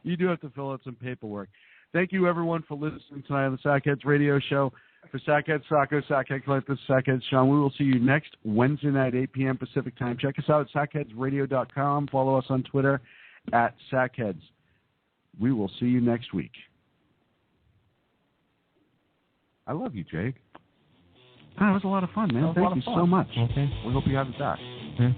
You do have to fill out some paperwork. Thank you, everyone, for listening tonight on the Sack Heads Radio Show. For Sack Head Sacco, Sack Head Clint, this is Sack Head Sean. We will see you next Wednesday night, 8 p.m. Pacific Time. Check us out at sackheadsradio.com. Follow us on Twitter at Sackheads. We will see you next week. I love you, Jake. That was a lot of fun, man. Thank you so much. Okay. We hope you have us back. Yeah.